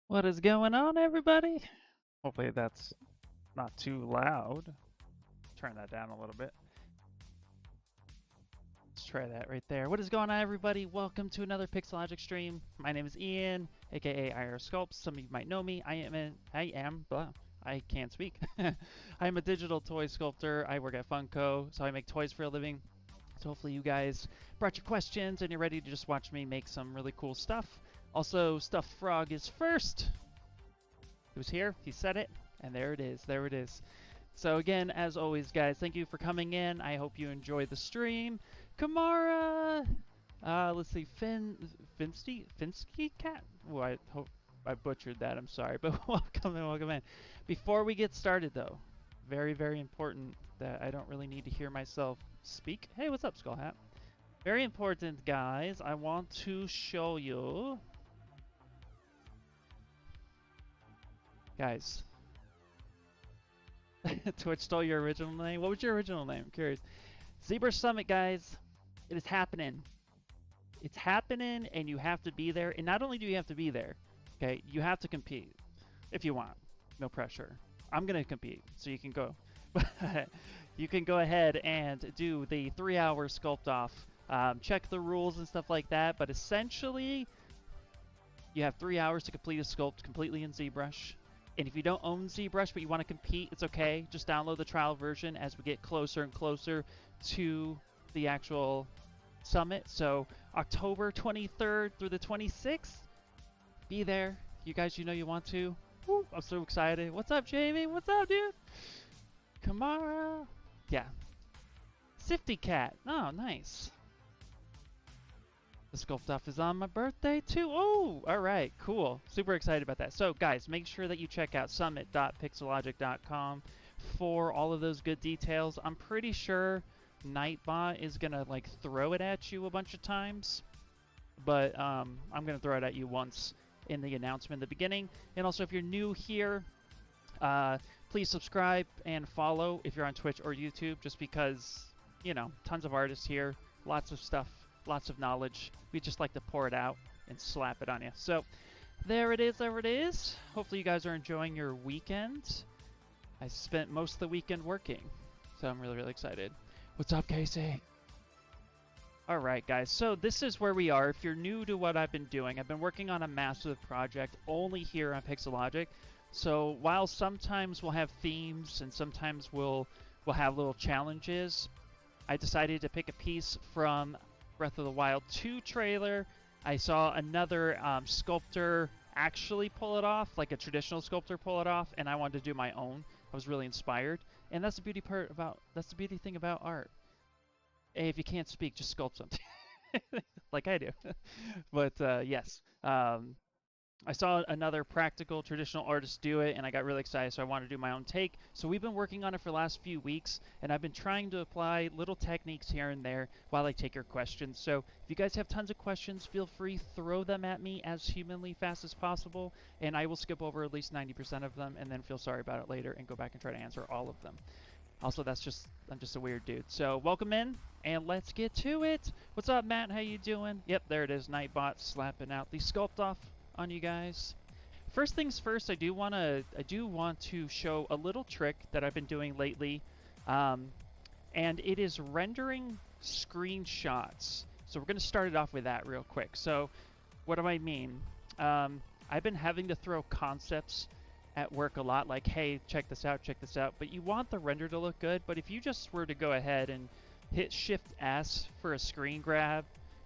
What is going on, everybody? Hopefully that's not too loud. Turn that down a little bit. Let's try that right there. What is going on, everybody? Welcome to another Pixologic stream. My name is Ian, aka IR Sculpts. Some of you might know me. I can't speak. I am a digital toy sculptor. I work at Funko, so I make toys for a living. So hopefully you guys brought your questions and you're ready to just watch me make some really cool stuff. Also, Stuffed Frog is first. He was here, he said it, and there it is, there it is. So again, as always, guys, thank you for coming in. I hope you enjoy the stream. Kamara! Let's see, Finsky Cat? Oh, I hope I butchered that, I'm sorry, but welcome in, welcome in. Before we get started, though, very, very important that I don't really need to hear myself speak. Hey, what's up, Skull Hat? Very important, guys, I want to show you... Guys, Twitch stole your original name? What was your original name? I'm curious. ZBrush Summit, guys. It is happening. It's happening, and you have to be there. And not only do you have to be there, okay, you have to compete if you want. No pressure. I'm going to compete, so you can go. You can go ahead and do the 3-hour sculpt off. Check the rules and stuff like that, but essentially, you have 3 hours to complete a sculpt completely in ZBrush. And if you don't own ZBrush but you want to compete, it's okay. Just download the trial version as we get closer and closer to the actual summit. So October 23rd through the 26th, be there. You guys, you know you want to. Woo, I'm so excited. What's up, Jamie? What's up, dude? Kamara. Yeah. Sifty Cat. Oh, nice. The sculpt off is on my birthday too. Oh, all right, cool. Super excited about that. So guys, make sure that you check out summit.pixologic.com for all of those good details. I'm pretty sure Nightbot is gonna like throw it at you a bunch of times, but I'm gonna throw it at you once in the announcement at the beginning. And also, if you're new here, please subscribe and follow if you're on Twitch or YouTube, just because, you know, tons of artists here, lots of stuff, lots of knowledge. We just like to pour it out and slap it on you. So there it is, there it is. Hopefully you guys are enjoying your weekend. I spent most of the weekend working, so I'm really, really excited. What's up, Casey? All right, guys, so this is where we are. If you're new to what I've been doing, I've been working on a massive project only here on Pixologic. So while sometimes we'll have themes and sometimes we'll have little challenges, I decided to pick a piece from Breath of the Wild 2 trailer. I saw another sculptor actually pull it off, like a traditional sculptor pull it off, and I wanted to do my own. I was really inspired, and that's the beauty thing about art. Hey, if you can't speak, just sculpt something, like I do. But yes, I saw another practical traditional artist do it, and I got really excited, so I wanted to do my own take. So we've been working on it for the last few weeks, and I've been trying to apply little techniques here and there while I take your questions. So if you guys have tons of questions, feel free, throw them at me as humanly fast as possible, and I will skip over at least 90% of them and then feel sorry about it later and go back and try to answer all of them. Also, I'm just a weird dude. So welcome in, and let's get to it. What's up, Matt? How you doing? Yep, there it is, Nightbot slapping out the sculpt off on you guys. First things first, I do want to show a little trick that I've been doing lately, and it is rendering screenshots. So we're going to start it off with that real quick. So what do I mean? I've been having to throw concepts at work a lot, like, hey, check this out, but you want the render to look good. But if you just were to go ahead and hit Shift S for a screen grab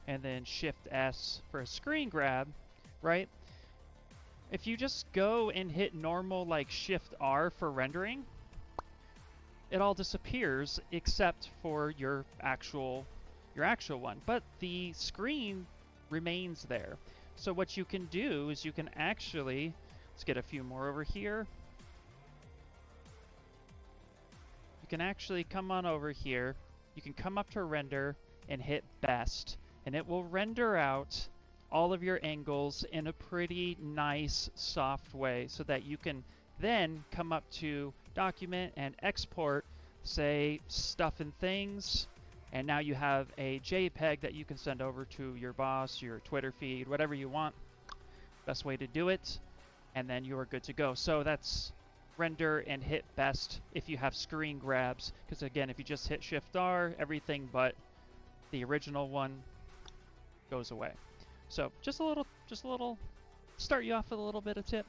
and then Shift S for a screen grab, right? If you just go and hit normal, like Shift R for rendering, it all disappears except for your actual one. But the screen remains there. So what you can do is you can actually, let's get a few more over here. You can actually come on over here. You can come up to render and hit best, and it will render out all of your angles in a pretty nice, soft way so that you can then come up to document and export, say, stuff and things, and now you have a JPEG that you can send over to your boss, your Twitter feed, whatever you want. Best way to do it. and then you are good to go. So that's render and hit best if you have screen grabs, because again, if you just hit Shift R, everything but the original one goes away. So just a little, start you off with a little bit of tip.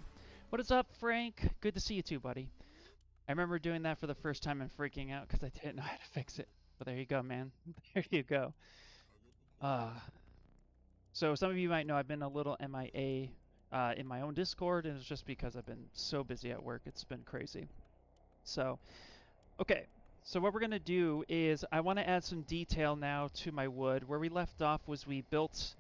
What is up, Frank? Good to see you too, buddy. I remember doing that for the first time and freaking out because I didn't know how to fix it. But there you go, man. There you go. So some of you might know I've been a little MIA in my own Discord, and it's just because I've been so busy at work. It's been crazy. So, okay. So what we're going to do is I want to add some detail now to my wood. Where we left off was we built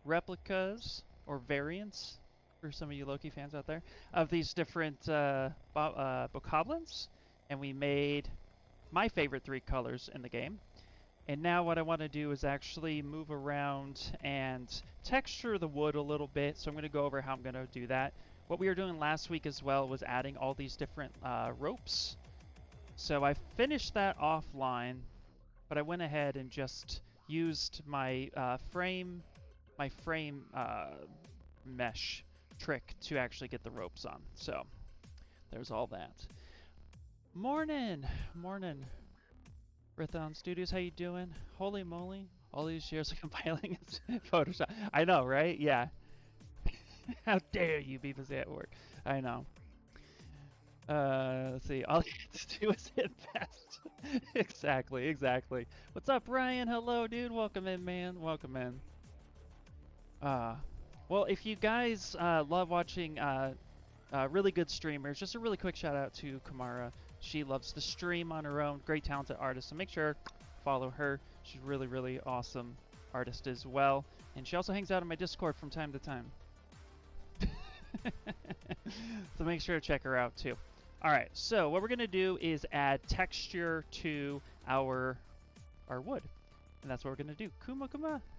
replicas or variants, for some of you Loki fans out there, of these different bokoblins, and we made my favorite 3 colors in the game. And now what I want to do is actually move around and texture the wood a little bit. So I'm going to go over how I'm going to do that. What we were doing last week as well was adding all these different ropes. So I finished that offline, but I went ahead and just used my frame mesh trick to actually get the ropes on. So there's all that. Morning. Rithon Studios, how you doing? Holy moly, all these years of compiling in Photoshop. I know, right? Yeah. How dare you be busy at work? I know. Let's see, all you have to do is hit best. Exactly. What's up, Ryan? Hello, dude. Welcome in, man. Welcome in. Well, if you guys love watching really good streamers, just a really quick shout out to Kamara. She loves to stream on her own, great talented artist, so make sure follow her. She's really awesome artist as well, and she also hangs out on my Discord from time to time. So make sure to check her out too. Alright, so what we're going to do is add texture to our wood, and that's what we're going to do. Kuma,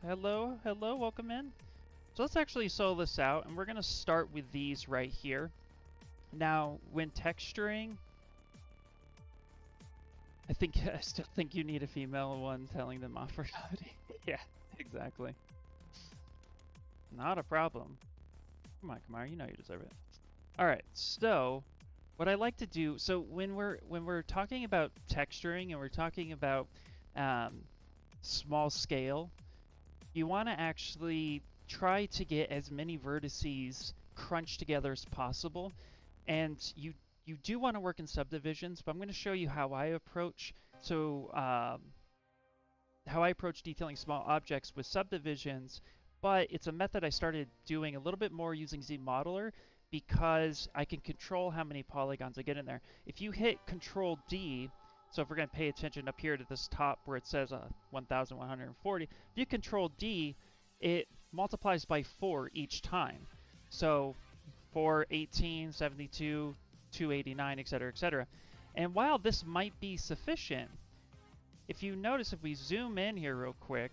hello, welcome in. So let's actually solo this out, and we're going to start with these right here. Now, when texturing, I still think you need a female one telling them off for naughty. Yeah, exactly. Not a problem. Come on, Kamar, you know you deserve it. All right, so what I like to do, so when we're talking about texturing and we're talking about small scale, you want to actually try to get as many vertices crunched together as possible, and you do want to work in subdivisions, but I'm going to show you how I approach. So how I approach detailing small objects with subdivisions, but it's a method I started doing a little bit more using Zmodeler because I can control how many polygons I get in there. If you hit Control D, so if we're going to pay attention up here to this top where it says 1140, if you Control D, it multiplies by 4 each time. So 4, 18, 72, 289, etc., etc. And while this might be sufficient, if you notice, if we zoom in here real quick,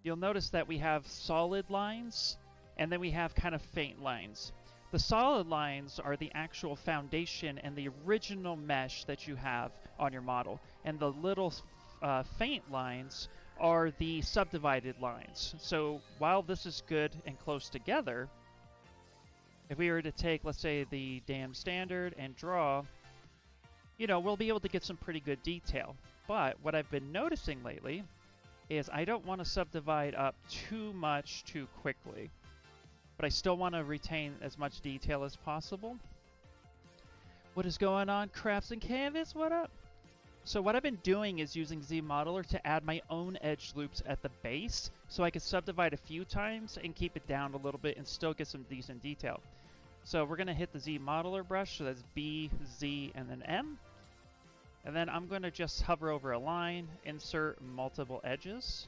you'll notice that we have solid lines and then we have kind of faint lines. The solid lines are the actual foundation and the original mesh that you have on your model, and the little faint lines are the subdivided lines. So while this is good and close together, if we were to take, let's say, the damn standard and draw, you know, we'll be able to get some pretty good detail. But what I've been noticing lately is I don't want to subdivide up too much too quickly, but I still want to retain as much detail as possible. What is going on, Crafts and Canvas? What up? So what I've been doing is using Zmodeler to add my own edge loops at the base, so I can subdivide a few times and keep it down a little bit and still get some decent detail. So we're going to hit the Zmodeler brush, so that's B, Z, and then M. And then I'm going to just hover over a line, insert multiple edges,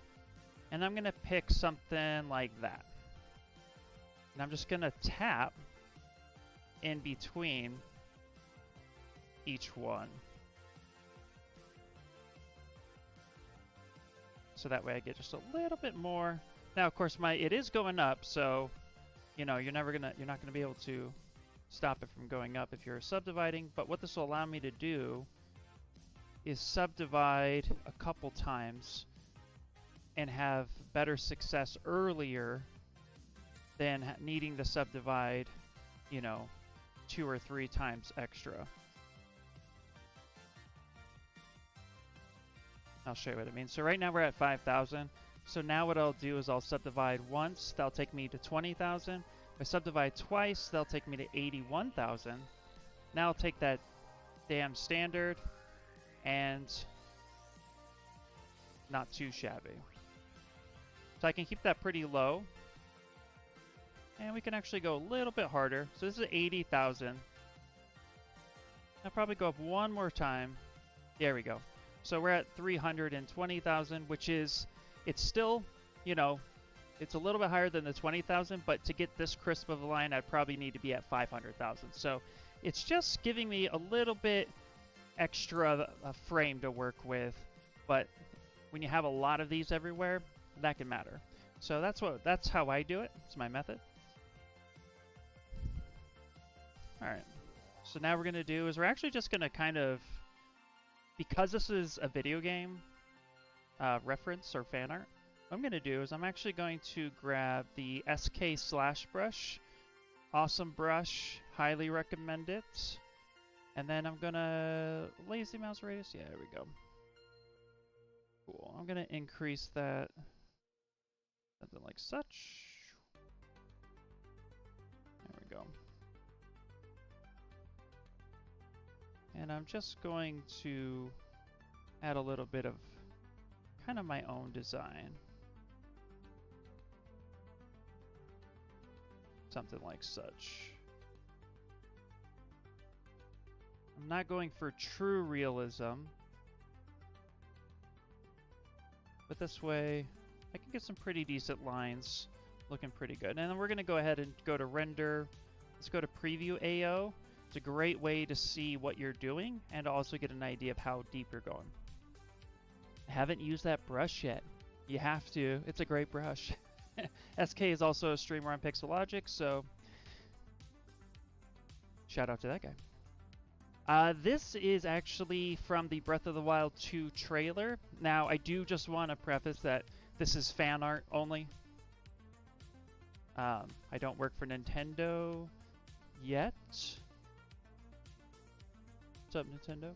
and I'm going to pick something like that. And I'm just going to tap in between each one. So that way I get just a little bit more. Now, of course, it is going up, so you know you're not gonna be able to stop it from going up if you're subdividing. But what this will allow me to do is subdivide a couple times and have better success earlier than needing to subdivide, you know, 2 or 3 times extra. I'll show you what it means. So right now we're at 5,000. So now what I'll do is I'll subdivide once. That'll take me to 20,000. If I subdivide twice, that'll take me to 81,000. Now I'll take that damn standard and not too shabby. So I can keep that pretty low. And we can actually go a little bit harder. So this is 80,000. I'll probably go up one more time. There we go. So we're at 320,000, which is, it's still, you know, it's a little bit higher than the 20,000, but to get this crisp of a line, I'd probably need to be at 500,000. So it's just giving me a little bit extra frame to work with, but when you have a lot of these everywhere, that can matter. So that's how I do it. It's my method. All right. So now we're going to do is we're actually just going to kind of, because this is a video game reference or fan art, what I'm going to do is I'm actually going to grab the SK slash brush. Awesome brush. Highly recommend it. And then I'm going to lazy mouse radius. Yeah, there we go. Cool. I'm going to increase that. Something like such. There we go. And I'm just going to add a little bit of kind of my own design. Something like such. I'm not going for true realism. But this way, I can get some pretty decent lines looking pretty good. And then we're going to go ahead and go to render. Let's go to preview AO. It's a great way to see what you're doing and also get an idea of how deep you're going. I haven't used that brush yet. You have to. It's a great brush. SK is also a streamer on Pixologic, so shout out to that guy. This is actually from the Breath of the Wild 2 trailer. Now, I do just want to preface that this is fan art only. I don't work for Nintendo yet. What's up, Nintendo?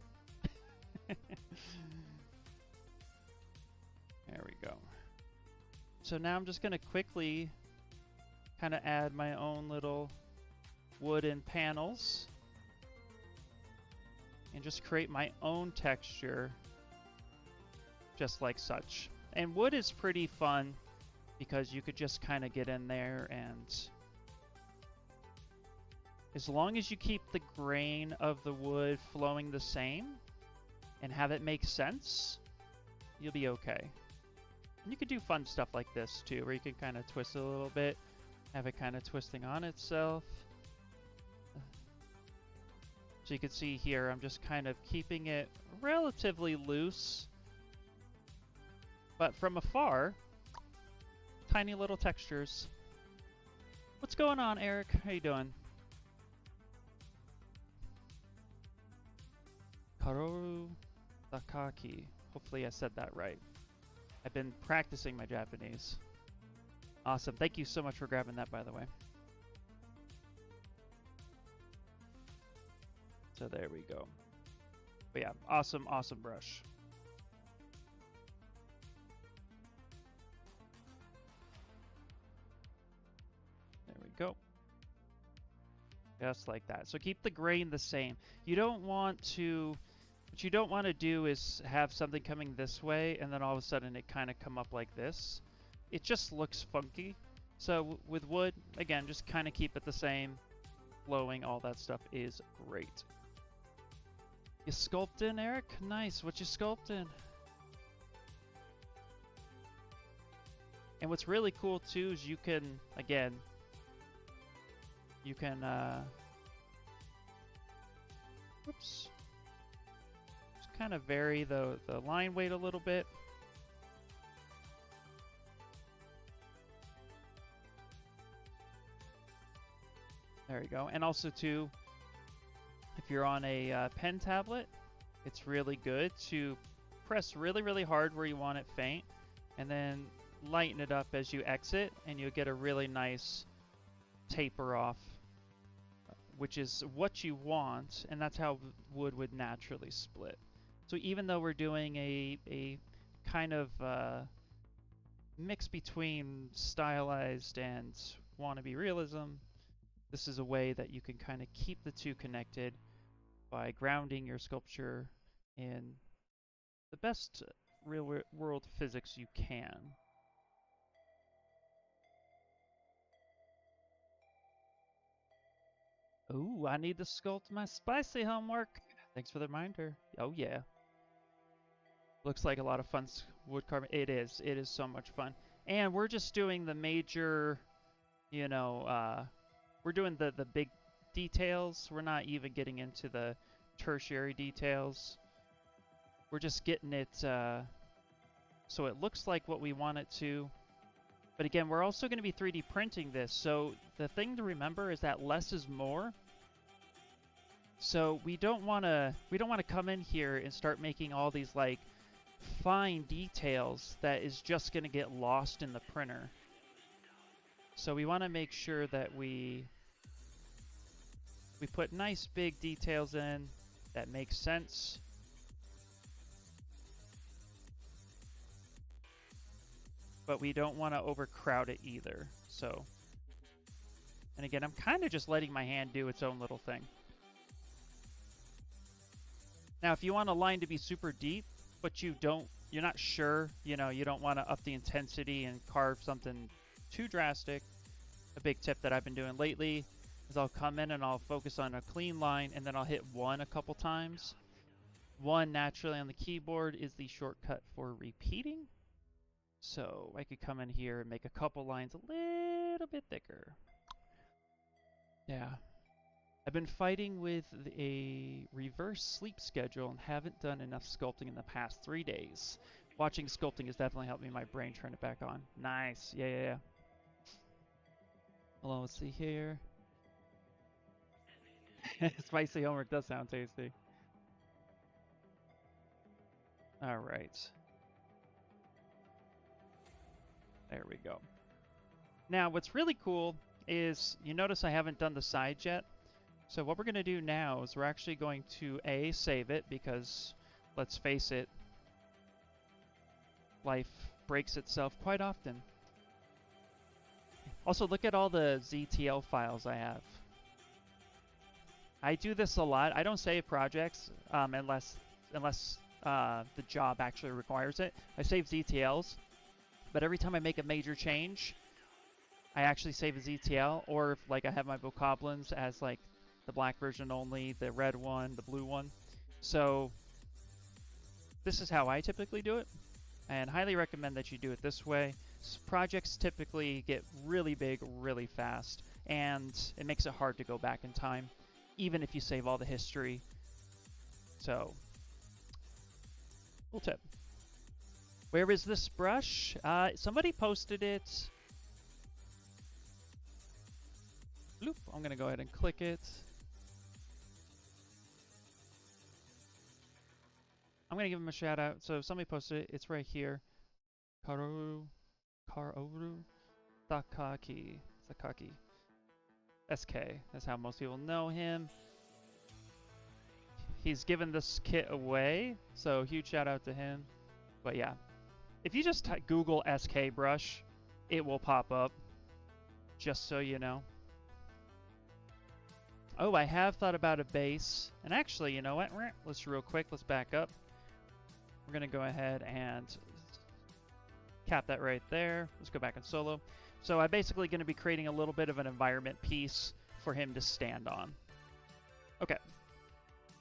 There we go. So now I'm just going to quickly kind of add my own little wooden panels and just create my own texture just like such. And wood is pretty fun because you could just kind of get in there and as long as you keep the grain of the wood flowing the same and have it make sense, you'll be okay. And you could do fun stuff like this too, where you can kind of twist it a little bit, have it kind of twisting on itself. So you can see here, I'm just kind of keeping it relatively loose, but from afar, tiny little textures. What's going on, Eric? How you doing? Karoru Sakaki. Hopefully I said that right. I've been practicing my Japanese. Awesome. Thank you so much for grabbing that, by the way. So there we go. But yeah, awesome, awesome brush. There we go. Just like that. So keep the grain the same. You don't want to... What you don't want to do is have something coming this way and then all of a sudden it kind of come up like this. It just looks funky. So with wood, again, just kind of keep it the same. Flowing, all that stuff is great. You sculpting, Eric? Nice. What you sculpting? And what's really cool too is you can, again, you can, whoops. Kind of vary the line weight a little bit. There you go. And also too, if you're on a pen tablet, it's really good to press really, really hard where you want it faint and then lighten it up as you exit and you'll get a really nice taper off which is what you want, and that's how wood would naturally split. So even though we're doing a kind of mix between stylized and wannabe realism, this is a way that you can kind of keep the two connected by grounding your sculpture in the best real world physics you can. Ooh, I need to sculpt my spicy homework. Thanks for the reminder. Oh yeah. Looks like a lot of fun wood carving. It is. It is so much fun. And we're just doing the major, you know, we're doing the big details. We're not even getting into the tertiary details. We're just getting it so it looks like what we want it to. But again, we're also going to be 3D printing this. So the thing to remember is that less is more. So we don't want to come in here and start making all these like fine details that is just going to get lost in the printer. So we want to make sure that we put nice big details in that make sense. But we don't want to overcrowd it either. So, and again, I'm kind of just letting my hand do its own little thing. Now, if you want a line to be super deep, but you're not sure, you know, you don't want to up the intensity and carve something too drastic, a big tip that I've been doing lately is I'll come in and I'll focus on a clean line, and then I'll hit 1 a couple times. 1 naturally on the keyboard is the shortcut for repeating. So I could come in here and make a couple lines a little bit thicker. Yeah. I've been fighting with a reverse sleep schedule and haven't done enough sculpting in the past 3 days. Watching sculpting has definitely helped me my brain turn it back on. Nice. Yeah. Well, let's see here. Spicy homework does sound tasty. All right. There we go. Now, what's really cool is you notice I haven't done the sides yet. So what we're going to do now is we're actually going to save it, because let's face it, life breaks itself quite often. Also, look at all the ZTL files I have. I do this a lot. I don't save projects unless the job actually requires it. I save ZTLs, but every time I make a major change, I actually save a ZTL, or if like I have my Bokoblins as like the black version only, the red one, the blue one. So this is how I typically do it, and highly recommend that you do it this way. Projects typically get really big really fast, and it makes it hard to go back in time, even if you save all the history. So, cool tip. Where is this brush? Somebody posted it. Bloop. I'm going to go ahead and click it. I'm going to give him a shout out. So somebody posted it. It's right here. Kaoru Sakaki. SK. That's how most people know him. He's given this kit away, so huge shout out to him. But yeah, if you just Google SK brush, it will pop up, just so you know. Oh, I have thought about a base. And actually, you know what? Let's real quick, let's back up. We're going to go ahead and cap that right there. Let's go back in solo. So I'm basically going to be creating a little bit of an environment piece for him to stand on. Okay.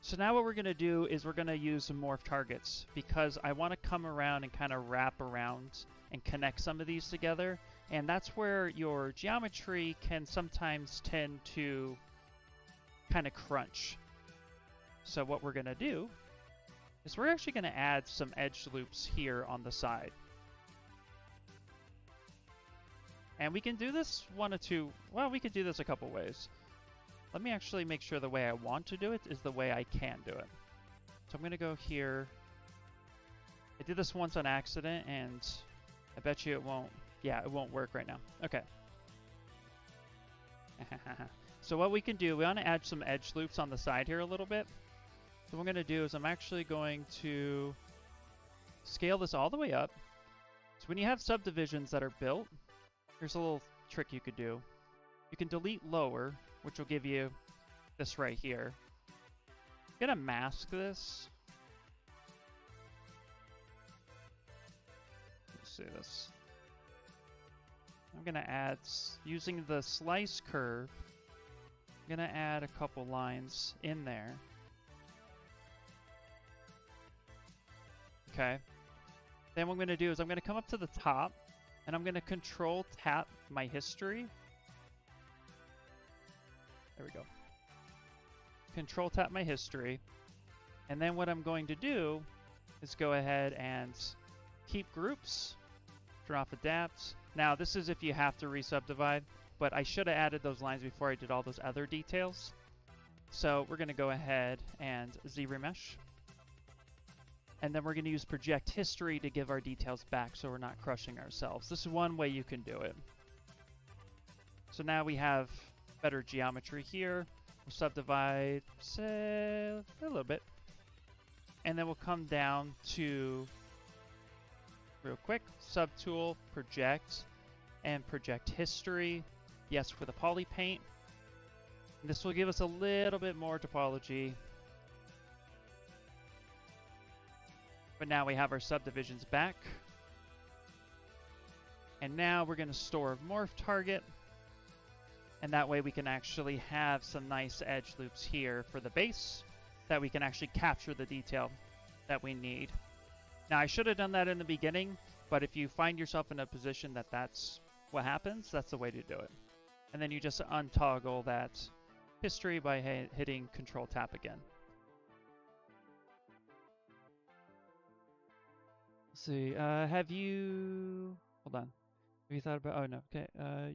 So now what we're going to do is we're going to use some morph targets, because I want to come around and kind of wrap around and connect some of these together. And that's where your geometry can sometimes tend to kind of crunch. So what we're going to do is we're actually going to add some edge loops here on the side. And we can do this one of two, well, we could do this a couple ways. Let me actually make sure the way I want to do it is the way I can do it. So I'm going to go here. I did this once on accident, and I bet you it won't, yeah, it won't work right now. Okay. So what we can do, we want to add some edge loops on the side here a little bit. So what I'm going to do is I'm actually going to scale this all the way up. So when you have subdivisions that are built, here's a little trick you could do. You can delete lower, which will give you this right here. I'm going to mask this. Let's see this. I'm going to add, using the slice curve, I'm going to add a couple lines in there. Okay. Then what I'm going to do is I'm going to come up to the top, and I'm going to control tap my history. There we go. Control tap my history. And then what I'm going to do is go ahead and keep groups, drop adapt. Now this is if you have to re-subdivide, but I should have added those lines before I did all those other details. So we're going to go ahead and ZBrush. And then we're going to use project history to give our details back so we're not crushing ourselves. This is one way you can do it. So now we have better geometry here. We'll subdivide, say, a little bit. And then we'll come down to, real quick, subtool, project, and project history. Yes, for the poly paint. And this will give us a little bit more topology. But now we have our subdivisions back. And now we're going to store Morph Target. And that way we can actually have some nice edge loops here for the base that we can actually capture the detail that we need. Now I should have done that in the beginning, but if you find yourself in a position that that's what happens, that's the way to do it. And then you just untoggle that history by hitting Control Tap again. Let's see, have you, hold on. Have you thought about, oh no, okay,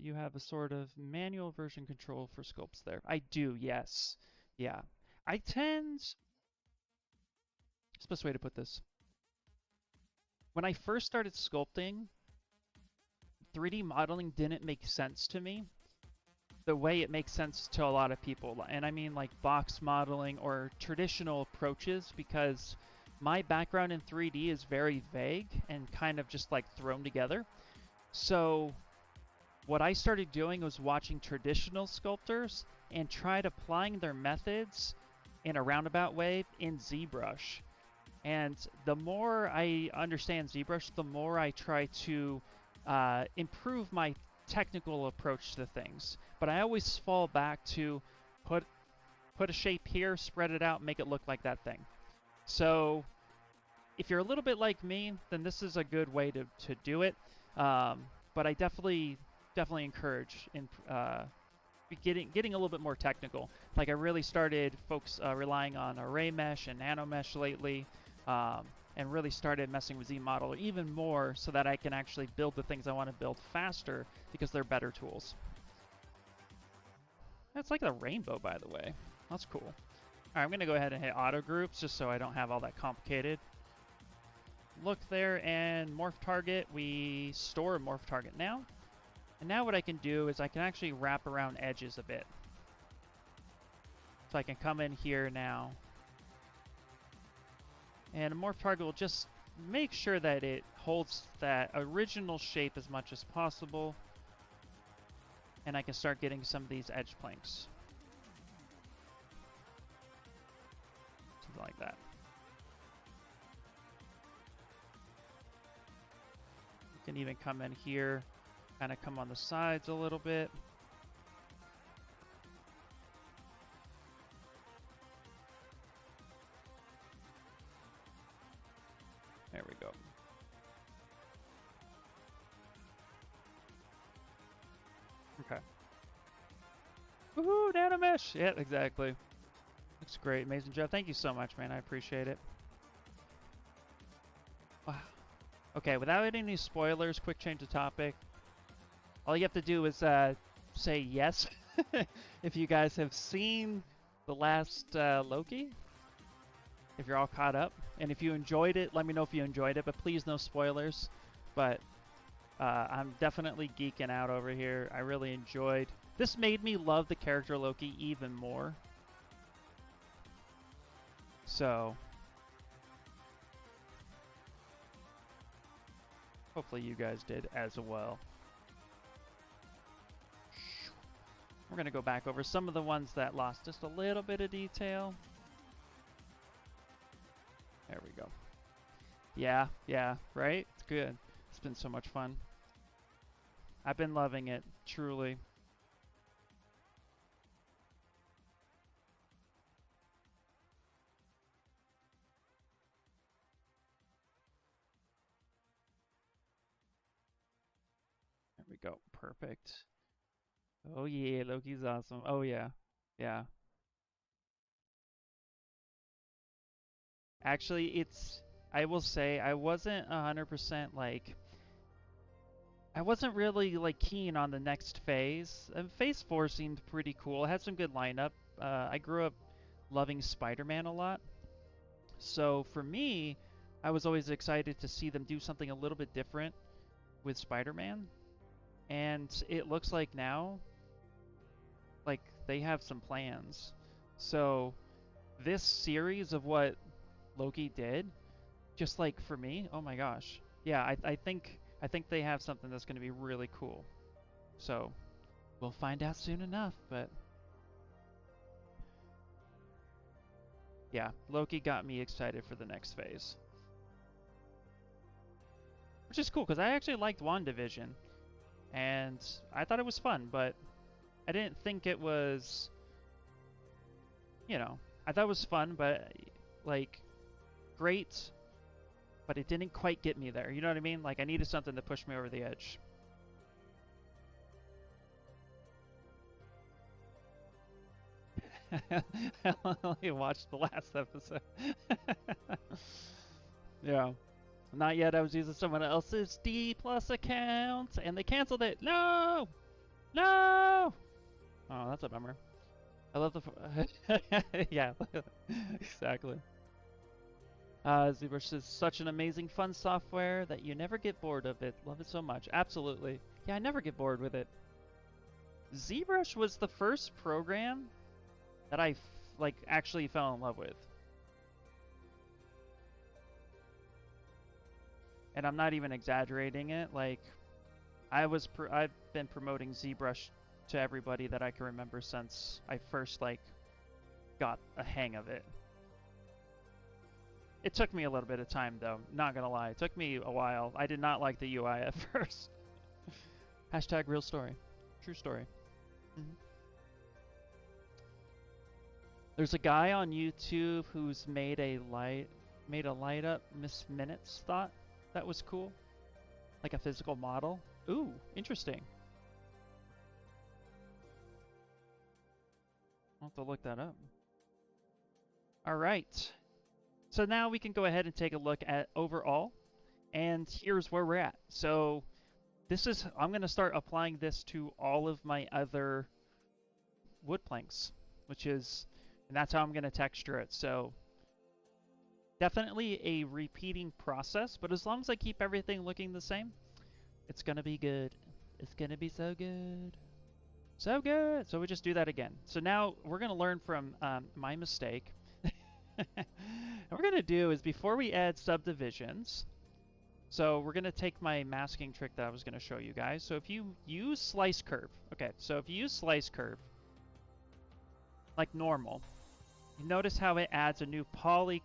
you have a sort of manual version control for sculpts there. I do, yes. Yeah. I tend, what's the best way to put this? When I first started sculpting, 3D modeling didn't make sense to me the way it makes sense to a lot of people. And I mean like box modeling or traditional approaches, because my background in 3D is very vague and kind of just like thrown together. So what I started doing was watching traditional sculptors and tried applying their methods in a roundabout way in ZBrush. And the more I understand ZBrush, the more I try to improve my technical approach to things. But I always fall back to put a shape here, spread it out, make it look like that thing. So if you're a little bit like me, then this is a good way to do it. But I definitely encourage in getting a little bit more technical. Like I really started relying on array mesh and nano mesh lately, and really started messing with Zmodeler even more so that I can actually build the things I want to build faster because they're better tools. That's like a rainbow, by the way. That's cool. All right, I'm going to go ahead and hit auto groups just so I don't have all that complicated. Look there, and Morph Target, we store a Morph Target now. And now what I can do is I can actually wrap around edges a bit. So I can come in here now. And a Morph Target will just make sure that it holds that original shape as much as possible. And I can start getting some of these edge planks. Something like that. You can even come in here, kind of come on the sides a little bit. There we go. Okay. Woohoo, nano mesh! Yeah, exactly. Looks great. Amazing job. Thank you so much, man. I appreciate it. Wow. Okay, without any spoilers, quick change of topic. All you have to do is say yes if you guys have seen the last Loki. If you're all caught up. And if you enjoyed it, let me know if you enjoyed it, but please no spoilers. But I'm definitely geeking out over here. I really enjoyed This made me love the character Loki even more. So hopefully you guys did as well. We're going to go back over some of the ones that lost just a little bit of detail. There we go. Yeah, right? It's good. It's been so much fun. I've been loving it, truly. There we go. Perfect. Oh yeah, Loki's awesome. Oh yeah. Yeah. Actually, I will say I wasn't 100% like I wasn't really like keen on the next phase. Phase 4 seemed pretty cool. It had some good lineup. I grew up loving Spider-Man a lot. So for me, I was always excited to see them do something a little bit different with Spider-Man. And it looks like now, like they have some plans. So this series of what Loki did, just like for me, oh my gosh. Yeah, I think they have something that's going to be really cool. So we'll find out soon enough, but yeah, Loki got me excited for the next phase. Which is cool, because I actually liked WandaVision, and I thought it was fun, but I didn't think it was, you know, I thought it was fun, but, like, great, but it didn't quite get me there, you know what I mean? Like, I needed something to push me over the edge. I only watched the last episode. Yeah. Not yet. I was using someone else's D+ account, and they canceled it. No! No! Oh, that's a bummer. I love the... yeah, exactly. ZBrush is such an amazing, fun software that you never get bored of it. Love it so much. Absolutely. Yeah, I never get bored with it. ZBrush was the first program that I like actually fell in love with. And I'm not even exaggerating it. Like, I've been promoting ZBrush to everybody that I can remember since I first like got a hang of it. It took me a little bit of time though, not gonna lie. It took me a while. I did not like the UI at first. Hashtag real story. True story. Mm-hmm. There's a guy on YouTube who's made a light up Miss Minutes thought. That was cool. Like a physical model. Ooh, interesting. I'll have to look that up. All right. So now we can go ahead and take a look at overall. And here's where we're at. So I'm going to start applying this to all of my other wood planks, and that's how I'm going to texture it. So definitely a repeating process, but as long as I keep everything looking the same, it's going to be good. It's going to be so good. So good. So we just do that again. So now we're going to learn from my mistake. What we're going to do is before we add subdivisions, so we're going to take my masking trick that I was going to show you guys. So if you use slice curve, okay, so if you use slice curve like normal, you notice how it adds a new poly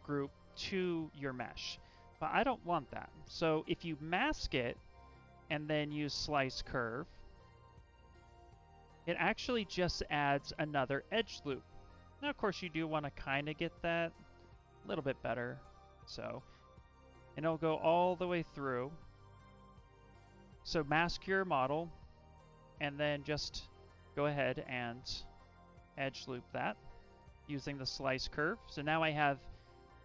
group to your mesh. But I don't want that. So if you mask it and then use slice curve, it actually just adds another edge loop. Now, of course, you do want to kind of get that a little bit better. So, and it'll go all the way through. So mask your model and then just go ahead and edge loop that using the slice curve. So now I have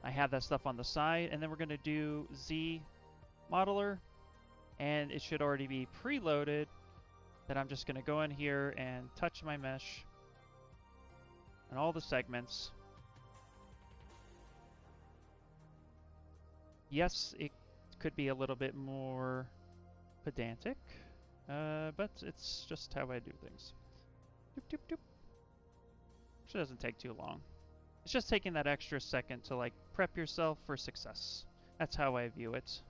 that stuff on the side, and then we're going to do Zmodeler, and it should already be preloaded. Then I'm just going to go in here and touch my mesh and all the segments. Yes, it could be a little bit more pedantic. but it's just how I do things. Doop, doop, doop. Which doesn't take too long. It's just taking that extra second to like prep yourself for success. That's how I view it.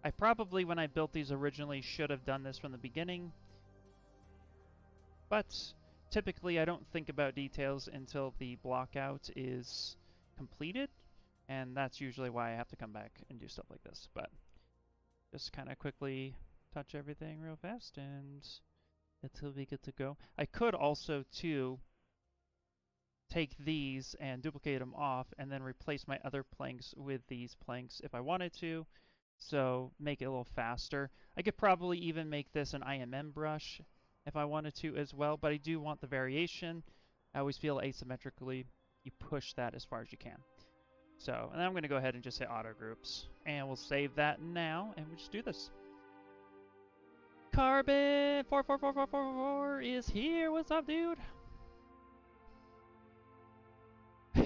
I probably, when I built these originally, should have done this from the beginning, but typically I don't think about details until the block out is completed, and that's usually why I have to come back and do stuff like this. But just kind of quickly touch everything real fast and it'll be good to go. I could also too take these and duplicate them off and then replace my other planks with these planks if I wanted to, so make it a little faster. I could probably even make this an IMM brush if I wanted to as well, but I do want the variation. I always feel asymmetrically you push that as far as you can. So, and then I'm going to go ahead and just say auto groups, and we'll save that now, and we'll just do this. Carbon 44444 is here. What's up, dude?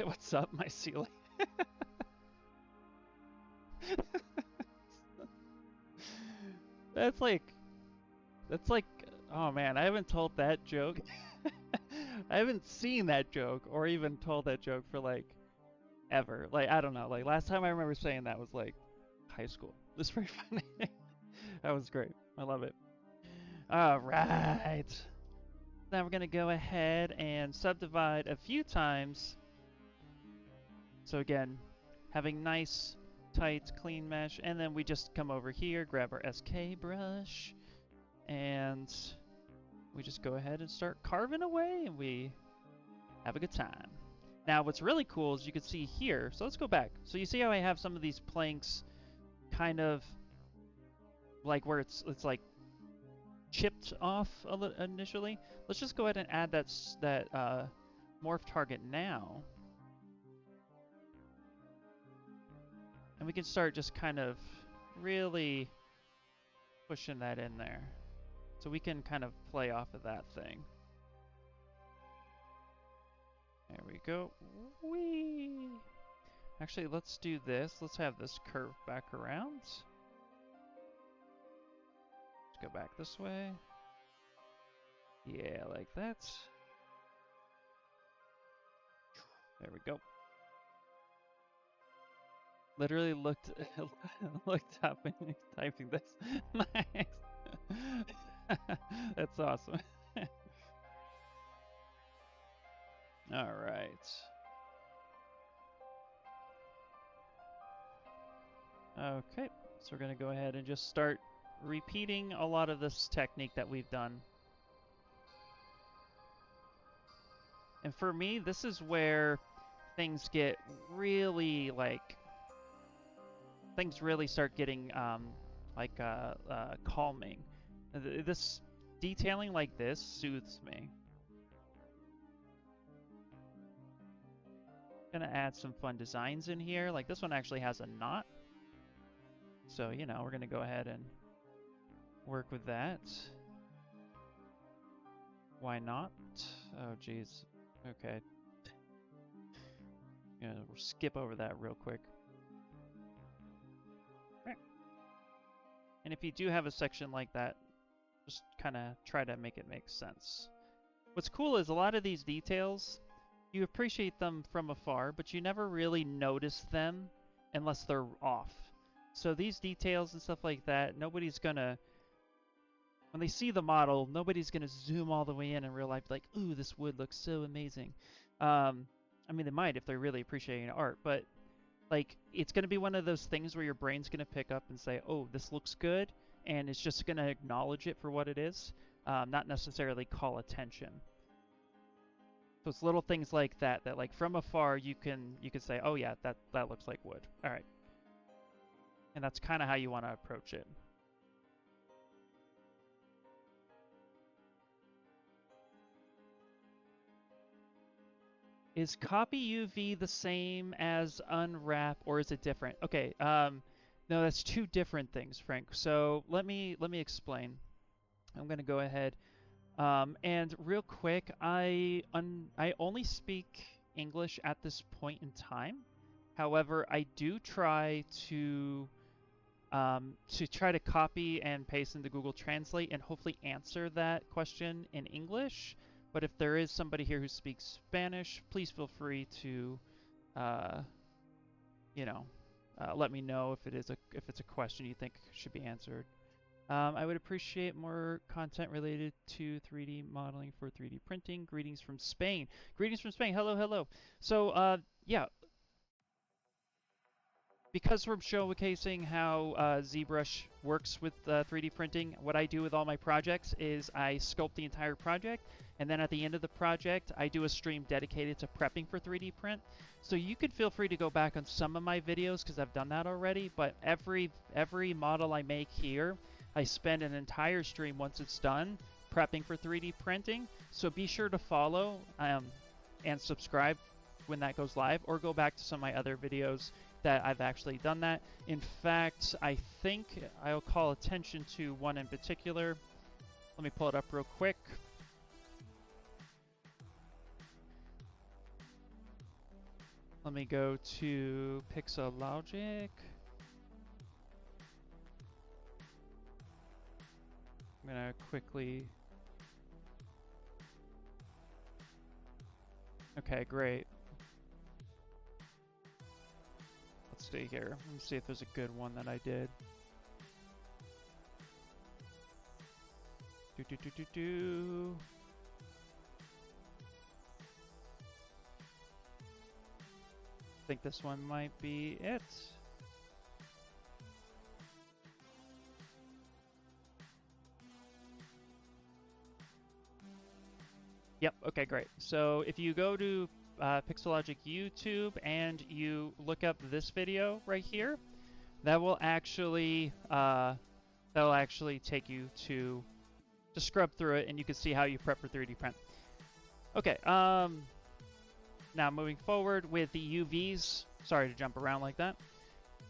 What's up, my ceiling? That's like, oh man, I haven't told that joke. I haven't seen that joke or even told that joke for like ever. Like, I don't know. Like, last time I remember saying that was like high school. This is very funny. That was great. I love it. All right. Now we're going to go ahead and subdivide a few times. So again, having nice, tight, clean mesh. And then we just come over here, grab our SK brush, and we just go ahead and start carving away, and we have a good time. Now, what's really cool is you can see here, so let's go back. So you see how I have some of these planks kind of like where it's like chipped off initially. Let's just go ahead and add that morph target now. And we can start just kind of really pushing that in there. So we can kind of play off of that thing. There we go. Whee! Actually, let's do this. Let's have this curve back around. Let's go back this way. Yeah, like that. There we go. Literally looked up when you're typing this. Nice. That's awesome. All right. Okay, so we're going to go ahead and just start repeating a lot of this technique that we've done. And for me, this is where things get really things really start getting calming. This detailing like this soothes me. Gonna add some fun designs in here. Like this one actually has a knot. So, you know, we're gonna go ahead and work with that. Why not? Oh, geez. Okay. We'll skip over that real quick. And if you do have a section like that, just kind of try to make it make sense. What's cool is a lot of these details, you appreciate them from afar, but you never really notice them unless they're off. So these details and stuff like that, nobody's gonna, when they see the model, nobody's gonna zoom all the way in realize like, ooh, this wood looks so amazing. I mean, they might if they're really appreciating art, but like, it's going to be one of those things where your brain's going to pick up and say, oh, this looks good, and it's just going to acknowledge it for what it is, not necessarily call attention. So it's little things like that, that like from afar you can say, oh yeah, that looks like wood. All right. And that's kind of how you want to approach it. Is copy UV the same as unwrap, or is it different? Okay, no, that's two different things, Frank. So let me explain. I'm going to go ahead and real quick, I only speak English at this point in time. However, I do try to to try to copy and paste into Google Translate and hopefully answer that question in English. But if there is somebody here who speaks Spanish, please feel free to, you know, let me know if it's a question you think should be answered. I would appreciate more content related to 3D modeling for 3D printing. Greetings from Spain. Greetings from Spain. Hello, hello. So, yeah, because we're showcasing how ZBrush works with 3D printing, what I do with all my projects is I sculpt the entire project, and then at the end of the project, I do a stream dedicated to prepping for 3D print. So you can feel free to go back on some of my videos because I've done that already, but every model I make here, I spend an entire stream once it's done prepping for 3D printing. So be sure to follow and subscribe when that goes live, or go back to some of my other videos that I've actually done that. In fact, I think I'll call attention to one in particular. Let me pull it up real quick. Let me go to Pixologic. I'm gonna quickly... Okay, great. Let's see here. Let me see if there's a good one that I did. I think this one might be it. Yep, okay, great. So if you go to Pixologic YouTube and you look up this video right here, that will actually take you to scrub through it, and you can see how you prep for 3D print. Okay, now moving forward with the UVs. Sorry to jump around like that.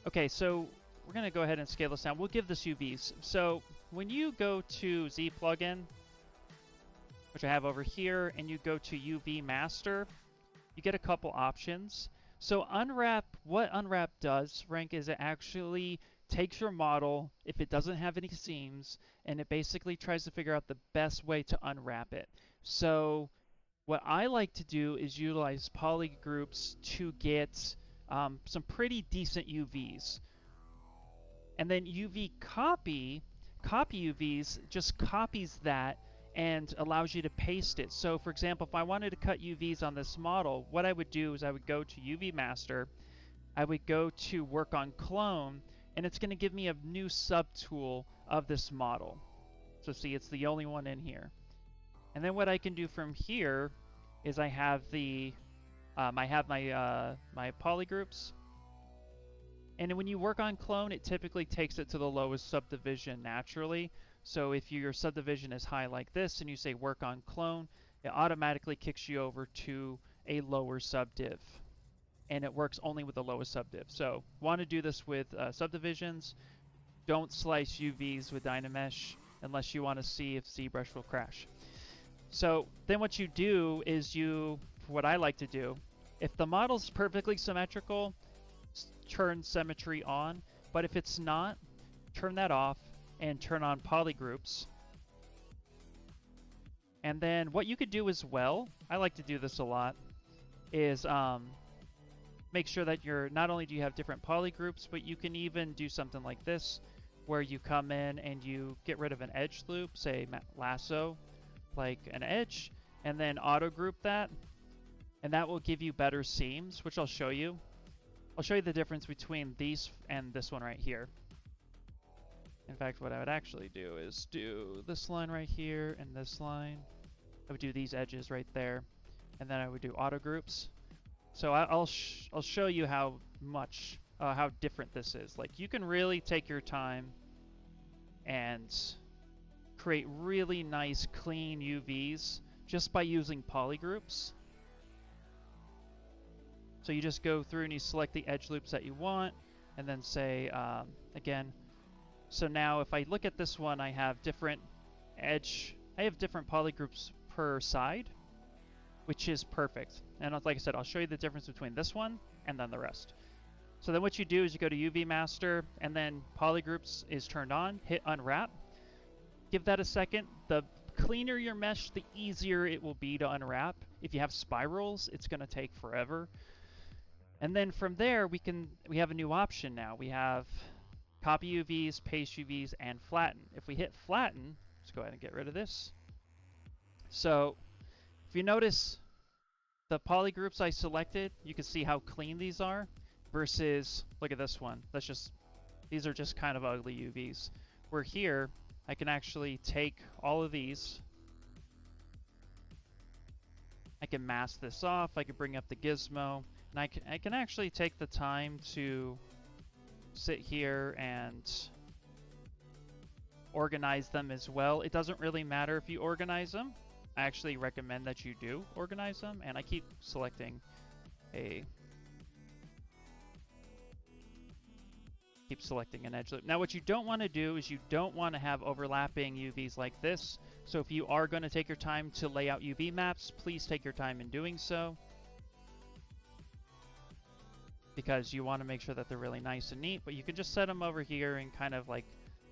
Okay, so we're gonna go ahead and scale this down. We'll give this UVs. So when you go to Z plugin, which I have over here, and you go to UV master, you get a couple options. So unwrap, what unwrap does, Rank, is it actually takes your model if it doesn't have any seams, and it basically tries to figure out the best way to unwrap it. So what I like to do is utilize poly groups to get some pretty decent UVs. And then UV copy UVs just copies that and allows you to paste it. So for example, if I wanted to cut UVs on this model, what I would do is I would go to UV Master, I would go to Work on Clone, and it's going to give me a new subtool of this model. So see, it's the only one in here. And then what I can do from here is I have the my poly groups. And when you work on clone, it typically takes it to the lowest subdivision naturally. So if your subdivision is high like this and you say work on clone, it automatically kicks you over to a lower subdiv. And it works only with the lowest subdiv. So want to do this with subdivisions. Don't slice UVs with Dynamesh unless you want to see if ZBrush will crash. So then what you do is what I like to do, if the model's perfectly symmetrical, turn symmetry on, but if it's not, turn that off and turn on poly groups. And then what you could do as well, I like to do this a lot, is make sure that not only do you have different poly groups, but you can even do something like this, where you come in and you get rid of an edge loop, say lasso, like an edge, and then auto group that, and that will give you better seams, which I'll show you. I'll show you the difference between these and this one right here. In fact, what I would actually do is do this line right here and this line. I would do these edges right there, and then I would do auto groups. So I'll show you how different this is. Like, you can really take your time and create really nice clean UVs just by using poly groups. So you just go through and you select the edge loops that you want, and then say, again, so now if I look at this one, I have different poly groups per side, which is perfect. And like I said, I'll show you the difference between this one and then the rest. So then what you do is you go to UV Master, and then Polygroups is turned on, hit Unwrap. Give that a second. The cleaner your mesh, the easier it will be to unwrap. If you have spirals, it's going to take forever. And then from there, we have a new option now. We have copy UVs, paste UVs, and flatten. If we hit flatten, let's go ahead and get rid of this. So if you notice the polygroups I selected, you can see how clean these are versus, look at this one. These are just kind of ugly UVs. Where here, I can actually take all of these. I can mask this off. I can bring up the gizmo. And I can actually take the time to sit here and organize them as well. It doesn't really matter if you organize them. I actually recommend that you do organize them. And I keep selecting an edge loop. Now what you don't want to do is you don't want to have overlapping UVs like this. So if you are going to take your time to lay out UV maps, please take your time in doing so, because you want to make sure that they're really nice and neat. But you can just set them over here and kind of like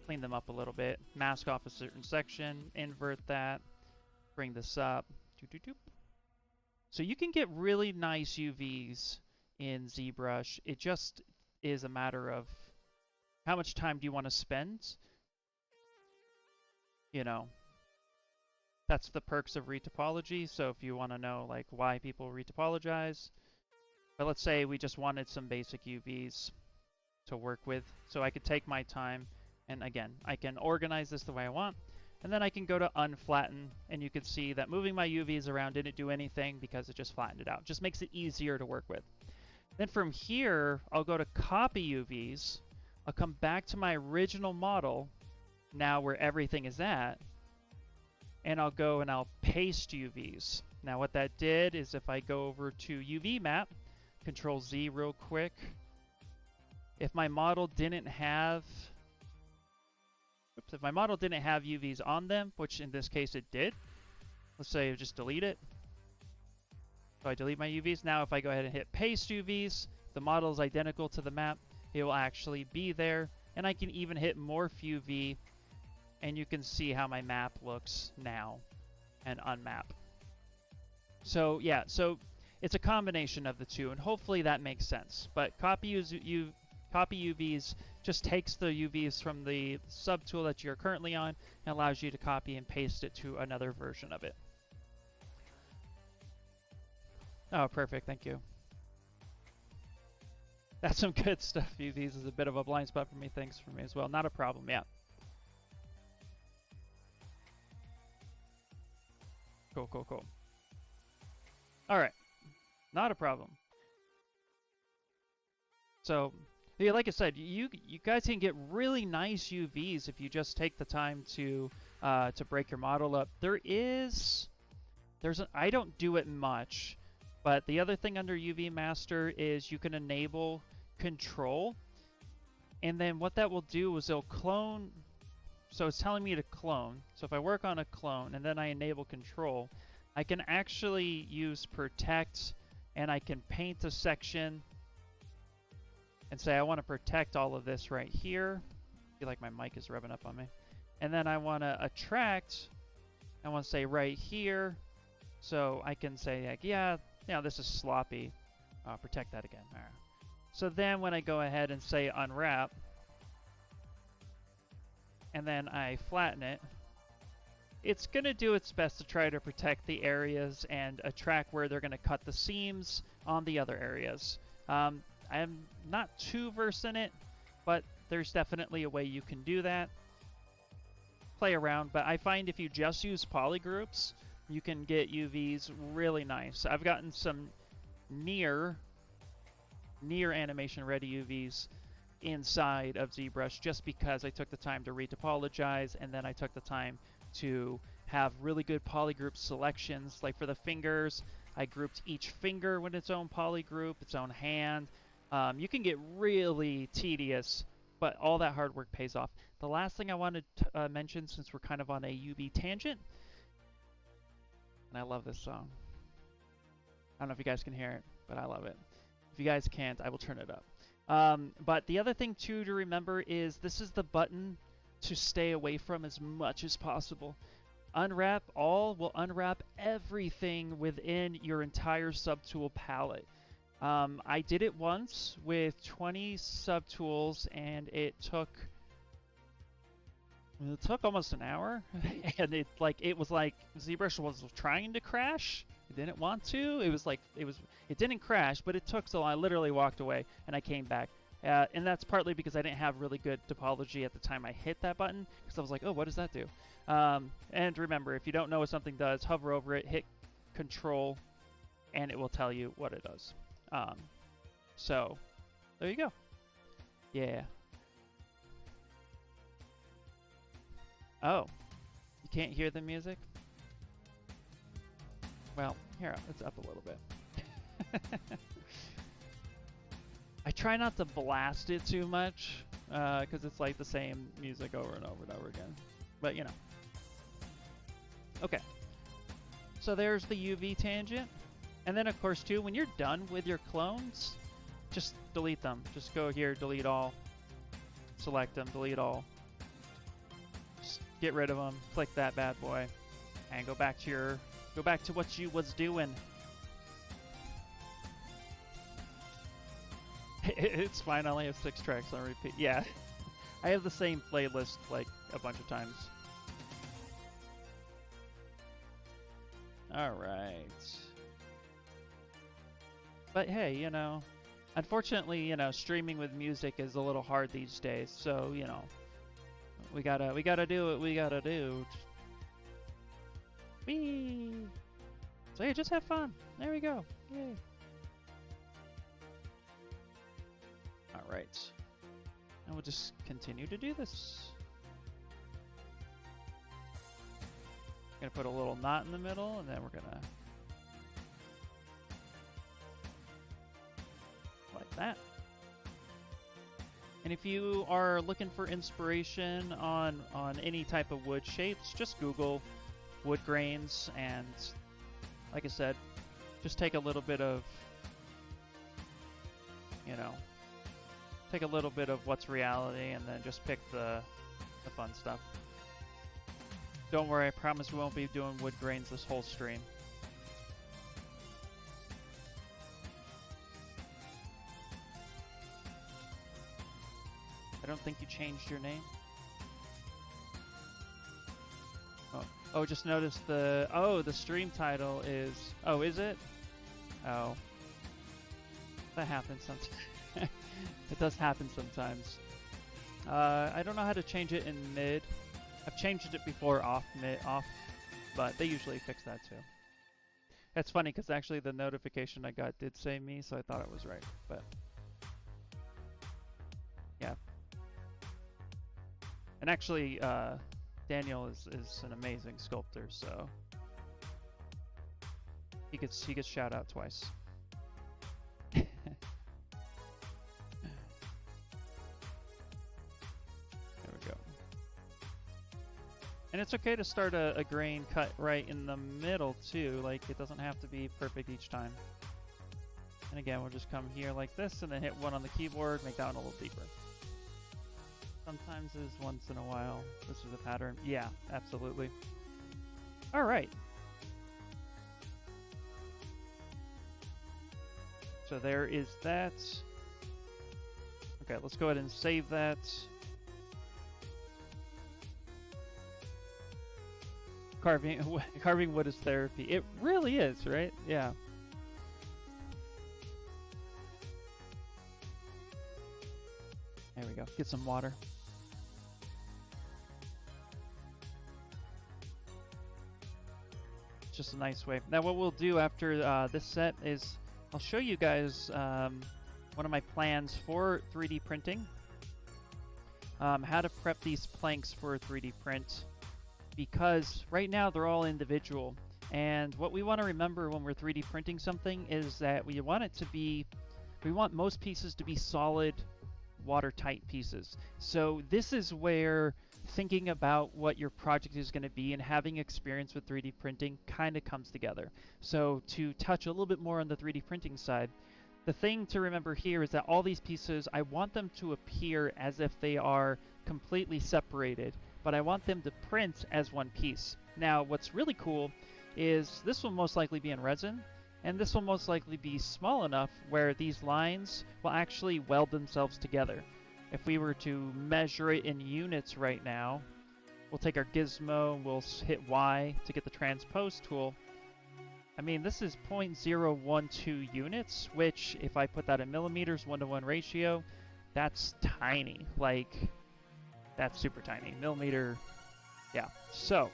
clean them up a little bit. Mask off a certain section, invert that, bring this up. So you can get really nice UVs in ZBrush. It just is a matter of how much time do you want to spend? You know, that's the perks of retopology. So if you want to know like why people retopologize, but let's say we just wanted some basic UVs to work with. So I could take my time, and again, I can organize this the way I want, and then I can go to unflatten, and you can see that moving my UVs around didn't do anything because it just flattened it out. Just makes it easier to work with. Then from here, I'll go to copy UVs. I'll come back to my original model, now where everything is at, and I'll go and I'll paste UVs. Now what that did is if I go over to UV map, Control Z real quick, if my model didn't have UVs on them, which in this case it did, let's say I just delete it. So I delete my UVs. Now if I go ahead and hit paste UVs, the model is identical to the map. It will actually be there. And I can even hit Morph UV, and you can see how my map looks now and unmap. So yeah, so it's a combination of the two, and hopefully that makes sense. But copy UVs just takes the UVs from the subtool that you're currently on and allows you to copy and paste it to another version of it. Oh, perfect. Thank you. That's some good stuff. UVs is a bit of a blind spot for me. Thanks for me as well. Not a problem. Yeah. Cool, cool, cool. All right. Not a problem. So, yeah, like I said, you guys can get really nice UVs if you just take the time to break your model up. I don't do it much. But the other thing under UV Master is you can enable control. And then what that will do is it'll clone. So it's telling me to clone. So if I work on a clone and then I enable control, I can actually use protect, and I can paint a section and say I want to protect all of this right here. I feel like my mic is rubbing up on me. And then I want to attract. I want to say right here. So I can say like, yeah, this is sloppy. Protect that again. All right. So then when I go ahead and say unwrap, and then I flatten it, it's going to do its best to try to protect the areas and attract where they're going to cut the seams on the other areas. I am not too versed in it, but there's definitely a way you can do that. Play around, but I find if you just use polygroups, you can get UVs really nice. I've gotten some near animation ready UVs inside of ZBrush just because I took the time to retopologize, and then I took the time to have really good polygroup selections. Like for the fingers, I grouped each finger with its own polygroup, its own hand. You can get really tedious, but all that hard work pays off. The last thing I wanted to mention, since we're kind of on a UV tangent, and I love this song. I don't know if you guys can hear it, but I love it. If you guys can't, I will turn it up. But the other thing too to remember is this is the button to stay away from as much as possible. Unwrap all will unwrap everything within your entire subtool palette. I did it once with 20 subtools, and it took almost an hour, and it was like ZBrush was trying to crash. It didn't want to. It didn't crash, but it took so I literally walked away and I came back. And that's partly because I didn't have really good topology at the time I hit that button, because I was like, oh, what does that do? And remember, if you don't know what something does, hover over it, hit Control, and it will tell you what it does. So, there you go. Yeah. Oh, you can't hear the music? Well, here, it's up a little bit. I try not to blast it too much, because it's like the same music over and over and over again. But, you know. Okay. So there's the UV tangent. And then, of course, too, when you're done with your clones, just delete them. Just go here, delete all. Select them, delete all. Just get rid of them. Click that bad boy. And go back to what you was doing. It's fine, I only have 6 tracks on repeat. Yeah. I have the same playlist like a bunch of times. Alright. But hey, you know, unfortunately, you know, streaming with music is a little hard these days, so, you know, we gotta do what we gotta do. Whee! So yeah, just have fun. There we go. Yay. Alright. And we'll just continue to do this. Gonna put a little knot in the middle, and then we're gonna like that. And if you are looking for inspiration on any type of wood shapes, just Google wood grains, and like I said, just take a little bit of, you know, take a little bit of what's reality, and then just pick the fun stuff. Don't worry, I promise we won't be doing wood grains this whole stream. I don't think you changed your name. Oh, just notice the stream title is, oh, is it? Oh. That happens sometimes. It does happen sometimes. I don't know how to change it in mid. I've changed it before off, but they usually fix that too. That's funny because actually the notification I got did say me, so I thought it was right, but yeah. And actually, Daniel is an amazing sculptor, so he gets shout out twice. And it's okay to start a grain cut right in the middle too, like it doesn't have to be perfect each time. And again, we'll just come here like this and then hit 1 on the keyboard, make that one a little deeper. Sometimes is once in a while. This is a pattern. Yeah, absolutely. Alright. So there is that. Okay, let's go ahead and save that. Carving wood is therapy. It really is, right? Yeah. There we go. Get some water. It's just a nice way. Now what we'll do after this set is I'll show you guys one of my plans for 3D printing. How to prep these planks for a 3D print. Because right now they're all individual, and what we want to remember when we're 3D printing something is that we want most pieces to be solid, watertight pieces. So this is where thinking about what your project is going to be and having experience with 3D printing kind of comes together. So to touch a little bit more on the 3D printing side, The thing to remember here is that all these pieces, I want them to appear as if they are completely separated, but I want them to print as one piece. Now, what's really cool is this will most likely be in resin, and this will most likely be small enough where these lines will actually weld themselves together. If we were to measure it in units right now, we'll take our gizmo, we'll hit Y to get the transpose tool. I mean, this is 0.012 units, which if I put that in millimeters, 1-to-1 ratio, that's tiny. Like, that's super tiny. Millimeter, yeah. So,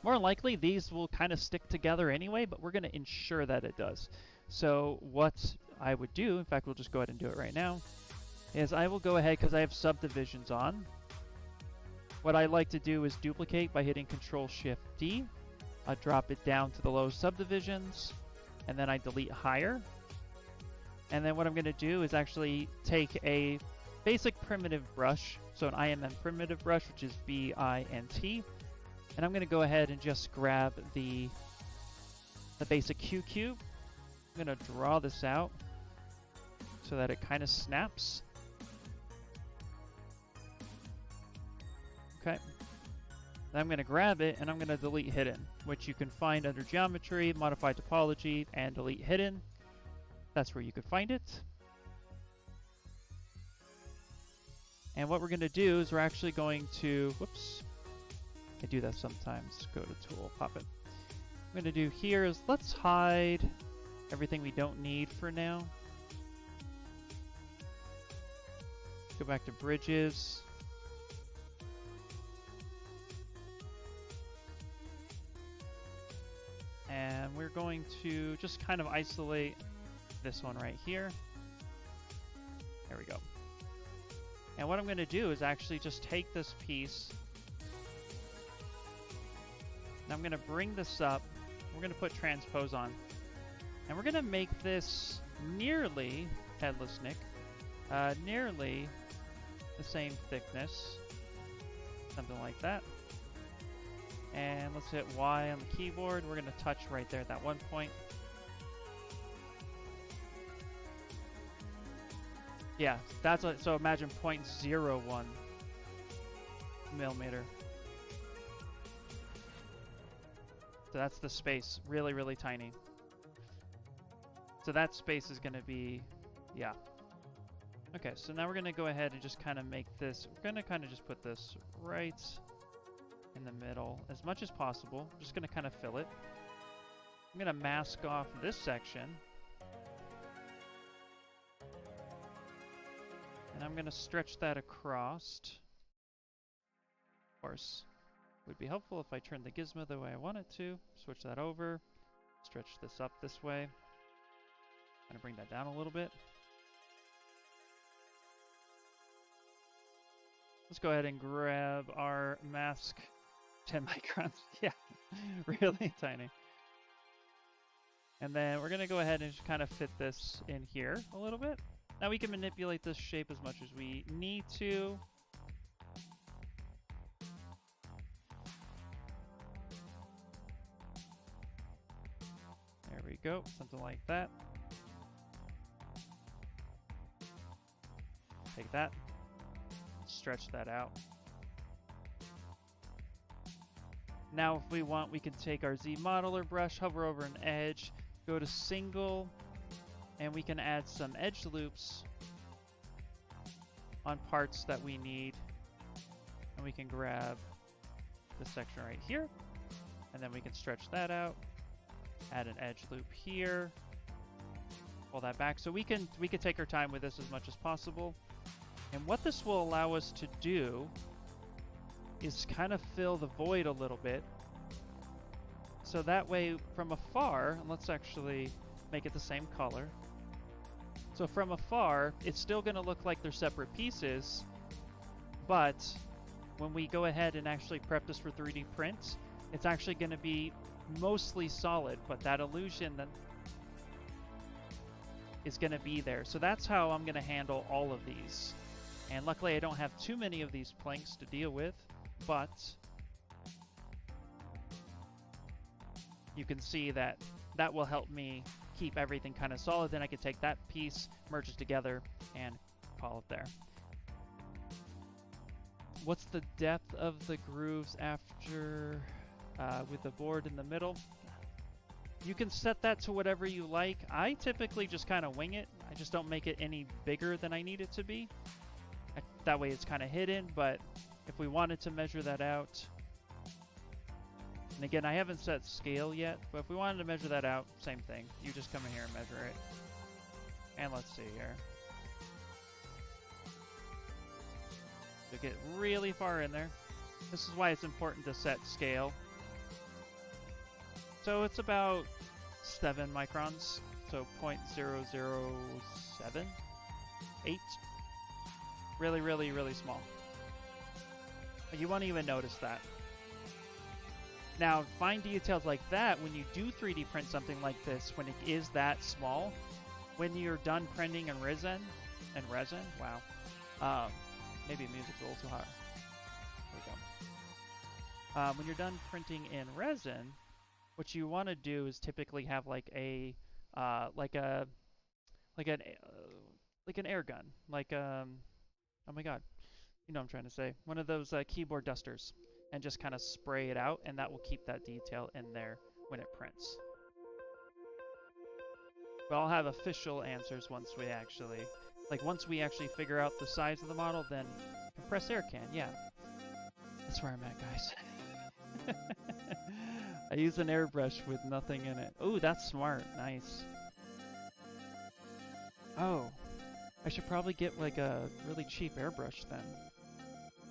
more than likely, these will kind of stick together anyway, but we're going to ensure that it does. So what I would do, in fact, we'll just go ahead and do it right now, is I will go ahead, because I have subdivisions on. What I like to do is duplicate by hitting Control-Shift-D. I drop it down to the low subdivisions, and then I delete higher. And then what I'm going to do is actually take a basic primitive brush, so an IMM primitive brush, which is BINT. And I'm going to go ahead and just grab the basic Q cube. I'm going to draw this out so that it kind of snaps. Okay. Then I'm going to grab it and I'm going to delete hidden, which you can find under geometry, modify topology, and delete hidden. That's where you could find it. And what we're going to do is we're actually going to, whoops, I do that sometimes. Go to tool, pop it. What I'm going to do here is let's hide everything we don't need for now. Go back to bridges. And we're going to just kind of isolate this one right here. There we go. And what I'm going to do is actually just take this piece, and I'm going to bring this up. We're going to put transpose on. And we're going to make this nearly, headless Nick, nearly the same thickness. Something like that. And let's hit Y on the keyboard. We're going to touch right there at that one point. Yeah, that's what, so imagine 0.01 millimeter. So that's the space, really, really tiny. So that space is going to be, yeah. Okay, so now we're going to go ahead and just kind of make this, we're going to kind of just put this right in the middle as much as possible. I'm just going to kind of fill it. I'm going to mask off this section. And I'm going to stretch that across. Of course, it would be helpful if I turned the gizmo the way I want it to. Switch that over. Stretch this up this way. Kind of bring that down a little bit. Let's go ahead and grab our mask. 10 microns. Yeah, really tiny. And then we're going to go ahead and just kind of fit this in here a little bit. Now we can manipulate this shape as much as we need to. There we go, something like that. Take that, stretch that out. Now if we want, we can take our Zmodeler brush, hover over an edge, go to single, and we can add some edge loops on parts that we need. And we can grab this section right here, and then we can stretch that out, add an edge loop here, pull that back. So we can take our time with this as much as possible. And what this will allow us to do is kind of fill the void a little bit. So that way from afar, and let's actually make it the same color. So from afar, it's still going to look like they're separate pieces, but when we go ahead and actually prep this for 3D print, it's actually going to be mostly solid, but that illusion that is going to be there. So that's how I'm going to handle all of these. And luckily I don't have too many of these planks to deal with, but you can see that that will help me keep everything kind of solid. Then I can take that piece, merge it together, and call it there. What's the depth of the grooves after with the board in the middle? You can set that to whatever you like. I typically just kind of wing it. I just don't make it any bigger than I need it to be. That way it's kind of hidden, but if we wanted to measure that out, and again, I haven't set scale yet, but if we wanted to measure that out, same thing. You just come in here and measure it. And let's see here. So get really far in there. This is why it's important to set scale. So it's about 7 microns, so 0.0078. Really, really, really small. But you won't even notice that. Now, fine details like that, when you do 3D print something like this, when it is that small, when you're done printing in resin, wow. Maybe music's a little too hot. There we go. When you're done printing in resin, what you want to do is typically have like an air gun, like oh my god, you know what I'm trying to say, one of those keyboard dusters, and just kind of spray it out, and that will keep that detail in there when it prints. But I'll have official answers once we actually figure out the size of the model. Then compressed air can, yeah, that's where I'm at, guys. I use an airbrush with nothing in it. Oh, that's smart. Nice. Oh, I should probably get like a really cheap airbrush then,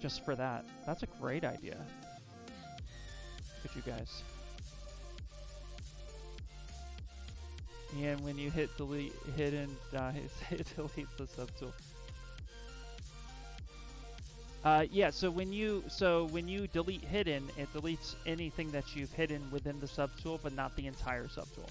just for that. That's a great idea. Look at you guys. And when you hit delete, hit delete the subtool. Yeah, so when you delete hidden, it deletes anything that you've hidden within the subtool, but not the entire subtool.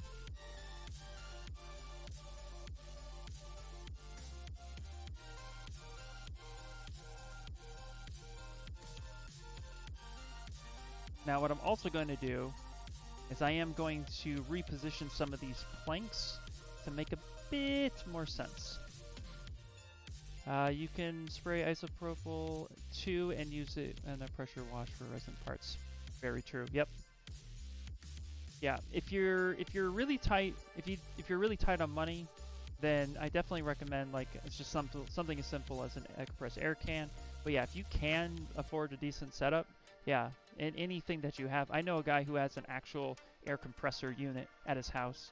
Now what I'm also going to do is I am going to reposition some of these planks to make a bit more sense. You can spray isopropyl 2 and use it in a pressure wash for resin parts. Very true. Yep. Yeah. If you're really tight, if you're really tight on money, then I definitely recommend like it's just something as simple as an compressed air can. But yeah, if you can afford a decent setup, yeah, and anything that you have. I know a guy who has an actual air compressor unit at his house.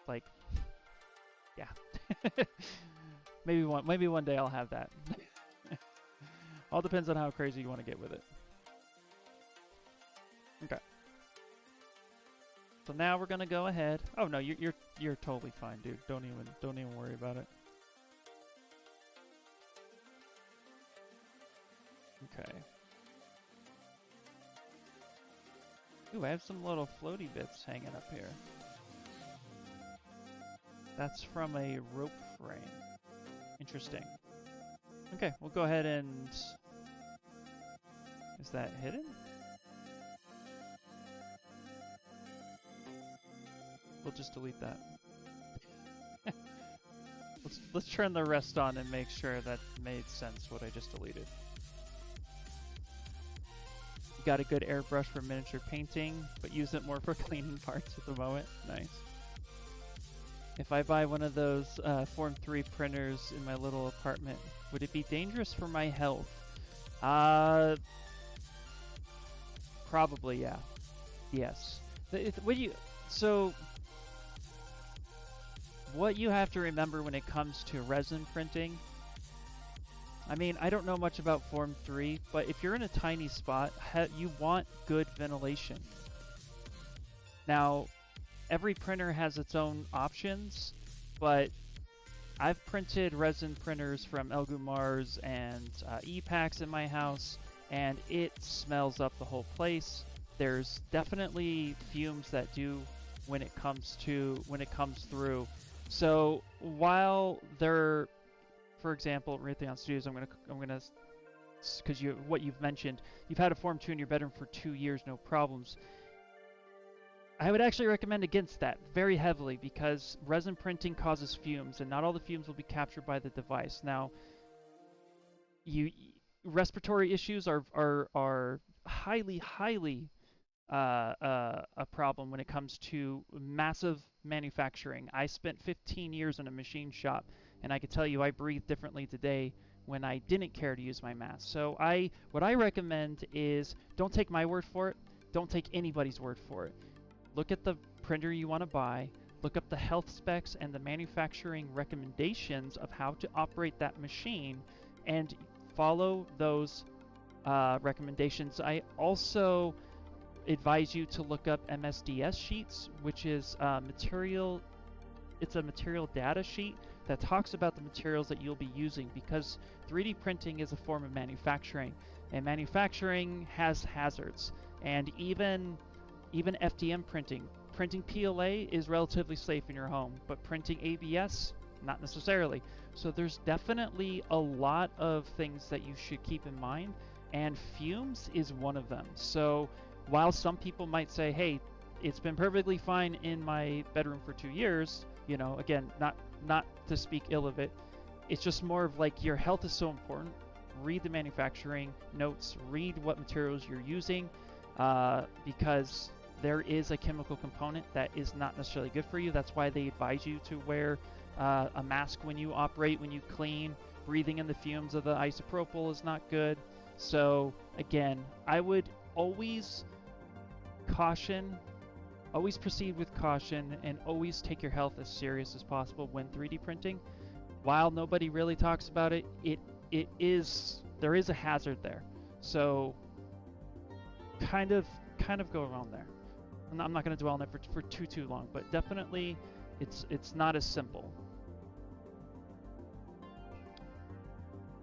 Like, yeah. maybe one day I'll have that. All depends on how crazy you want to get with it. Okay. So now we're gonna go ahead. Oh no, you're totally fine, dude. Don't even worry about it. Okay. Ooh, I have some little floaty bits hanging up here. That's from a rope frame. Interesting. Okay, we'll go ahead and... Is that hidden? We'll just delete that. let's turn the rest on and make sure that made sense what I just deleted. You got a good airbrush for miniature painting, but use it more for cleaning parts at the moment. Nice. If I buy one of those Form 3 printers in my little apartment, would it be dangerous for my health? Probably, yeah. Yes. What you have to remember when it comes to resin printing, I mean, I don't know much about Form 3, but if you're in a tiny spot, you want good ventilation. Now, every printer has its own options, but I've printed resin printers from Elgumars and E-Packs in my house, and it smells up the whole place. There's definitely fumes that do when it comes through. So while they're, for example, Raytheon Studios, I'm gonna, because what you've mentioned, you've had a Form 2 in your bedroom for 2 years, no problems. I would actually recommend against that very heavily because resin printing causes fumes, and not all the fumes will be captured by the device. Now, respiratory issues are highly a problem when it comes to massive manufacturing. I spent 15 years in a machine shop, and I can tell you I breathe differently today when I didn't care to use my mask. So what I recommend is don't take my word for it. Don't take anybody's word for it. Look at the printer you want to buy. Look up the health specs and the manufacturing recommendations of how to operate that machine, and follow those recommendations. I also advise you to look up MSDS sheets, which is it's a material data sheet that talks about the materials that you'll be using, because 3D printing is a form of manufacturing, and manufacturing has hazards. And even FDM printing PLA is relatively safe in your home, but printing ABS, not necessarily. So there's definitely a lot of things that you should keep in mind, and fumes is one of them. So while some people might say, hey, it's been perfectly fine in my bedroom for 2 years, you know, again, not to speak ill of it, it's just more of like your health is so important. Read the manufacturing notes, read what materials you're using, because there is a chemical component that is not necessarily good for you. That's why they advise you to wear a mask when you operate, when you clean. Breathing in the fumes of the isopropyl is not good. So again, I would always proceed with caution, and always take your health as serious as possible when 3D printing. While nobody really talks about it, there is a hazard there. So kind of go around there. I'm not going to dwell on it for too long, but definitely it's not as simple.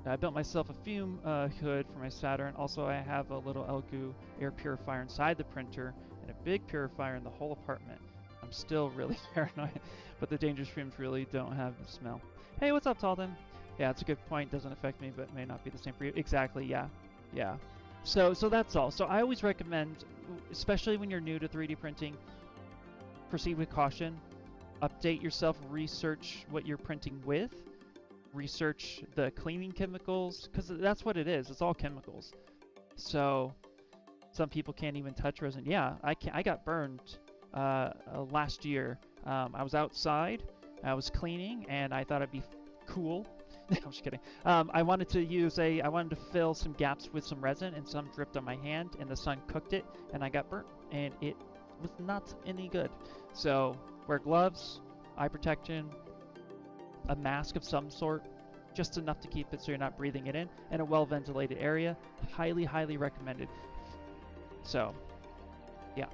I built myself a fume hood for my Saturn. Also, I have a little Elgu air purifier inside the printer and a big purifier in the whole apartment. I'm still really paranoid, but the dangerous fumes really don't have the smell. Hey, what's up, Talden? Yeah, it's a good point. Doesn't affect me, but may not be the same for you. Exactly, yeah. So that's all. So I always recommend, especially when you're new to 3D printing, proceed with caution. Update yourself, research what you're printing with, research the cleaning chemicals, because that's what it is. It's all chemicals. So some people can't even touch resin. Yeah, I got burned last year. I was outside, I was cleaning, and I thought it'd be cool. I'm just kidding. I wanted to fill some gaps with some resin, and some dripped on my hand, and the sun cooked it, and I got burnt, and it was not any good. So wear gloves, eye protection, a mask of some sort, just enough to keep it so you're not breathing it in, and a well-ventilated area. Highly recommended. So, yeah.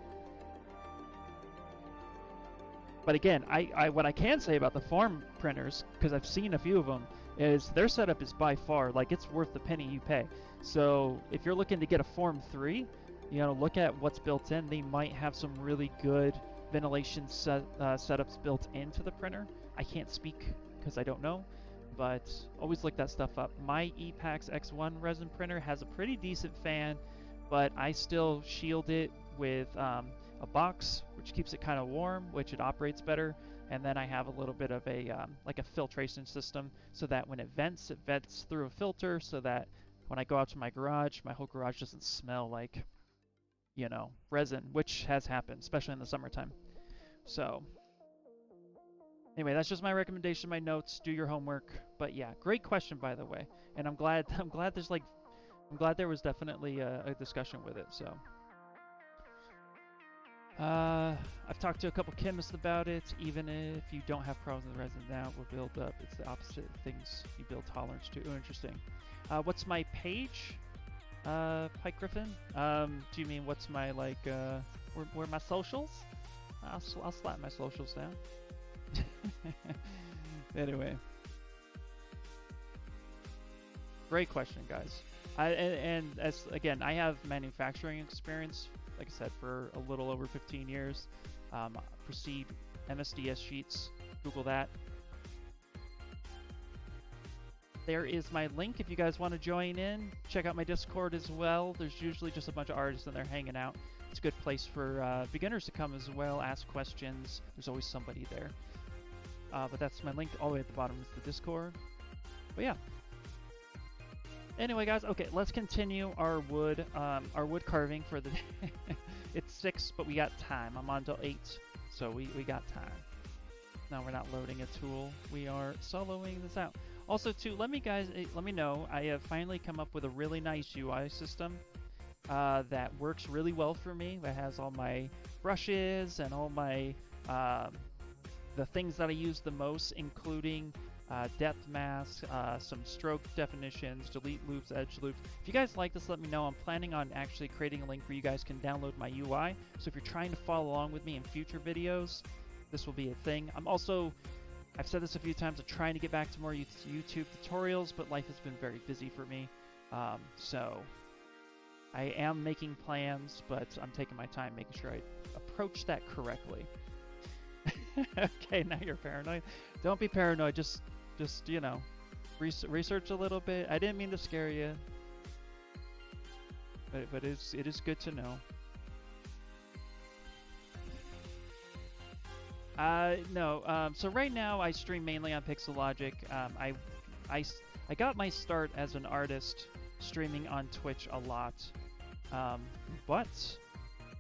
But again, what I can say about the farm printers, because I've seen a few of them, is their setup is by far, like, it's worth the penny you pay. So if you're looking to get a Form 3, you know, look at what's built in. They might have some really good ventilation setups built into the printer. I can't speak because I don't know, but always look that stuff up. My Epax X1 resin printer has a pretty decent fan, but I still shield it with a box, which keeps it kind of warm, which it operates better. And then I have a little bit of a like a filtration system, so that when it vents through a filter, so that when I go out to my whole garage doesn't smell like, you know, resin, which has happened, especially in the summertime. So anyway, that's just my recommendation, my notes. Do your homework. But yeah, great question, by the way. And I'm glad there was definitely a discussion with it. So I've talked to a couple chemists about it. Even if you don't have problems with resin now, will build up. It's the opposite things you build tolerance to. Oh, interesting. What's my page? Pike Griffin? Do you mean what's my, like, where my socials? I'll slap my socials down. Anyway. Great question, guys. And as, again, I have manufacturing experience, like I said, for a little over 15 years. Proceed MSDS sheets. Google that. There is my link if you guys want to join in. Check out my Discord as well. There's usually just a bunch of artists in there hanging out. It's a good place for beginners to come as well, ask questions. There's always somebody there. But that's my link all the way at the bottom is the Discord. But yeah. Anyway, guys, okay, let's continue our wood carving for the day. It's 6, but we got time. I'm on till 8, so we got time. Now we're not loading a tool. We are soloing this out. Also, too, let me know. I have finally come up with a really nice UI system that works really well for me. That has all my brushes and all my the things that I use the most, including depth masks, some stroke definitions, delete loops, edge loops. If you guys like this, let me know. I'm planning on actually creating a link where you guys can download my UI. So if you're trying to follow along with me in future videos, this will be a thing. I've said this a few times, I'm trying to get back to more YouTube tutorials, but life has been very busy for me. So I am making plans, but I'm taking my time making sure I approach that correctly. Okay, now you're paranoid. Don't be paranoid. Just you know, research a little bit. I didn't mean to scare you, but it is good to know. No. So right now I stream mainly on Pixologic. I got my start as an artist streaming on Twitch a lot, but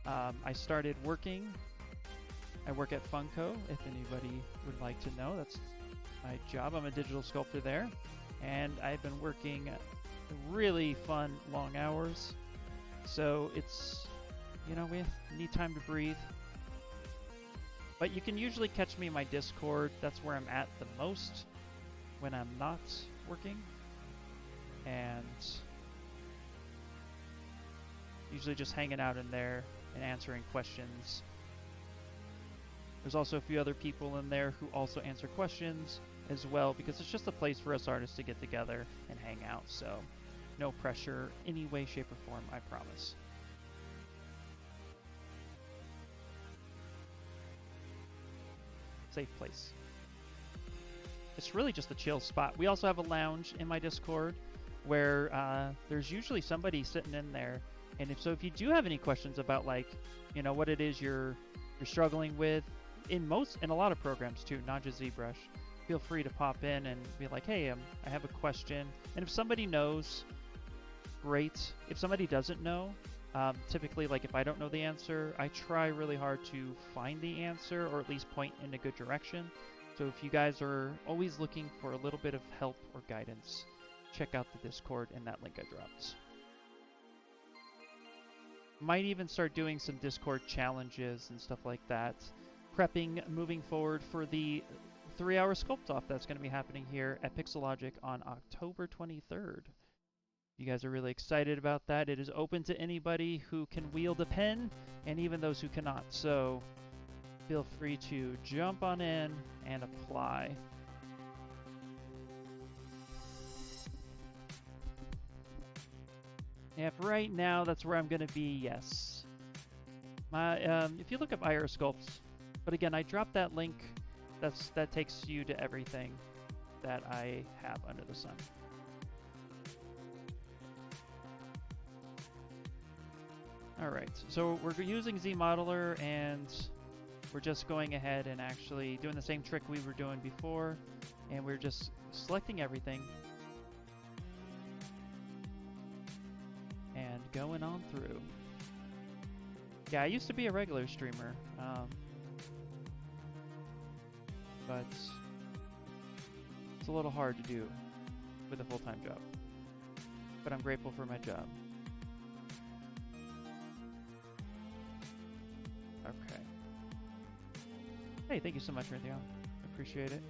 I started working. I work at Funko, if anybody would like to know. That's my job. I'm a digital sculptor there. And I've been working really fun, long hours. So it's, you know, we need time to breathe. But you can usually catch me in my Discord. That's where I'm at the most when I'm not working. And usually just hanging out in there and answering questions. There's also a few other people in there who also answer questions as well, because it's just a place for us artists to get together and hang out. So no pressure any way, shape, or form, I promise. Safe place. It's really just a chill spot. We also have a lounge in my Discord where there's usually somebody sitting in there. And if you do have any questions about, like, you know, what it is you're struggling with, in a lot of programs too, not just ZBrush, feel free to pop in and be like, hey, I have a question. And if somebody knows, great. If somebody doesn't know, typically, like, if I don't know the answer, I try really hard to find the answer, or at least point in a good direction. So if you guys are always looking for a little bit of help or guidance, check out the Discord and that link I dropped. Might even start doing some Discord challenges and stuff like that. Prepping moving forward for the 3-hour sculpt-off that's going to be happening here at Pixologic on October 23rd. You guys are really excited about that. It is open to anybody who can wield a pen, and even those who cannot. So feel free to jump on in and apply. If right now that's where I'm going to be, yes. If you look up IR Sculpts, but again, I dropped that link. That takes you to everything that I have under the sun. All right, so we're using Zmodeler, and we're just going ahead and actually doing the same trick we were doing before, and we're just selecting everything and going on through. Yeah, I used to be a regular streamer, but it's a little hard to do with a full-time job. But I'm grateful for my job. Okay. Hey, thank you so much, Raytheon. I appreciate it.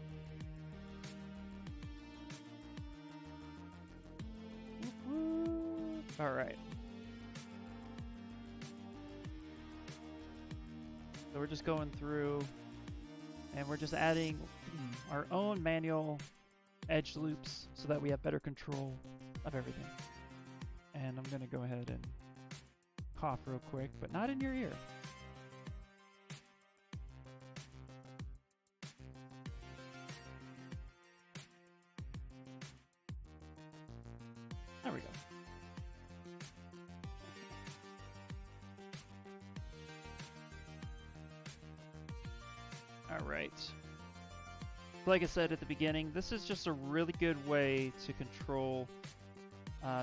All right. So we're just going through, and we're just adding our own manual edge loops so that we have better control of everything. And I'm gonna go ahead and cough real quick, but not in your ear. There we go. Alright. Like I said at the beginning, this is just a really good way to control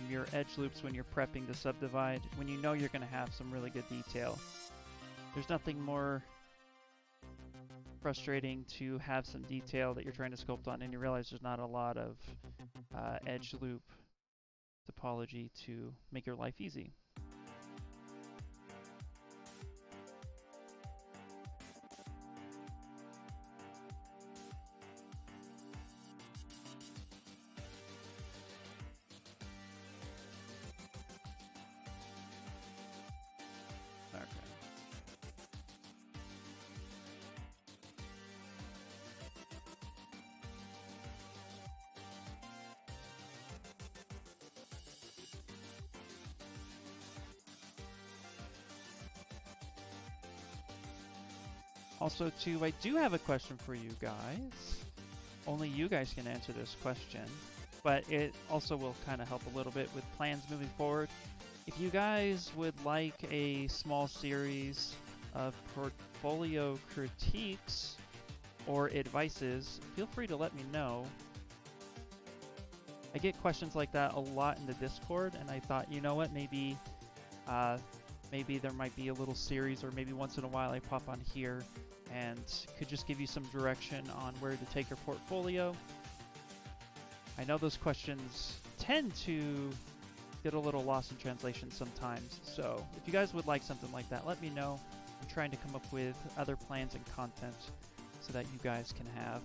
your edge loops when you're prepping to subdivide, when you know you're going to have some really good detail. There's nothing more frustrating to have some detail that you're trying to sculpt on and you realize there's not a lot of edge loop topology to make your life easy. Also, too, I do have a question for you guys. Only you guys can answer this question, but it also will kind of help a little bit with plans moving forward. If you guys would like a small series of portfolio critiques or advices, feel free to let me know. I get questions like that a lot in the Discord, and I thought, you know what, maybe there might be a little series, or maybe once in a while I pop on here and could just give you some direction on where to take your portfolio. I know those questions tend to get a little lost in translation sometimes, so if you guys would like something like that, let me know. I'm trying to come up with other plans and content so that you guys can have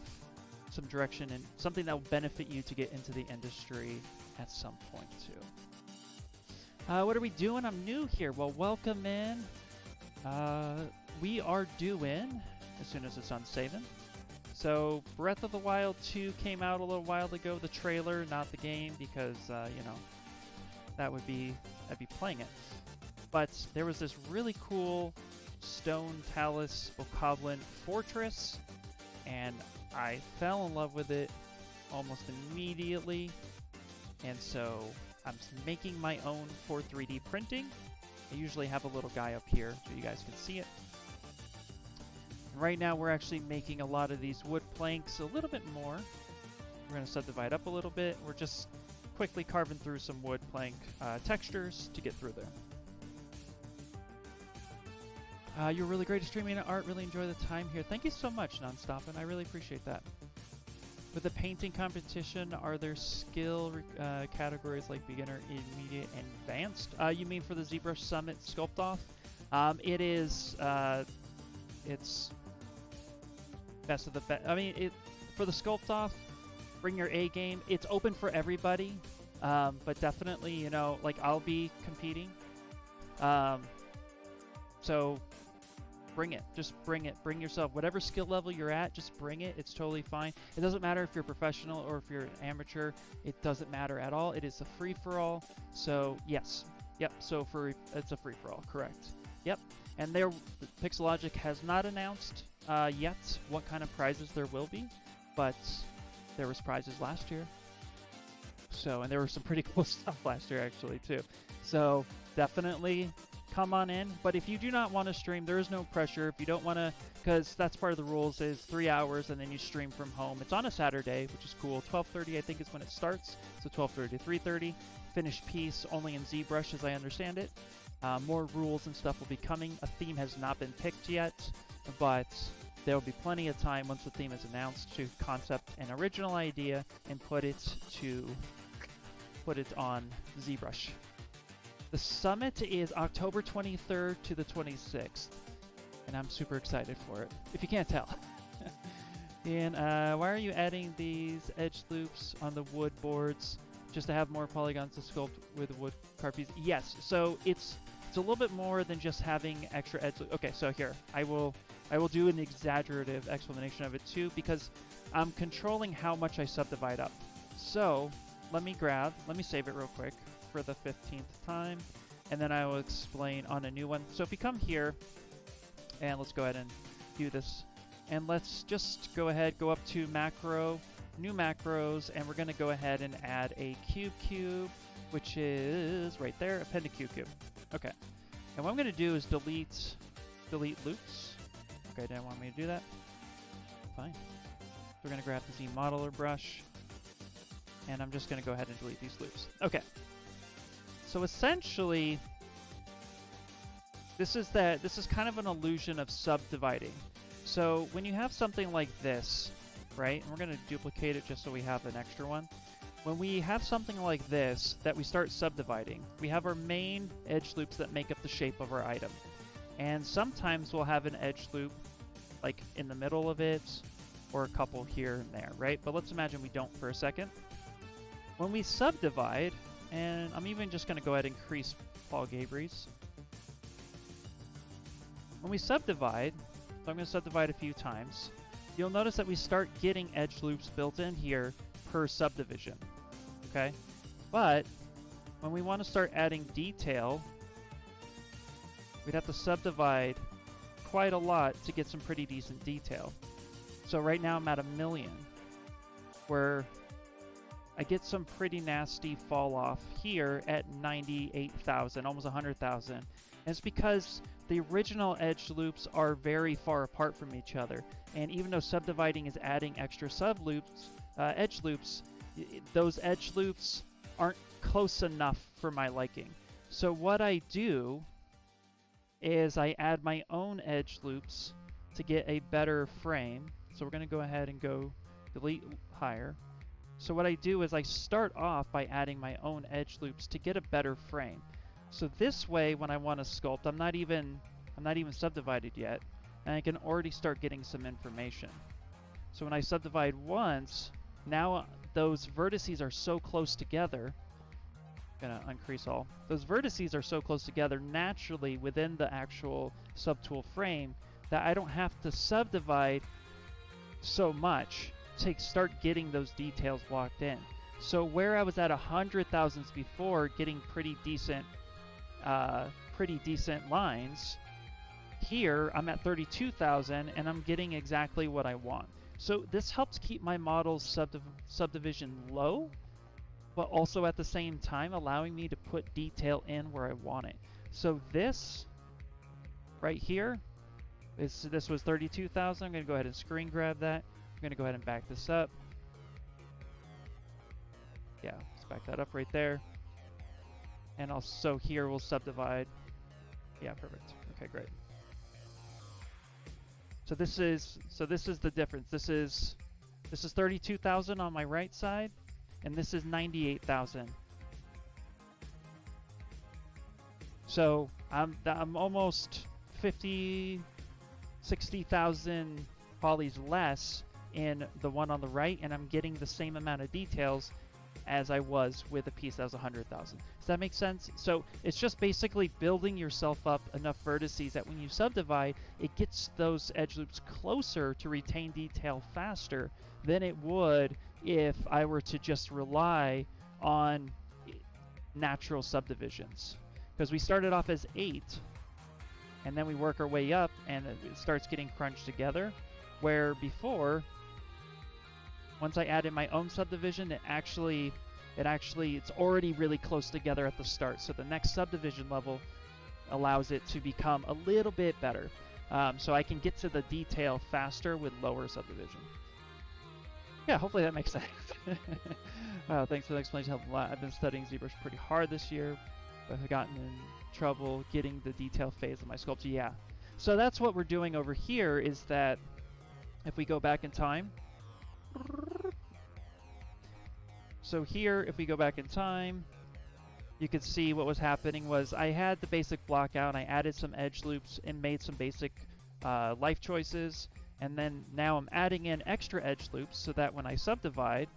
some direction and something that will benefit you to get into the industry at some point too. What are we doing? I'm new here. Well, welcome in. We are doing, as soon as it's done saving. So Breath of the Wild 2 came out a little while ago, the trailer, not the game, because, you know, I'd be playing it. But there was this really cool stone Talus Bokoblin fortress, and I fell in love with it almost immediately. And so I'm making my own for 3D printing. I usually have a little guy up here so you guys can see it. Right now we're actually making a lot of these wood planks a little bit more. We're going to subdivide up a little bit. We're just quickly carving through some wood plank textures to get through there. You're really great at streaming and art. Really enjoy the time here. Thank you so much, Nonstop, and I really appreciate that. With the painting competition, are there skill categories like beginner, intermediate, and advanced? You mean for the ZBrush Summit Sculpt-Off? It is, it's best of the best. I mean, for the Sculpt-Off, bring your A game. It's open for everybody, but definitely, you know, like I'll be competing. So bring it. Just bring it. Bring yourself. Whatever skill level you're at, just bring it. It's totally fine. It doesn't matter if you're professional or if you're an amateur. It doesn't matter at all. It is a free-for-all. So, yes. Yep. So, it's a free-for-all. Correct. Yep. And Pixologic has not announced yet what kind of prizes there will be, but there was prizes last year. So, and there were some pretty cool stuff last year, actually, too. So, definitely come on in. But if you do not want to stream, there is no pressure. If you don't want to, because that's part of the rules, is 3 hours and then you stream from home. It's on a Saturday, which is cool. 12:30 I think is when it starts. So 12:30 to 3:30. Finished piece only in ZBrush as I understand it. More rules and stuff will be coming. A theme has not been picked yet, but there will be plenty of time once the theme is announced to concept an original idea and put it on ZBrush. The summit is October 23rd to the 26th, and I'm super excited for it, if you can't tell. And why are you adding these edge loops on the wood boards? Just to have more polygons to sculpt with wood carved piece? Yes, so it's a little bit more than just having extra edge loops. Okay, so here, I will do an exaggerative explanation of it too, because I'm controlling how much I subdivide up. So let me save it real quick for the 15th time, and then I will explain on a new one. So if we come here, and let's go ahead and do this, and let's just go up to macro, new macros, and we're going to go ahead and add a cube, which is right there, append a cube. Okay, and what I'm going to do is delete loops. Okay, didn't want me to do that. fine. We're going to grab the Zmodeler brush, and I'm just going to go ahead and delete these loops. Okay. So essentially, this is kind of an illusion of subdividing. So when you have something like this, right, and we're going to duplicate it just so we have an extra one. When we have something like this that we start subdividing, we have our main edge loops that make up the shape of our item. And sometimes we'll have an edge loop like in the middle of it, or a couple here and there, right? But let's imagine we don't for a second. When we subdivide, and I'm even just going to go ahead and increase Paul Gabry's. When we subdivide, so I'm going to subdivide a few times, you'll notice that we start getting edge loops built in here per subdivision, okay? But when we want to start adding detail, we'd have to subdivide quite a lot to get some pretty decent detail. So right now I'm at 1 million, where I get some pretty nasty fall off here at 98,000, almost 100,000. And it's because the original edge loops are very far apart from each other. And even though subdividing is adding extra edge loops, those edge loops aren't close enough for my liking. So what I do is I add my own edge loops to get a better frame. So we're going to go ahead and go delete higher. So what I do is I start off by adding my own edge loops to get a better frame. So this way, when I want to sculpt, I'm not even subdivided yet, and I can already start getting some information. So when I subdivide once, now those vertices are so close together. I'm gonna increase all. Those vertices are so close together naturally within the actual subtool frame that I don't have to subdivide so much to start getting those details locked in. So where I was at 100,000s before, getting pretty decent lines, here I'm at 32,000 and I'm getting exactly what I want. So this helps keep my model's subdivision low, but also at the same time allowing me to put detail in where I want it. So this right here, this was 32,000. I'm going to go ahead and screen grab that. I'm going to go ahead and back this up. Yeah, let's back that up right there. And also here we'll subdivide. Yeah, perfect. Okay, great. So this is the difference. This is 32,000 on my right side, and this is 98,000. So I'm almost 60,000 polys less in the one on the right, and I'm getting the same amount of details as I was with a piece that was 100,000. Does that make sense? So it's just basically building yourself up enough vertices that when you subdivide, it gets those edge loops closer to retain detail faster than it would if I were to just rely on natural subdivisions. Because we started off as 8, and then we work our way up, and it starts getting crunched together, where before, once I add in my own subdivision, it's already really close together at the start. So the next subdivision level allows it to become a little bit better. So I can get to the detail faster with lower subdivision. Yeah, hopefully that makes sense. Wow, thanks for the explanation. Helped a lot. I've been studying ZBrush pretty hard this year, but I've gotten in trouble getting the detail phase of my sculpture. Yeah. So that's what we're doing over here, is that if we go back in time, so here, if we go back in time, you can see what was happening was I had the basic block out, and I added some edge loops and made some basic life choices, and then now I'm adding in extra edge loops so that when I subdivide,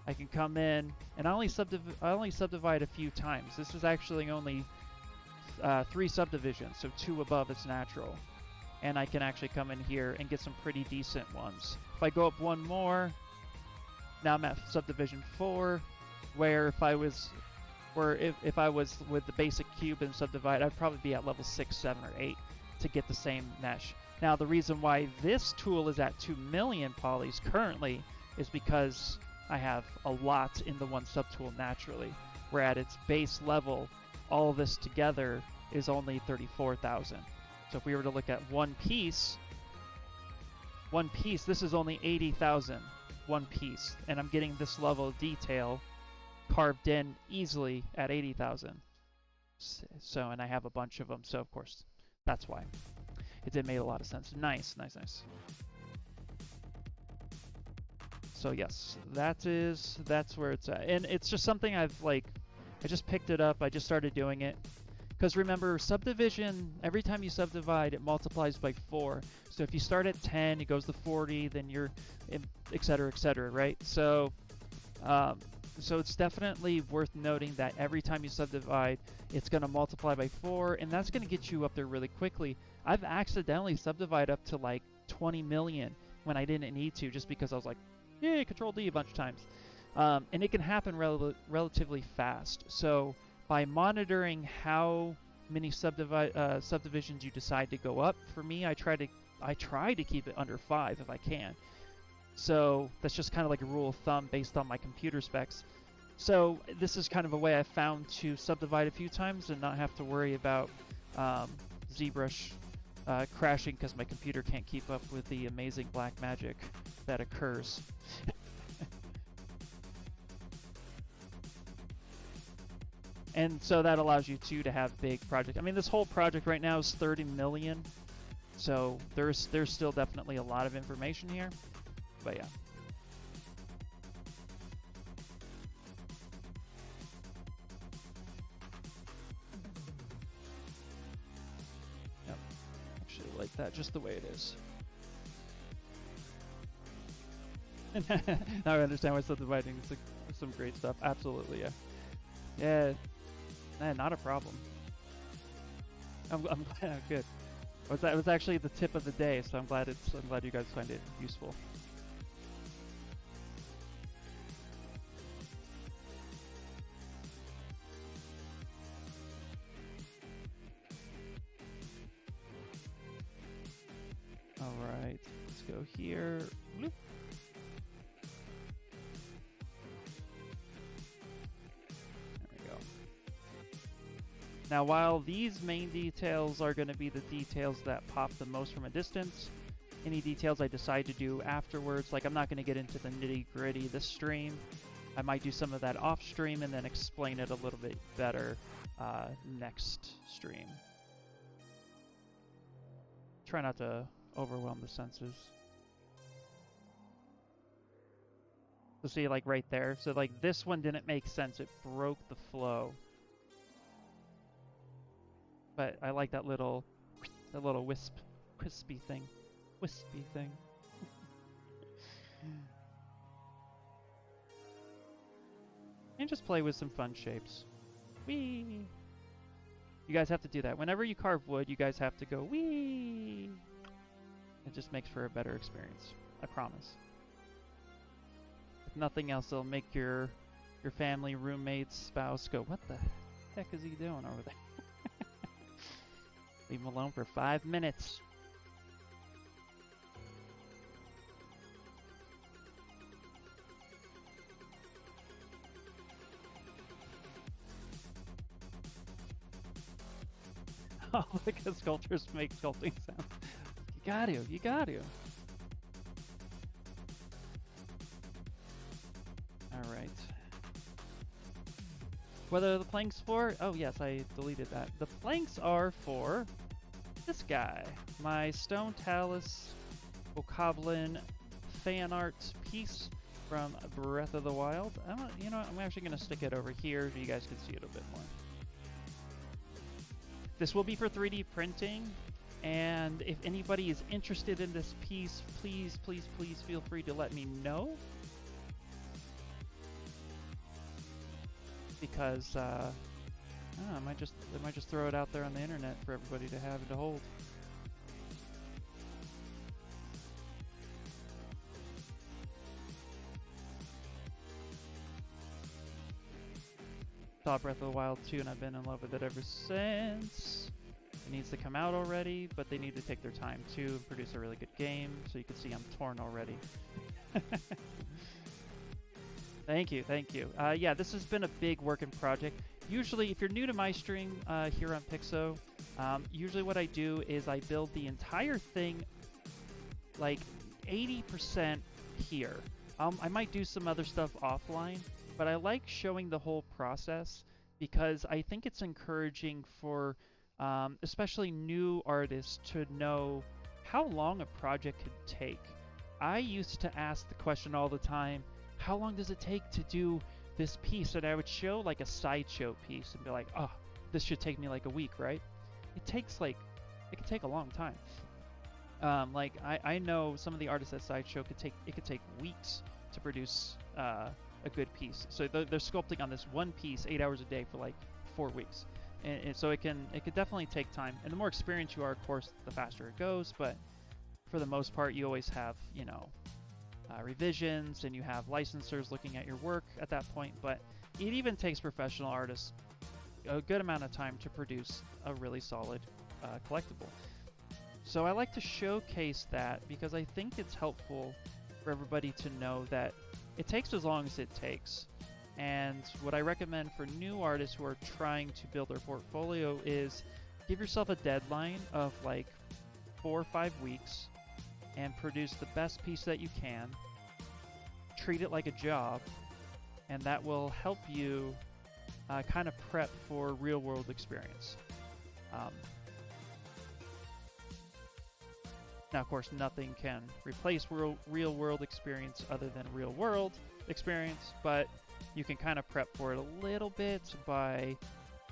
I can come in, and I only subdivide a few times. This is actually only 3 subdivisions, so 2 above is natural. And I can actually come in here and get some pretty decent ones. If I go up 1 more, now I'm at subdivision 4, where if I was with the basic cube and subdivide, I'd probably be at level 6, 7, or 8 to get the same mesh. Now the reason why this tool is at 2 million polys currently is because I have a lot in the one subtool naturally, where at its base level, all this together is only 34,000. So if we were to look at one piece, one piece. This is only 80,000 one piece, and I'm getting this level of detail carved in easily at 80,000. So, and I have a bunch of them, so of course, that's why. It did make a lot of sense. Nice, nice, nice. So yes, that's where it's at. And it's just something I just picked it up, I just started doing it. Because remember, subdivision, every time you subdivide, it multiplies by 4. So if you start at 10, it goes to 40, then you're, et cetera, right? So, so it's definitely worth noting that every time you subdivide, it's going to multiply by 4, and that's going to get you up there really quickly. I've accidentally subdivided up to like 20 million when I didn't need to, just because I was like, yay, Control D a bunch of times. And it can happen relatively fast. So by monitoring how many subdivisions you decide to go up, for me, I try to keep it under 5 if I can. So that's just kind of like a rule of thumb based on my computer specs. So this is kind of a way I found to subdivide a few times and not have to worry about ZBrush crashing because my computer can't keep up with the amazing black magic that occurs. And so that allows you to have big projects. I mean, this whole project right now is 30 million. So there's still definitely a lot of information here. But yeah. Yep. Actually like that just the way it is. Now I understand why subdividing is some great stuff. Absolutely, yeah. Yeah. Not a problem. I'm glad. Good. It was actually the tip of the day, so I'm glad you guys find it useful. All right, let's go here. Bloop. Now, while these main details are going to be the details that pop the most from a distance, any details I decide to do afterwards, like I'm not going to get into the nitty-gritty this stream. I might do some of that off stream and then explain it a little bit better next stream. Try not to overwhelm the senses. So see, like right there, so like this one didn't make sense. It broke the flow. But I like that little wispy thing. And just play with some fun shapes. Whee! You guys have to do that. Whenever you carve wood, you guys have to go whee! It just makes for a better experience. I promise. If nothing else, it'll make your family, roommates, spouse go, what the heck is he doing over there? Leave him alone for 5 minutes. Oh, because sculptures make sculpting sounds. You got to. All right. What are the planks for? Oh yes, I deleted that. The planks are for this guy. My stone Talus Bokoblin fan art piece from Breath of the Wild. You know, I'm actually going to stick it over here so you guys can see it a bit more. This will be for 3D printing, and if anybody is interested in this piece, please feel free to let me know. Because I might just throw it out there on the internet for everybody to have and to hold. Saw Breath of the Wild 2 and I've been in love with it ever since. It needs to come out already, but they need to take their time too and produce a really good game. So you can see I'm torn already. Thank you. Yeah, this has been a big working project. Usually, if you're new to my stream here on Pixo, usually what I do is I build the entire thing like 80% here. I might do some other stuff offline, but I like showing the whole process because I think it's encouraging for especially new artists to know how long a project could take. I used to ask the question all the time, how long does it take to do this piece? And I would show like a sideshow piece and be like, oh, this should take me like a week, right? It takes like, it could take a long time. Like I know some of the artists at sideshow could take weeks to produce a good piece. So they're sculpting on this one piece 8 hours a day for like 4 weeks. And so it could definitely take time. And the more experienced you are, of course, the faster it goes. But for the most part, you always have, you know, revisions, and you have licensors looking at your work at that point. But it even takes professional artists a good amount of time to produce a really solid collectible. So I like to showcase that because I think it's helpful for everybody to know that it takes as long as it takes. And what I recommend for new artists who are trying to build their portfolio is give yourself a deadline of like 4 or 5 weeks and produce the best piece that you can. Treat it like a job, and that will help you kind of prep for real-world experience. Now, of course, nothing can replace real-world experience other than real-world experience, but you can kind of prep for it a little bit by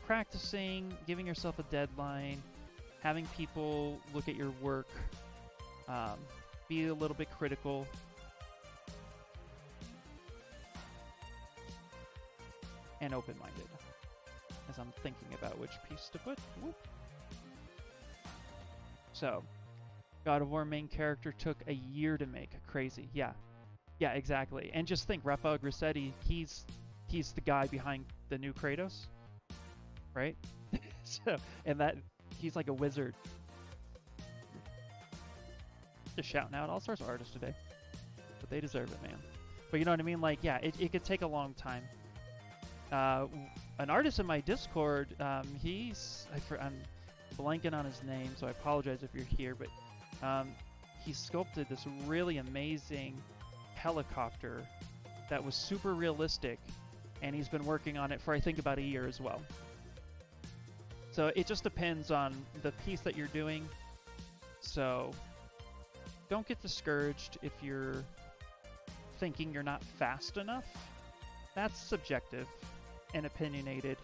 practicing, giving yourself a deadline, having people look at your work, be a little bit critical. And open-minded as I'm thinking about which piece to put. Whoop. So, God of War main character took a year to make. Crazy. Yeah, exactly. And just think, Rafael Grassetti, he's the guy behind the new Kratos, right? So, and that he's like a wizard. Just shouting out all sorts of artists today, but they deserve it, man. But you know what I mean? Like, yeah, it could take a long time. An artist in my Discord, I'm blanking on his name, so I apologize if you're here, but he sculpted this really amazing helicopter that was super realistic, and he's been working on it for I think about a year as well. So it just depends on the piece that you're doing. So don't get discouraged if you're thinking you're not fast enough. That's subjective and opinionated.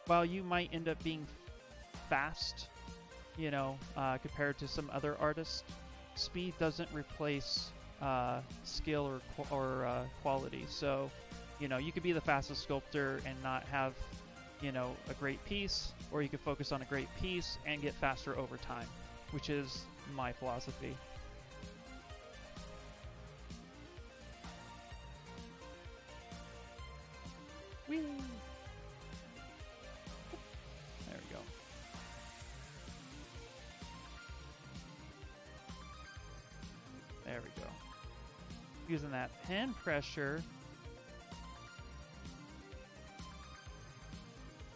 While you might end up being fast, you know, compared to some other artists, speed doesn't replace skill or quality. So, you know, you could be the fastest sculptor and not have, you know, a great piece, or you could focus on a great piece and get faster over time, which is my philosophy. Whee! There we go. There we go. Using that pen pressure.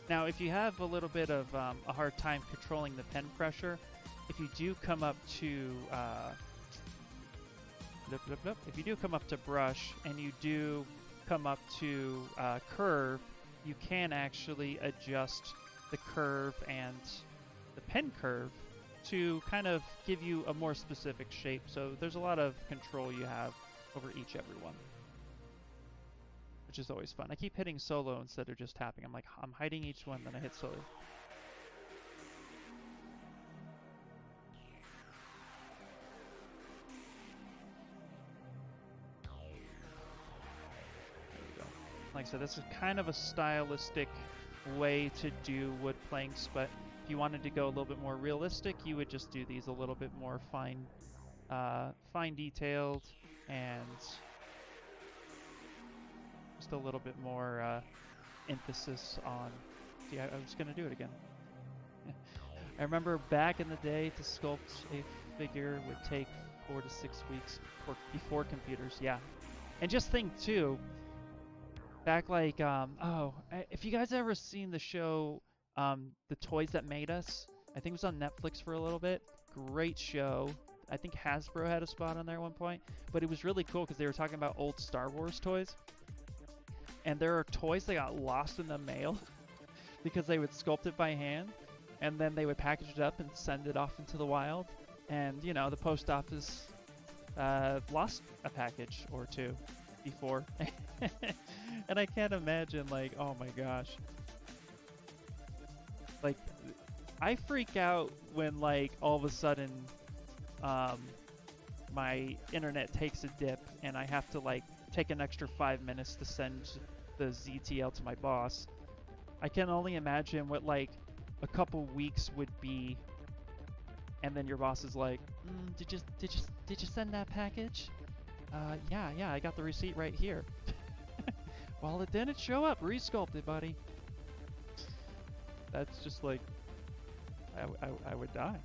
Now, if you have a little bit of a hard time controlling the pen pressure, if you do come up to if you do come up to brush and you do come up to curve, you can actually adjust the curve and the pen curve to kind of give you a more specific shape. So there's a lot of control you have over every one, which is always fun. I keep hitting solo instead of just tapping. I'm hiding each one, then I hit solo. Like I said, this is kind of a stylistic way to do wood planks, but if you wanted to go a little bit more realistic, you would just do these a little bit more fine detailed, and just a little bit more emphasis on. See, I was gonna do it again. I remember back in the day, to sculpt a figure would take 4 to 6 weeks before computers. Yeah, and just think too. Back like, if you guys ever seen the show, The Toys That Made Us, I think it was on Netflix for a little bit. Great show. I think Hasbro had a spot on there at one point, but it was really cool because they were talking about old Star Wars toys. And there are toys that got lost in the mail because they would sculpt it by hand, and then they would package it up and send it off into the wild. And, you know, the post office lost a package or two before. And I can't imagine, like, oh my gosh. Like, I freak out when, like, all of a sudden my internet takes a dip and I have to, like, take an extra 5 minutes to send the ZTL to my boss. I can only imagine what, like, a couple weeks would be, and then your boss is like, did you send that package? Yeah, I got the receipt right here. Well, it didn't show up. Resculpt it, buddy. That's just like, I would die.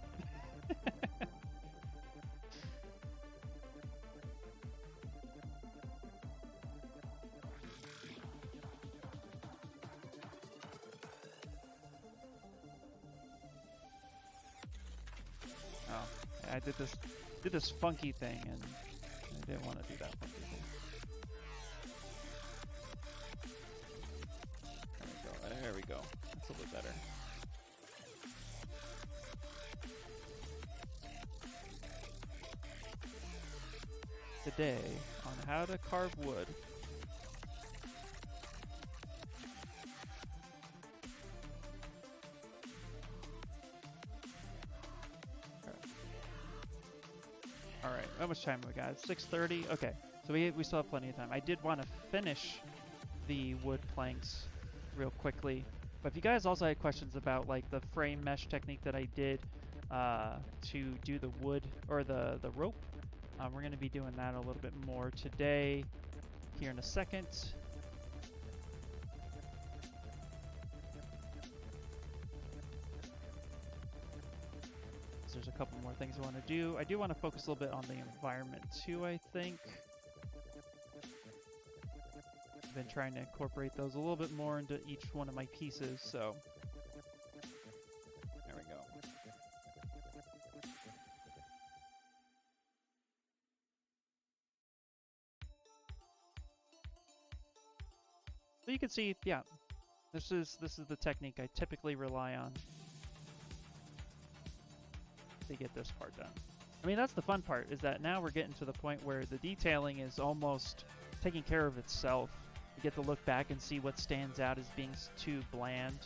Oh, I did this funky thing, and I didn't want to do that funky thing. There we go. That's a little better. Today on how to carve wood. All right, how much time have we got? 6:30. Okay, so we still have plenty of time. I did want to finish the wood planks real quickly, but if you guys also had questions about like the frame mesh technique that I did to do the wood or the rope, we're going to be doing that a little bit more today here in a second. There's a couple more things I want to do. I do want to focus a little bit on the environment too, I think. I've been trying to incorporate those a little bit more into each one of my pieces, so there we go. So you can see, yeah, this is the technique I typically rely on to get this part done. I mean, that's the fun part, is that now we're getting to the point where the detailing is almost taking care of itself. You get to look back and see what stands out as being too bland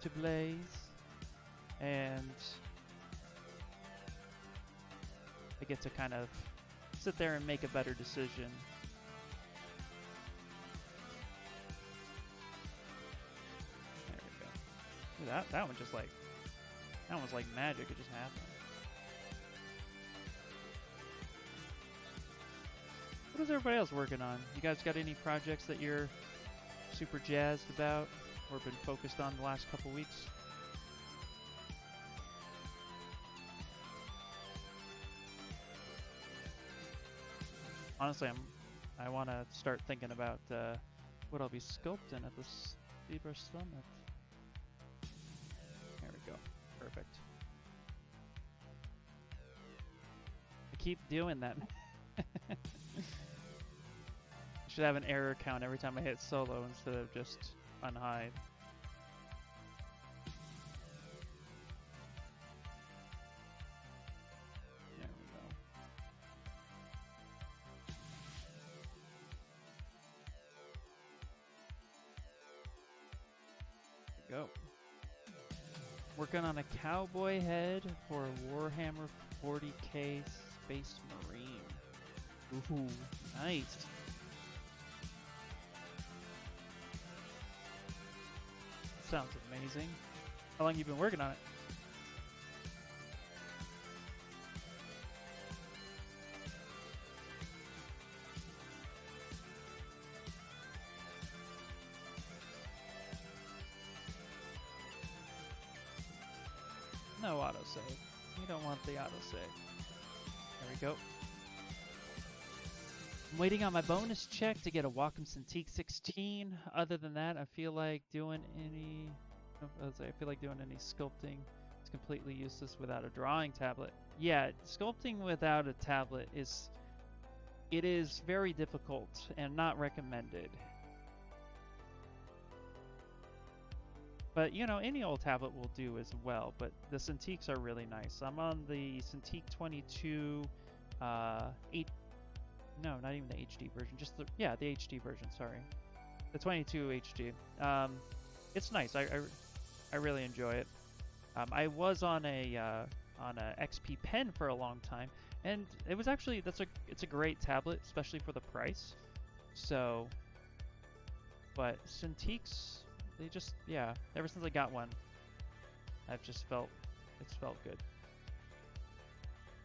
to blaze, and I get to kind of sit there and make a better decision. There we go. Ooh, that one just like, that was like magic. It just happened. What is everybody else working on? You guys got any projects that you're super jazzed about or been focused on the last couple weeks? Honestly, I want to start thinking about what I'll be sculpting at this ZBrush Summit. There we go. Perfect. I keep doing that. I should have an error count every time I hit solo instead of just unhide. There we go. There we go. Working on a cowboy head for a Warhammer 40k Space Marine. Ooh, nice. Sounds amazing. How long have you been working on it? No autosave. You don't want the autosave. There we go. I'm waiting on my bonus check to get a Wacom Cintiq 16. Other than that, I feel like doing any sculpting It's completely useless without a drawing tablet. Yeah, sculpting without a tablet is very difficult and not recommended. But, you know, any old tablet will do as well, but the Cintiqs are really nice. I'm on the Cintiq 22, no, not even the HD version, just the HD version, sorry. The 22 HD. It's nice, I really enjoy it. I was on a XP pen for a long time, and it was actually, it's a great tablet, especially for the price. So, but Cintiqs, they just, yeah, ever since I got one, it's felt good.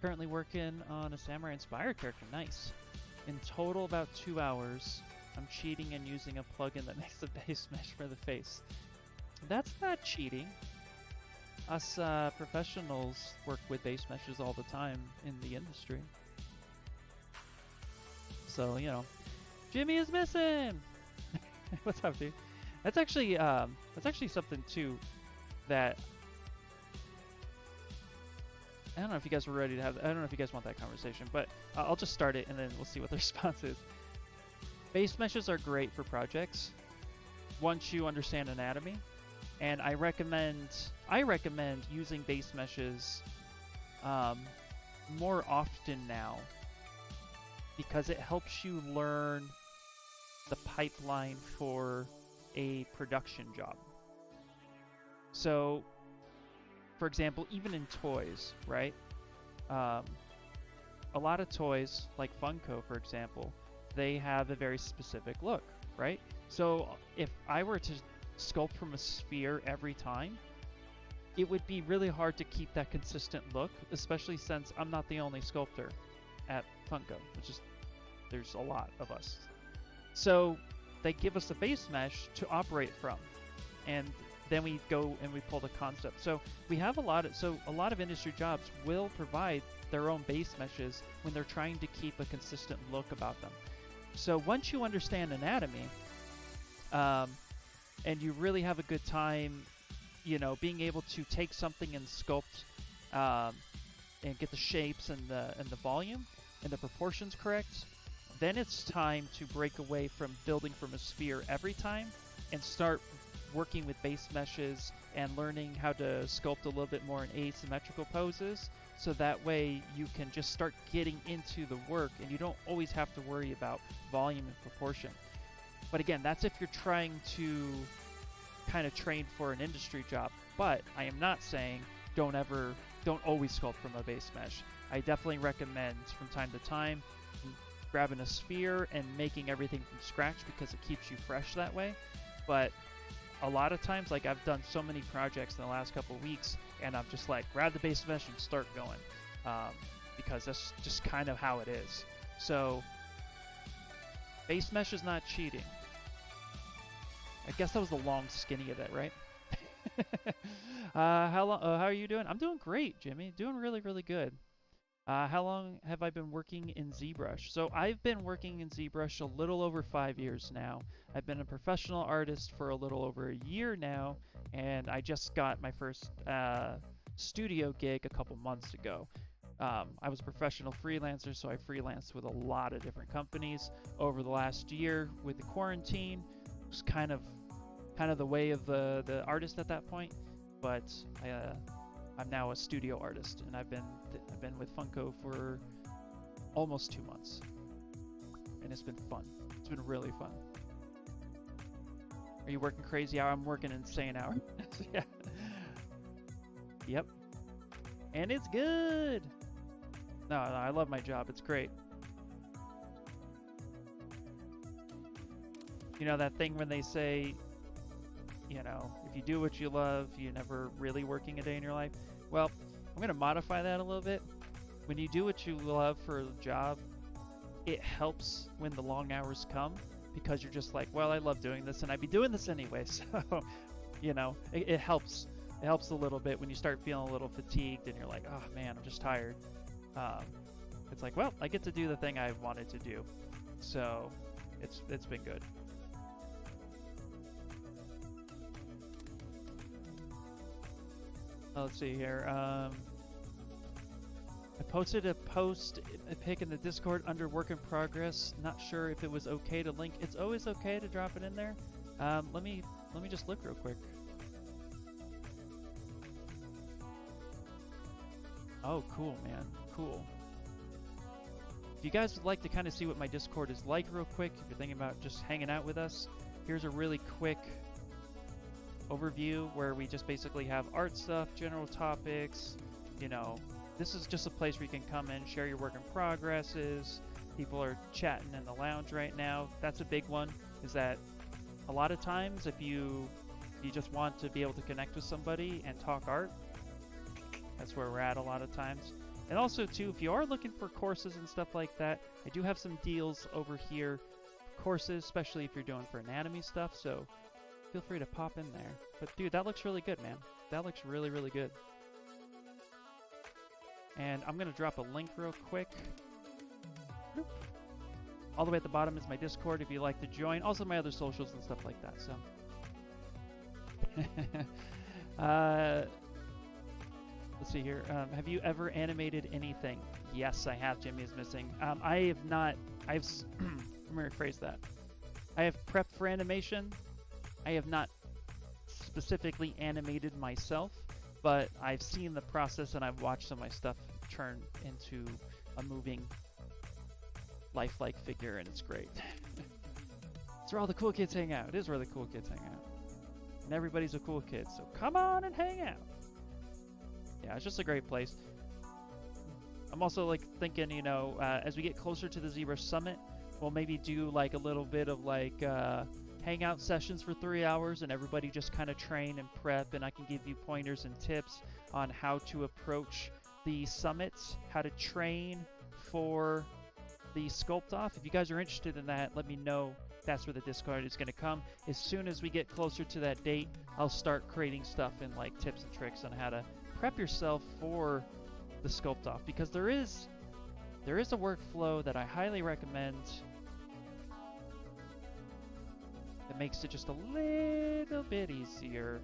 Currently working on a samurai inspired character, nice. In total about 2 hours. I'm cheating and using a plugin that makes the base mesh for the face. That's not cheating. Us professionals work with base meshes all the time in the industry. So, you know, Jimmy is missing! What's up, dude? That's actually something too that I don't know if you guys were ready to have. I don't know if you guys want that conversation, but I'll just start it and then we'll see what the response is. Base meshes are great for projects once you understand anatomy, and I recommend using base meshes more often now because it helps you learn the pipeline for a production job. So, for example, even in toys, right? A lot of toys, like Funko, for example, they have a very specific look, right? So if I were to sculpt from a sphere every time, it would be really hard to keep that consistent look, especially since I'm not the only sculptor at Funko, there's a lot of us. So they give us a base mesh to operate from, and then we go and we pull the concept. So we have a lot of industry jobs will provide their own base meshes when they're trying to keep a consistent look about them. So once you understand anatomy, and you really have a good time, you know, being able to take something and sculpt, and get the shapes and the volume and the proportions correct, then it's time to break away from building from a sphere every time and start working with base meshes and learning how to sculpt a little bit more in asymmetrical poses, so that way you can just start getting into the work and you don't always have to worry about volume and proportion. But again, that's if you're trying to kind of train for an industry job. But I am not saying don't always sculpt from a base mesh. I definitely recommend from time to time grabbing a sphere and making everything from scratch because it keeps you fresh that way. But a lot of times, like, I've done so many projects in the last couple of weeks, and I'm just like, grab the base mesh and start going, because that's just kind of how it is. So base mesh is not cheating. I guess that was the long skinny of it, right? How are you doing? I'm doing great, Jimmy. Doing really, really good. How long have I been working in ZBrush? So I've been working in ZBrush a little over 5 years now. I've been a professional artist for a little over a year now, and I just got my first studio gig a couple months ago. I was a professional freelancer, so I freelanced with a lot of different companies over the last year. With the quarantine, it was kind of the way of the artist at that point, but I'm now a studio artist, and I've been with Funko for almost 2 months, and it's been fun. It's been really fun. Are you working crazy hour? I'm working insane hour. Yeah. Yep. And it's good. No, I love my job. It's great. You know that thing when they say, you know, if you do what you love, you're never really working a day in your life? Well, I'm going to modify that a little bit. When you do what you love for a job, it helps when the long hours come, because you're just like, well, I love doing this and I'd be doing this anyway. So, you know, it helps. It helps a little bit when you start feeling a little fatigued and you're like, oh man, I'm just tired. It's like, well, I get to do the thing I wanted to do. So it's been good. let's see here. I posted a pic in the Discord under work in progress. Not sure if it was okay to link. It's always okay to drop it in there. Let me just look real quick. Oh, cool, man. Cool. If you guys would like to kind of see what my Discord is like real quick, if you're thinking about just hanging out with us, here's a really quick overview where we just basically have art stuff, general topics, you know. This is just a place where you can come in, share your work in progresses. People are chatting in the lounge right now. That's a big one, is that a lot of times if you just want to be able to connect with somebody and talk art, that's where we're at a lot of times. And also, too, if you are looking for courses and stuff like that, I do have some deals over here. Courses, especially if you're doing for anatomy stuff, so feel free to pop in there. But, dude, that looks really good, man. That looks really, really good. And I'm going to drop a link real quick. Bloop. All the way at the bottom is my Discord if you'd like to join. Also, my other socials and stuff like that, so... Let's see here. Have you ever animated anything? Yes, I have. Jimmy is missing. I have not. Let me rephrase that. I have prepped for animation. I have not specifically animated myself, but I've seen the process and I've watched some of my stuff turn into a moving, lifelike figure, and it's great. It's where all the cool kids hang out. It is where the cool kids hang out. And everybody's a cool kid, so come on and hang out. Yeah, it's just a great place. I'm also like thinking, you know, as we get closer to the ZBrush Summit, we'll maybe do like a little bit of like hangout sessions for 3 hours and everybody just kind of train and prep, and I can give you pointers and tips on how to approach the summits, how to train for the sculpt off. If you guys are interested in that, let me know. That's where the Discord is going to come. As soon as we get closer to that date, I'll start creating stuff and like tips and tricks on how to prep yourself for the sculpt off, because there is a workflow that I highly recommend that makes it just a little bit easier.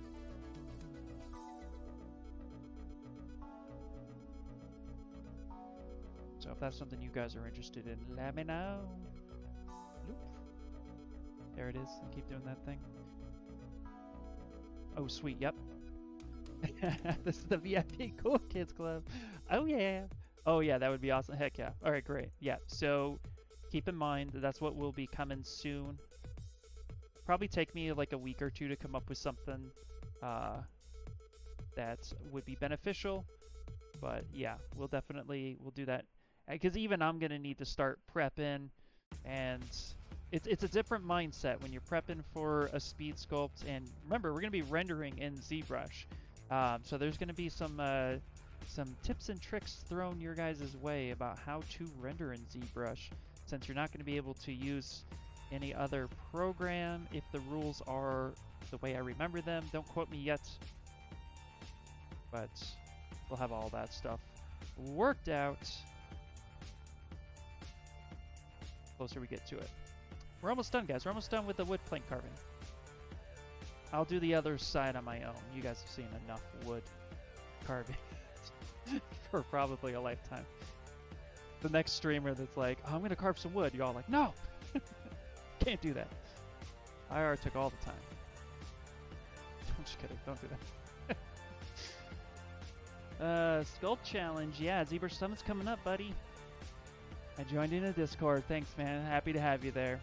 So if that's something you guys are interested in, let me know. Loop. There it is. I keep doing that thing. Oh, sweet. Yep. This is the VIP Cool Kids Club. Oh yeah. Oh yeah, that would be awesome. Heck yeah. All right, great. Yeah, so keep in mind that that's what will be coming soon. Probably take me like a week or two to come up with something that would be beneficial. But yeah, we'll do that. Because even I'm going to need to start prepping, and it's a different mindset when you're prepping for a speed sculpt. And remember, we're going to be rendering in ZBrush. So there's going to be some tips and tricks thrown your guys' way about how to render in ZBrush, since you're not going to be able to use any other program if the rules are the way I remember them. Don't quote me yet, but we'll have all that stuff worked out closer we get to it. We're almost done, guys. We're almost done with the wood plank carving. I'll do the other side on my own. You guys have seen enough wood carving for probably a lifetime. The next streamer that's like, oh, I'm going to carve some wood. You're all like, no! Can't do that. IR took all the time. I'm just kidding. Don't do that. Sculpt challenge. Yeah, ZBrush Summit's coming up, buddy. I joined in a Discord. Thanks, man. Happy to have you there.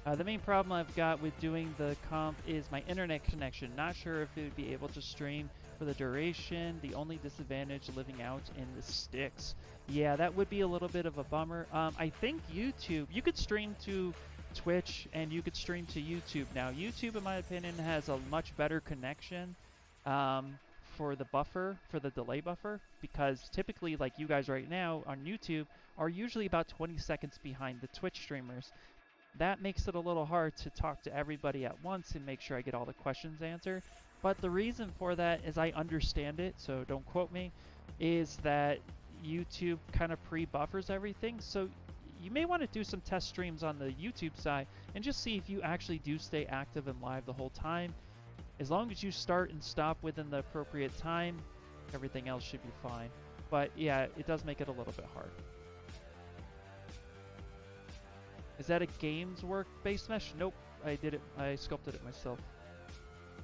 The main problem I've got with doing the comp is my internet connection. Not sure if it would be able to stream for the duration. The only disadvantage, living out in the sticks. Yeah, that would be a little bit of a bummer. I think YouTube, you could stream to Twitch and you could stream to YouTube now. YouTube, in my opinion, has a much better connection for the buffer, for the delay buffer, because typically, like you guys right now on YouTube, are usually about 20 seconds behind the Twitch streamers. That makes it a little hard to talk to everybody at once and make sure I get all the questions answered. But the reason for that is I understand it, so don't quote me, is that YouTube kind of pre-buffers everything. So you may want to do some test streams on the YouTube side and just see if you actually do stay active and live the whole time. As long as you start and stop within the appropriate time, Everything else should be fine. But yeah, it does make it a little bit hard. Is that a Games Work base mesh? Nope, I did it. I sculpted it myself.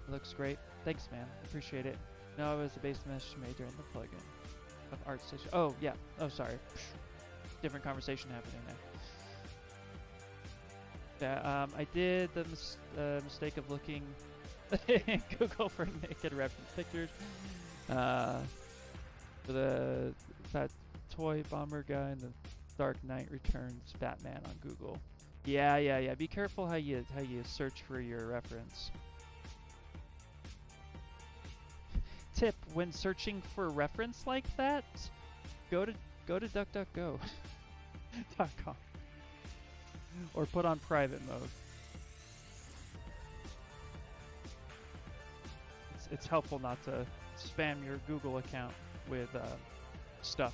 It looks great. Thanks, man. Appreciate it. No, it was a base mesh made during the plugin of ArtStation. Oh, yeah. Oh, sorry. Different conversation happening there. Yeah, I did the mistake of looking in Google for naked reference pictures. For the that toy bomber guy and the Dark Knight Returns Batman on Google. Yeah. Be careful how you search for your reference. Tip: when searching for a reference like that, go to DuckDuckGo.com or put on private mode. It's helpful not to spam your Google account with stuff.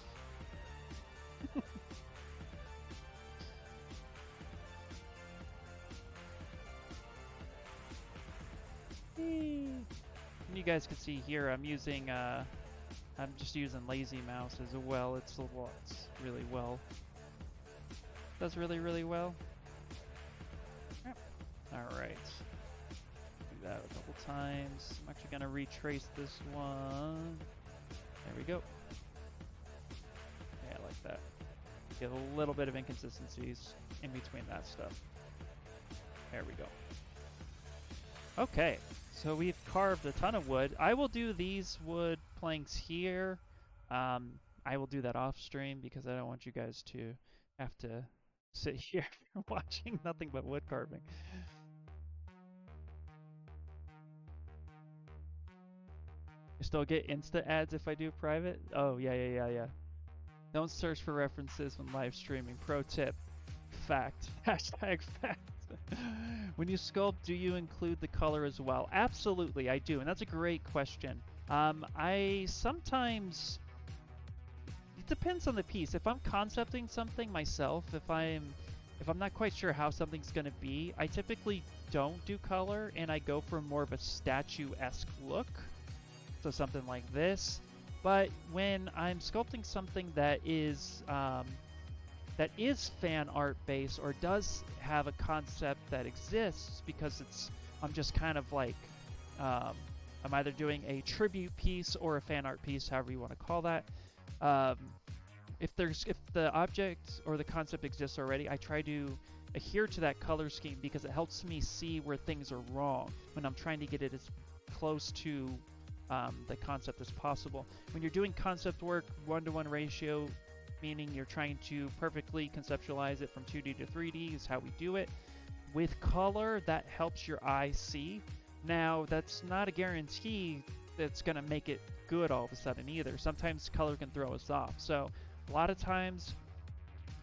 You guys can see here I'm using I'm just using lazy mouse as well. It's really well. Does really well. Alright. Do that a couple times. I'm actually gonna retrace this one. There we go. Yeah, I like that. Get a little bit of inconsistencies in between that stuff. There we go. Okay, so we've carved a ton of wood. I will do these wood planks here. I will do that off stream because I don't want you guys to have to sit here watching nothing but wood carving. You still get Insta ads if I do private? Oh, yeah. Don't search for references when live streaming. Pro tip. Fact. Hashtag fact. When you sculpt, do you include the color as well? Absolutely, I do, and that's a great question. I sometimes... It depends on the piece. If I'm concepting something myself, if I'm not quite sure how something's going to be, I typically don't do color, and I go for more of a statue-esque look. So something like this. But when I'm sculpting something that is fan art based or does have a concept that exists, because I'm just kind of like I'm either doing a tribute piece or a fan art piece, however you want to call that. If the object or the concept exists already, I try to adhere to that color scheme because it helps me see where things are wrong when I'm trying to get it as close to the concept as possible. When you're doing concept work, 1-to-1 ratio, meaning you're trying to perfectly conceptualize it from 2D to 3D is how we do it. With color, that helps your eye see. Now, that's not a guarantee that's going to make it good all of a sudden either. Sometimes color can throw us off. So a lot of times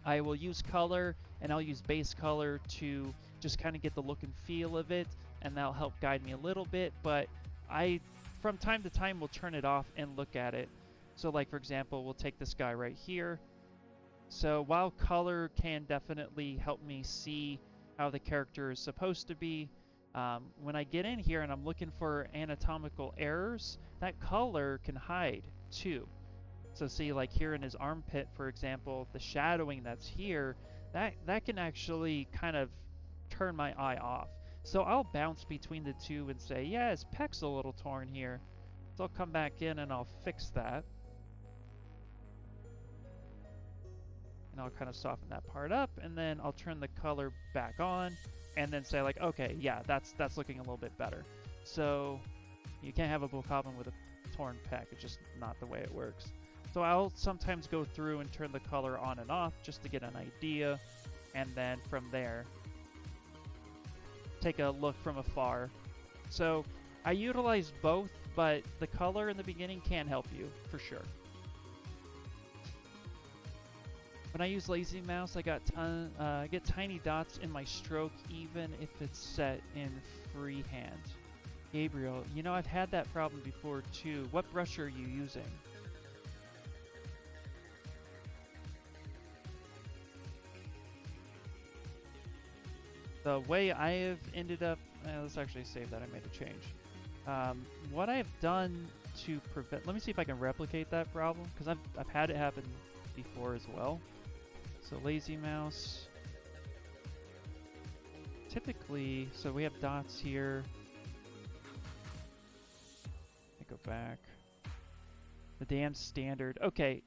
I will use color, and I'll use base color to just kind of get the look and feel of it, and that'll help guide me a little bit. But I, from time to time, will turn it off and look at it. So like, for example, we'll take this guy right here. So while color can definitely help me see how the character is supposed to be, when I get in here and I'm looking for anatomical errors, that color can hide too. So see, like here in his armpit, for example, the shadowing that's here, that can actually kind of turn my eye off. So I'll bounce between the two and say, yeah, his pec's a little torn here. So I'll come back in and I'll fix that. And I'll kind of soften that part up, and then I'll turn the color back on, and then say like, okay, yeah, that's looking a little bit better. So you can't have a Bokoblin with a torn pec. It's just not the way it works. So I'll sometimes go through and turn the color on and off just to get an idea, and then from there take a look from afar. So I utilize both, but the color in the beginning can help you for sure. When I use lazy mouse, I get tiny dots in my stroke even if it's set in freehand. Gabriel, you know, I've had that problem before too. What brush are you using? The way I have ended up, let's actually save that, I made a change. What I've done to prevent... Let me see if I can replicate that problem, because I've had it happen before as well. So lazy mouse. Typically, so we have dots here. Let me go back. The damn standard. Okay,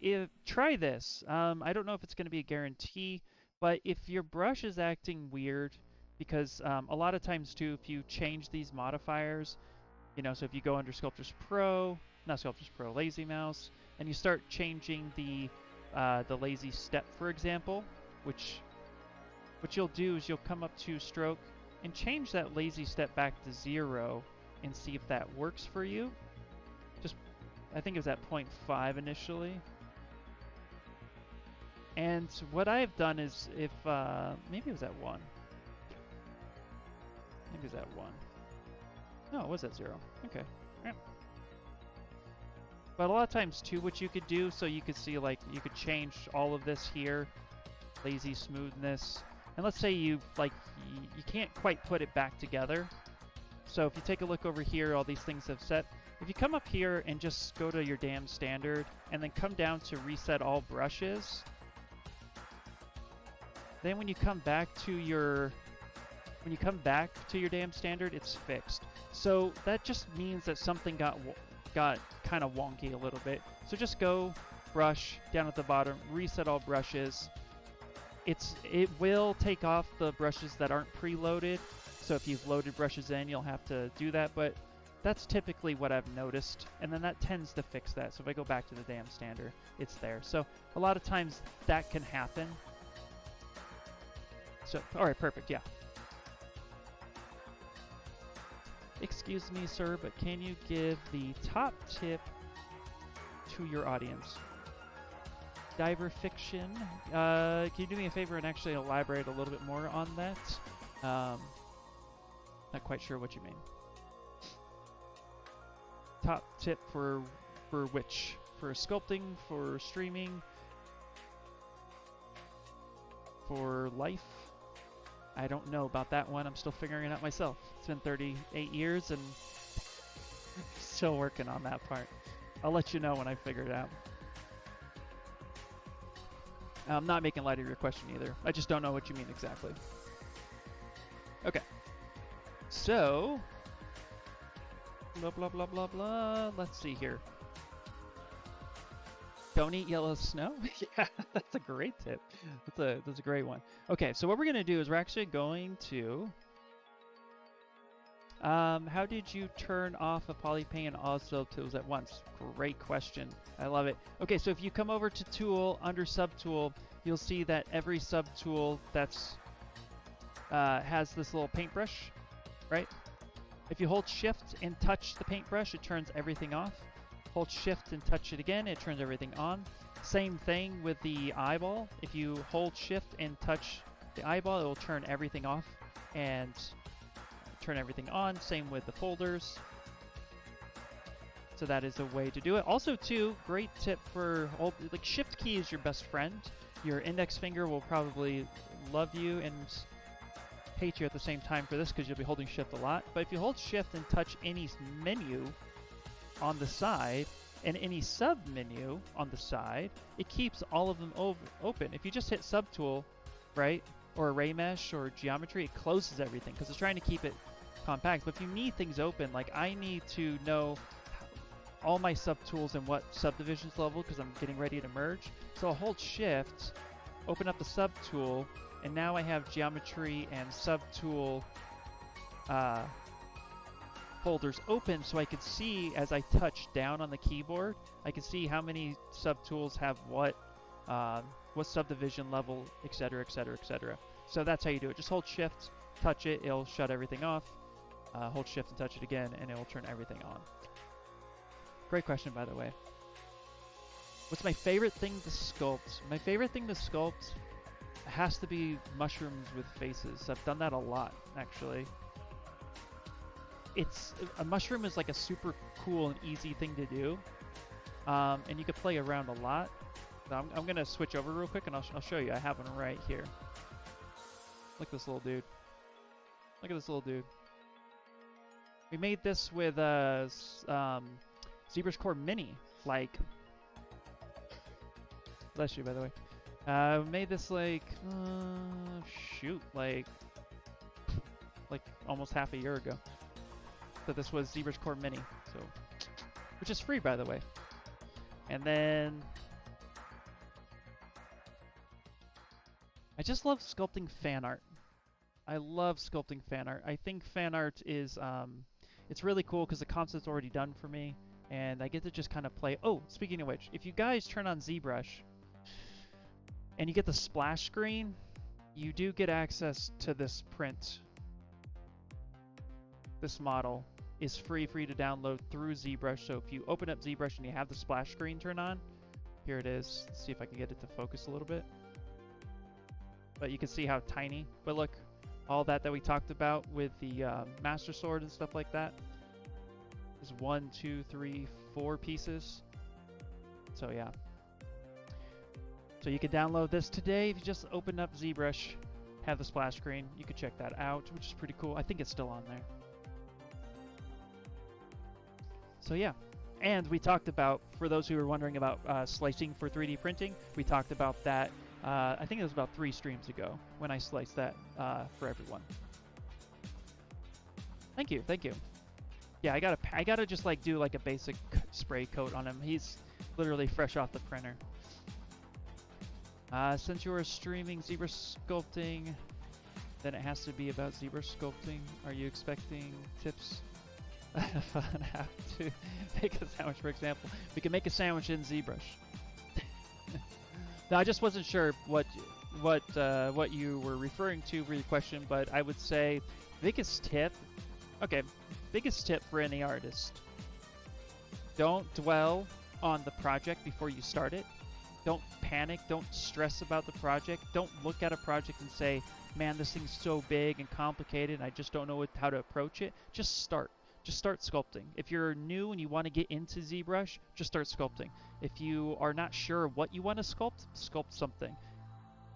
try this. I don't know if it's going to be a guarantee, but if your brush is acting weird, because a lot of times too, if you change these modifiers, you know, so if you go under Sculptris Pro, not Sculptris Pro, Lazy Mouse, and you start changing the lazy step, for example, which what you'll do is you'll come up to stroke and change that lazy step back to 0 and see if that works for you. Just, I think it was at 0.5 initially. And what I've done is if, maybe it was at 1. Maybe it was at 1. No, it was at 0. Okay. Yeah. But a lot of times too, what you could do, so you could see like, you could change all of this here, lazy smoothness, and let's say you can't quite put it back together. So if you take a look over here, all these things have set. If you come up here and just go to your damn standard, and then come down to reset all brushes, then when you come back to your damn standard, it's fixed. So that just means that something got kind of wonky a little bit. So just go brush down at the bottom, reset all brushes. It will take off the brushes that aren't preloaded. So if you've loaded brushes in, you'll have to do that, but that's typically what I've noticed, and then that tends to fix that. So if I go back to the damn standard, it's there. So a lot of times that can happen. So, all right, perfect, yeah. Excuse me, sir, but can you give the top tip to your audience? Diver fiction. Can you do me a favor and actually elaborate a little bit more on that? Not quite sure what you mean. Top tip for which? For sculpting, for streaming, for life? I don't know about that one. I'm still figuring it out myself. It's been 38 years and still working on that part. I'll let you know when I figure it out. I'm not making light of your question either. I just don't know what you mean exactly. Okay. So, blah, blah, blah, blah, blah. Let's see here. Don't eat yellow snow? Yeah, that's a great tip. That's a great one. Okay, so what we're going to do is we're actually going to... how did you turn off a polypane and all subtools at once? Great question. I love it. Okay, so if you come over to Tool, under Subtool, you'll see that every subtool that's has this little paintbrush, right? If you hold Shift and touch the paintbrush, it turns everything off. Hold Shift and touch it again, it turns everything on. Same thing with the eyeball. If you hold Shift and touch the eyeball, it will turn everything off and turn everything on. Same with the folders. So that is a way to do it. Also, too, great tip for like Shift key is your best friend. Your index finger will probably love you and hate you at the same time for this because you'll be holding Shift a lot. But if you hold Shift and touch any menu on the side and any sub menu on the side, it keeps all of them open. If you just hit Subtool, right, or Array Mesh or Geometry, it closes everything because it's trying to keep it compact. But if you need things open, like I need to know all my subtools and what subdivisions level because I'm getting ready to merge. So I'll hold Shift, open up the subtool, and now I have Geometry and Subtool folders open, so I can see as I touch down on the keyboard, I can see how many subtools have what subdivision level, etc., etc., etc. So that's how you do it. Just hold Shift, touch it, it'll shut everything off. Hold Shift and touch it again, and it will turn everything on. Great question, by the way. What's my favorite thing to sculpt? My favorite thing to sculpt has to be mushrooms with faces. I've done that a lot, actually. A mushroom is like a super cool and easy thing to do, and you can play around a lot. So I'm gonna switch over real quick, and I'll show you. I have one right here. Look at this little dude. Look at this little dude. We made this with ZBrush Core Mini, like, bless you, by the way. Made this like, shoot, like almost half a year ago. So this was ZBrush Core Mini, so, which is free, by the way. And then I just love sculpting fan art. I love sculpting fan art. I think fan art is, it's really cool because the concept's already done for me, and I get to just kind of play. Oh, speaking of which, if you guys turn on ZBrush and you get the splash screen, you do get access to this print. This model is free for you to download through ZBrush. So if you open up ZBrush and you have the splash screen turned on, here it is. Let's see if I can get it to focus a little bit. But you can see how tiny. But look, all that we talked about with the Master Sword and stuff like that is 1, 2, 3, 4 pieces. So yeah. So you can download this today if you just open up ZBrush, have the splash screen. You can check that out, which is pretty cool. I think it's still on there. So yeah, and we talked about, for those who are wondering about slicing for 3D printing, we talked about that, I think it was about 3 streams ago when I sliced that for everyone. Thank you, thank you. Yeah, I gotta just like do like a basic spray coat on him. He's literally fresh off the printer. Since you are streaming ZBrush sculpting, then it has to be about ZBrush sculpting. Are you expecting tips? Have to make a sandwich, for example. We can make a sandwich in ZBrush. Now, I just wasn't sure what you were referring to for your question, but I would say biggest tip for any artist: don't dwell on the project before you start it. Don't panic. Don't stress about the project. Don't look at a project and say, "Man, this thing's so big and complicated, and I just don't know how to approach it." Just start. Just start sculpting. If you're new and you want to get into ZBrush, just start sculpting. If you are not sure what you want to sculpt, sculpt something.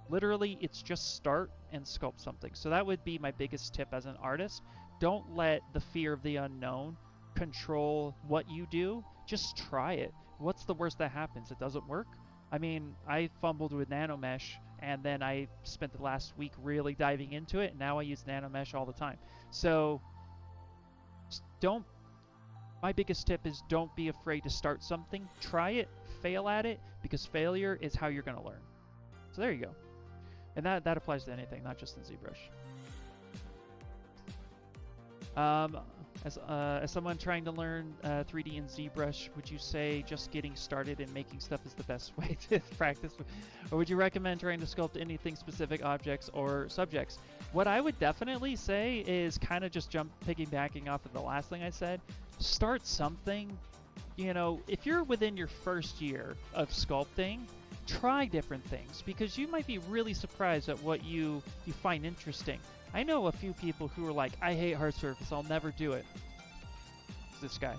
Literally, it's just start and sculpt something. So that would be my biggest tip as an artist. Don't let the fear of the unknown control what you do. Just try it. What's the worst that happens? It doesn't work? I mean, I fumbled with nanomesh, and then I spent the last week really diving into it, and now I use nanomesh all the time. So my biggest tip is don't be afraid to start something. Try it, fail at it, because failure is how you're going to learn. So there you go. And that applies to anything, not just in ZBrush. As someone trying to learn 3D in ZBrush, would you say just getting started and making stuff is the best way to practice? Or would you recommend trying to sculpt anything specific objects or subjects? What I would definitely say is kind of just piggybacking off of the last thing I said. Start something. You know, if you're within your first year of sculpting, try different things, because you might be really surprised at what you find interesting. I know a few people who are like, I hate hard surface, I'll never do it. It's this guy.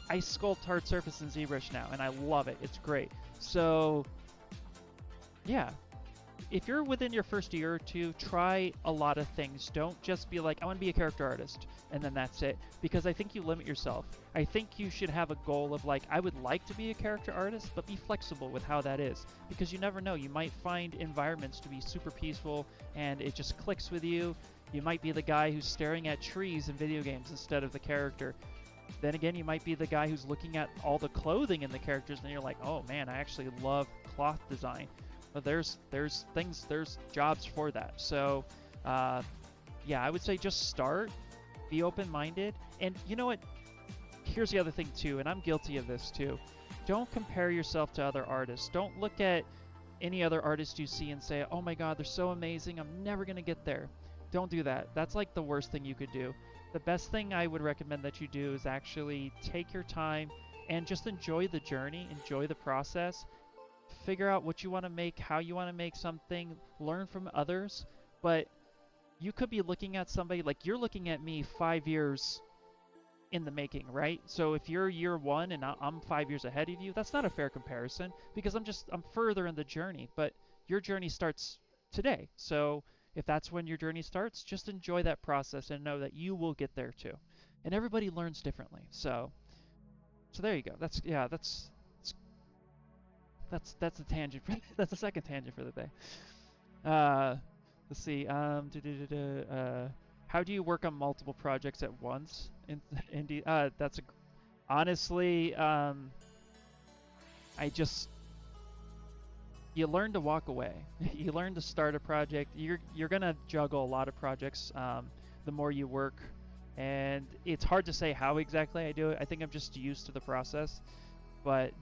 I sculpt hard surface in ZBrush now, and I love it. It's great. So, yeah. If you're within your first year or two, try a lot of things. Don't just be like, I want to be a character artist, and then that's it. Because I think you limit yourself. I think you should have a goal of like, I would like to be a character artist, but be flexible with how that is. Because you never know. You might find environments to be super peaceful, and it just clicks with you. You might be the guy who's staring at trees in video games instead of the character. Then again, you might be the guy who's looking at all the clothing in the characters, and you're like, oh man, I actually love cloth design. But there's jobs for that. So, yeah, I would say just start, be open-minded, and you know what? Here's the other thing too, and I'm guilty of this too. Don't compare yourself to other artists. Don't look at any other artist you see and say, oh my god, they're so amazing, I'm never gonna get there. Don't do that. That's like the worst thing you could do. The best thing I would recommend that you do is actually take your time and just enjoy the journey, enjoy the process. Figure out what you want to make, how you want to make something, learn from others. But you could be looking at somebody, like you're looking at me 5 years in the making, right? So if you're year 1 and I'm 5 years ahead of you, that's not a fair comparison, because I'm further in the journey, but your journey starts today. So if that's when your journey starts, just enjoy that process and know that you will get there too. And everybody learns differently. So So there you go. That's a tangent. That's a second tangent for the day. Let's see. How do you work on multiple projects at once? Indeed. Honestly. You learn to walk away. You learn to start a project. You're gonna juggle a lot of projects the more you work, and it's hard to say how exactly I do it. I think I'm just used to the process, but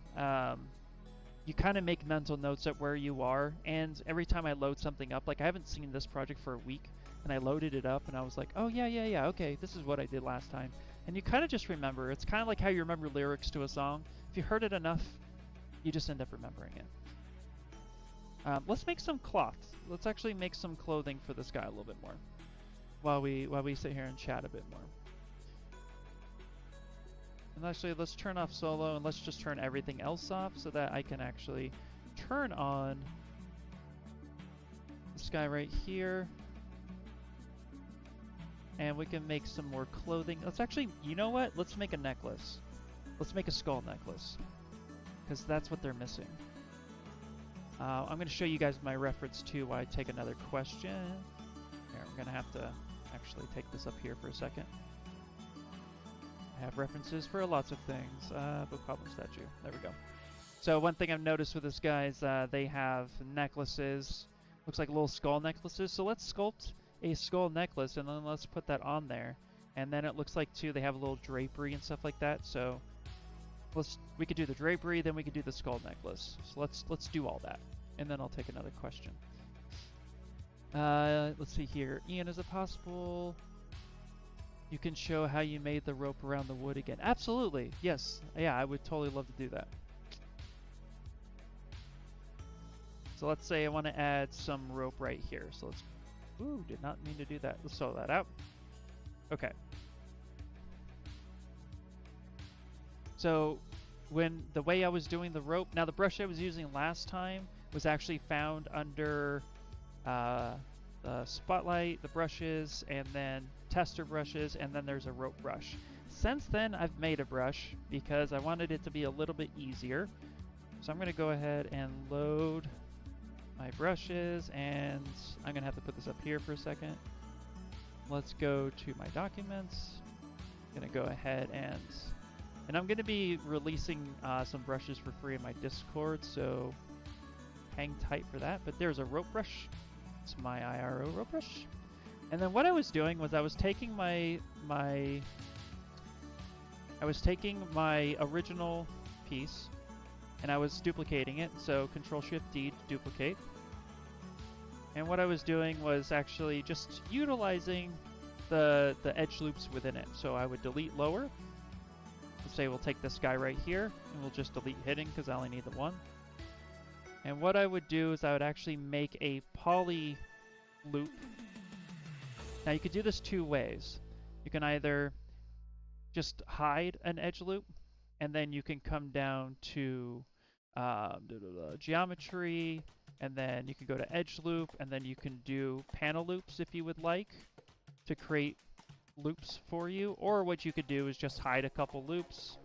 you kind of make mental notes at where you are, and every time I load something up, like I haven't seen this project for a week, and I loaded it up, and I was like, oh yeah, okay, this is what I did last time, and you kind of just remember. It's kind of like how you remember lyrics to a song. If you heard it enough, you just end up remembering it. Let's make some cloth. Let's actually make some clothing for this guy a little bit more, while we sit here and chat a bit more. And actually, let's turn off solo, and let's just turn everything else off so that I can actually turn on this guy right here. And we can make some more clothing. Let's actually, you know what? Let's make a necklace. Let's make a skull necklace, because that's what they're missing. I'm going to show you guys my reference too while I take another question. Here, I'm going to have to actually take this up here for a second. I have references for lots of things. Bokoblin statue. There we go. So one thing I've noticed with this guy is they have necklaces. Looks like little skull necklaces. So let's sculpt a skull necklace, and then let's put that on there. And then it looks like too they have a little drapery and stuff like that. So we could do the drapery, then we could do the skull necklace. So let's do all that, and then I'll take another question. Let's see here. Ian, is it possible you can show how you made the rope around the wood again? Absolutely, yes. Yeah, I would totally love to do that. So let's say I want to add some rope right here. So let's, ooh, did not mean to do that. Let's throw that out. Okay. So when the way I was doing the rope, now the brush I was using last time was actually found under the spotlight, the brushes, and then tester brushes, and then there's a rope brush. Since then, I've made a brush because I wanted it to be a little bit easier. So I'm going to go ahead and load my brushes, and I'm going to have to put this up here for a second. Let's go to my documents. I'm going to go ahead and I'm going to be releasing some brushes for free in my Discord, so hang tight for that. But there's a rope brush. It's my IRO rope brush. And then what I was doing was I was taking my original piece, and I was duplicating it. So Control-Shift-D to duplicate. And what I was doing was actually just utilizing the edge loops within it. So I would delete lower. Let's say we'll take this guy right here, and we'll just delete hidden because I only need the one. And what I would do is I would actually make a poly loop. Now you could do this two ways. You can either just hide an edge loop, and then you can come down to geometry, and then you can go to edge loop, and then you can do panel loops if you would like to create loops for you. Or what you could do is just hide a couple loops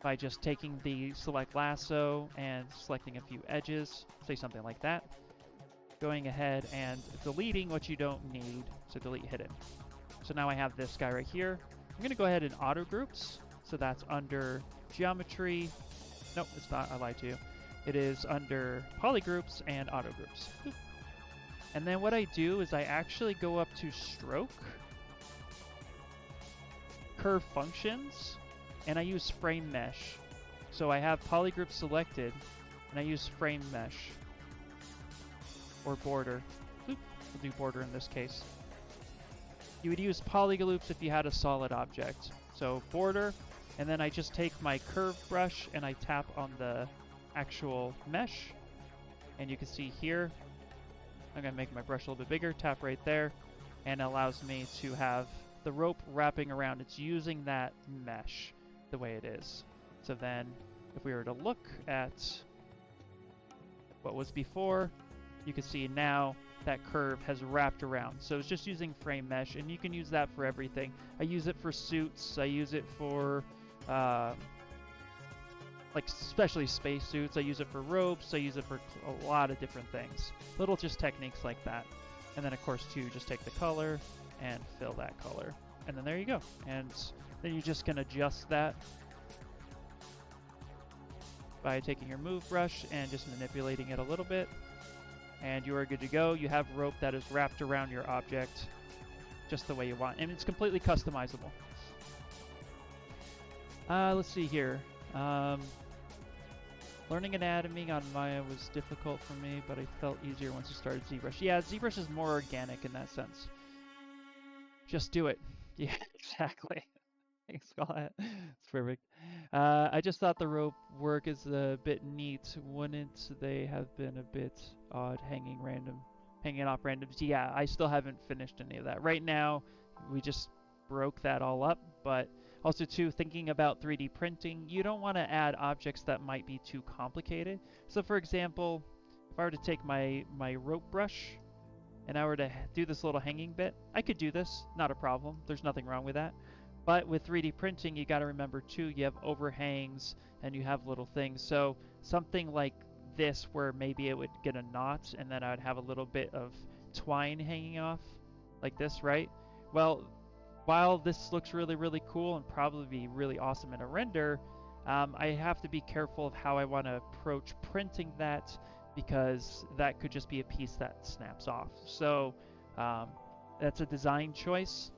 by just taking the select lasso and selecting a few edges, say something like that, going ahead and deleting what you don't need, so delete hidden. So now I have this guy right here. I'm going to go ahead and auto groups, so that's under geometry. Nope, it's not, I lied to you. It is under polygroups and auto groups. Boop. And then what I do is I actually go up to stroke, curve functions, and I use frame mesh. So I have polygroup selected, and I use frame mesh, or border. Boop. We'll do border in this case. You would use polygroups if you had a solid object. So border, and then I just take my curve brush and I tap on the actual mesh, and you can see here, I'm going to make my brush a little bit bigger, tap right there, and it allows me to have the rope wrapping around. It's using that mesh the way it is. So then if we were to look at what was before, you can see now that curve has wrapped around. So it's just using frame mesh, and you can use that for everything. I use it for suits, I use it for like especially spacesuits. I use it for ropes. I use it for a lot of different things. Little just techniques like that. And then of course too, just take the color and fill that color. And then there you go. And then you just can adjust that by taking your move brush and just manipulating it a little bit. And you are good to go. You have rope that is wrapped around your object just the way you want. And it's completely customizable. Let's see here. Learning anatomy on Maya was difficult for me, but I felt easier once I started ZBrush. Yeah, ZBrush is more organic in that sense. Just do it. Yeah, exactly. Thanks, Scott. It's perfect. I just thought the rope work is a bit neat. Wouldn't they have been a bit odd hanging off randoms? Yeah, I still haven't finished any of that. Right now, we just broke that all up, but also too, thinking about 3D printing, you don't want to add objects that might be too complicated. So for example, if I were to take my rope brush and I were to do this little hanging bit, I could do this, not a problem. There's nothing wrong with that. But with 3D printing, you got to remember too, you have overhangs and you have little things. So something like this where maybe it would get a knot and then I'd have a little bit of twine hanging off like this, right? Well, while this looks really, really cool and probably be really awesome in a render, I have to be careful of how I want to approach printing that, because that could just be a piece that snaps off. So that's a design choice.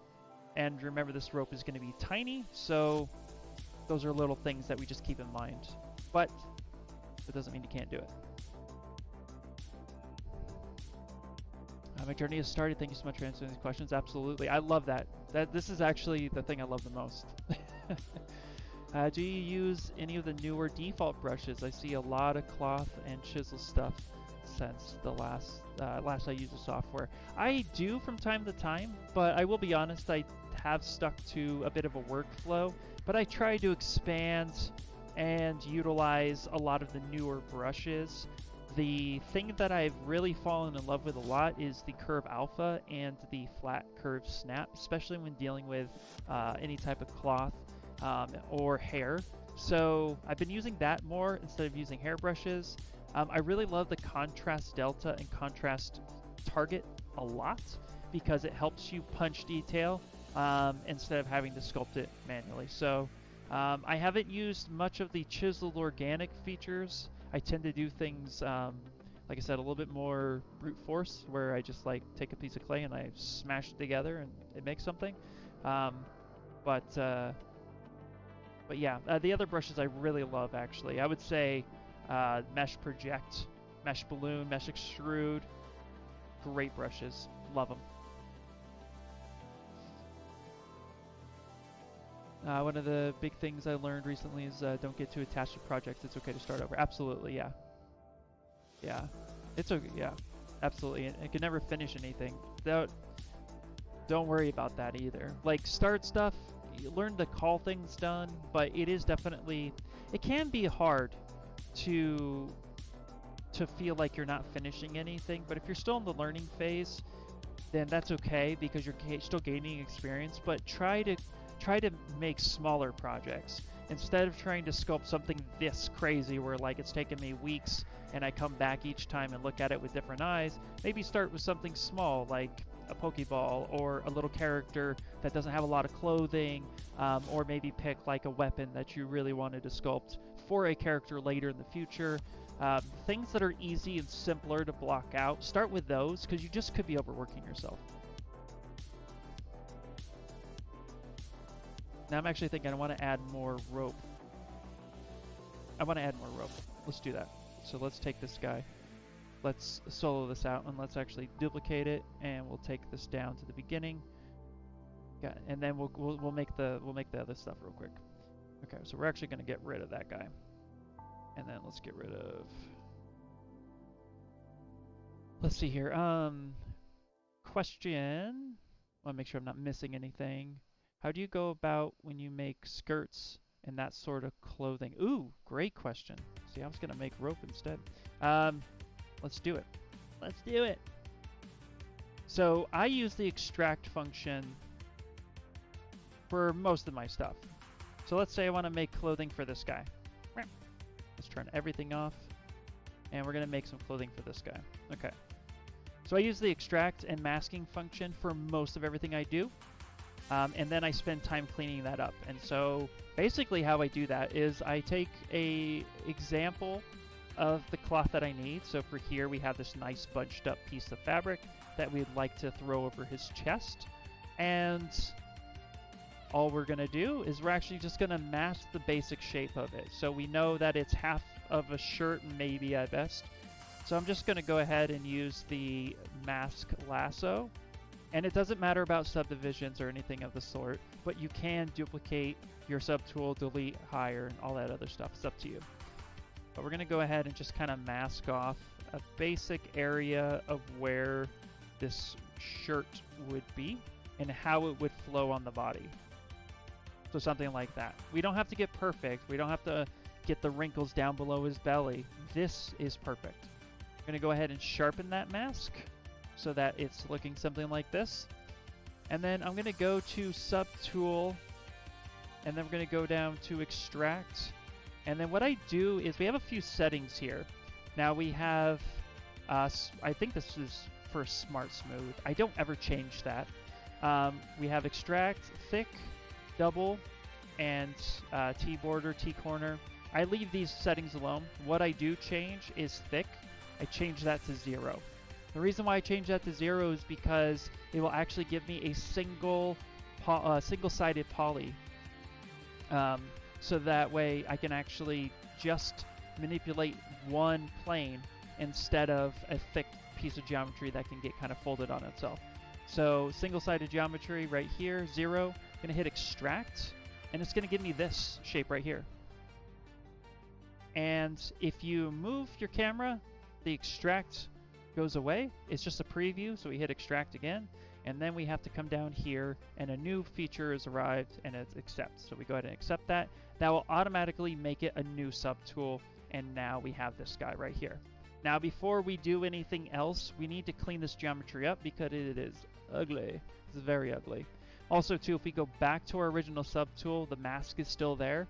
And remember, this rope is going to be tiny, so those are little things that we just keep in mind. But it doesn't mean you can't do it. My journey has started. Thank you so much for answering these questions. Absolutely. I love that. This is actually the thing I love the most. Do you use any of the newer default brushes? I see a lot of cloth and chisel stuff since the last I used the software. I do from time to time, but I will be honest, I have stuck to a bit of a workflow, but I try to expand and utilize a lot of the newer brushes. The thing that I've really fallen in love with a lot is the Curve Alpha and the Flat Curve Snap, especially when dealing with any type of cloth or hair. So I've been using that more instead of using hair brushes. I really love the Contrast Delta and Contrast Target a lot because it helps you punch detail instead of having to sculpt it manually. So I haven't used much of the chiseled organic features. I tend to do things, like I said, a little bit more brute force, where I just like take a piece of clay and I smash it together and it makes something. But yeah, the other brushes I really love, actually. I would say Mesh Project, Mesh Balloon, Mesh Extrude. Great brushes. Love them. One of the big things I learned recently is don't get too attached to projects. It's okay to start over. Absolutely, yeah. Yeah. It's okay, yeah. Absolutely. And I can never finish anything. Don't worry about that either. Like, start stuff, you learn to call things done, but it is definitely, it can be hard to feel like you're not finishing anything, but if you're still in the learning phase, then that's okay because you're still gaining experience, but try to make smaller projects instead of trying to sculpt something this crazy where like it's taken me weeks and I come back each time and look at it with different eyes. Maybe start with something small like a Pokeball or a little character that doesn't have a lot of clothing, or maybe pick like a weapon that you really wanted to sculpt for a character later in the future. Things that are easy and simpler to block out, start with those because you just could be overworking yourself. Now I'm actually thinking I want to add more rope. Let's do that. So let's take this guy. Let's solo this out and let's actually duplicate it, and we'll take this down to the beginning. Yeah, and then we'll make the other stuff real quick. Okay, so we're actually going to get rid of that guy. And then let's get rid of, let's see here. Question. I want to make sure I'm not missing anything. How do you go about when you make skirts and that sort of clothing? Ooh, great question. See, I was going to make rope instead. Let's do it. Let's do it. So I use the extract function for most of my stuff. So So let's say I want to make clothing for this guy. Let's turn everything off. And we're going to make some clothing for this guy. Okay. So I use the extract and masking function for most of everything I do. And then I spend time cleaning that up. And so basically how I do that is I take a example of the cloth that I need. So for here we have this nice bunched up piece of fabric that we'd like to throw over his chest. And all we're going to do is we're actually just going to mask the basic shape of it. So we know that it's half of a shirt, maybe at best. So I'm just going to go ahead and use the mask lasso. And it doesn't matter about subdivisions or anything of the sort, but you can duplicate your subtool, delete, hire, and all that other stuff. It's up to you. But we're going to go ahead and just kind of mask off a basic area of where this shirt would be and how it would flow on the body. So something like that. We don't have to get perfect. We don't have to get the wrinkles down below his belly. This is perfect. I'm going to go ahead and sharpen that mask so that it's looking something like this. And then I'm going to go to Subtool, and then we're going to go down to Extract. And then what I do is we have a few settings here. Now we have, I think this is for Smart Smooth. I don't ever change that. We have Extract, Thick, Double, and T-Border, T-Corner. I leave these settings alone. What I do change is Thick. I change that to 0. The reason why I change that to 0 is because it will actually give me a single-sided poly. So that way I can actually just manipulate one plane instead of a thick piece of geometry that can get kind of folded on itself. So single-sided geometry right here, 0. I'm going to hit Extract, and it's going to give me this shape right here. And if you move your camera, the Extract goes away. It's just a preview, so we hit Extract again, and then we have to come down here, and a new feature has arrived, and it's Accept. So we go ahead and accept that. That will automatically make it a new subtool, and now we have this guy right here. Now, before we do anything else, we need to clean this geometry up because it is ugly. It's very ugly. Also, too, if we go back to our original subtool, the mask is still there.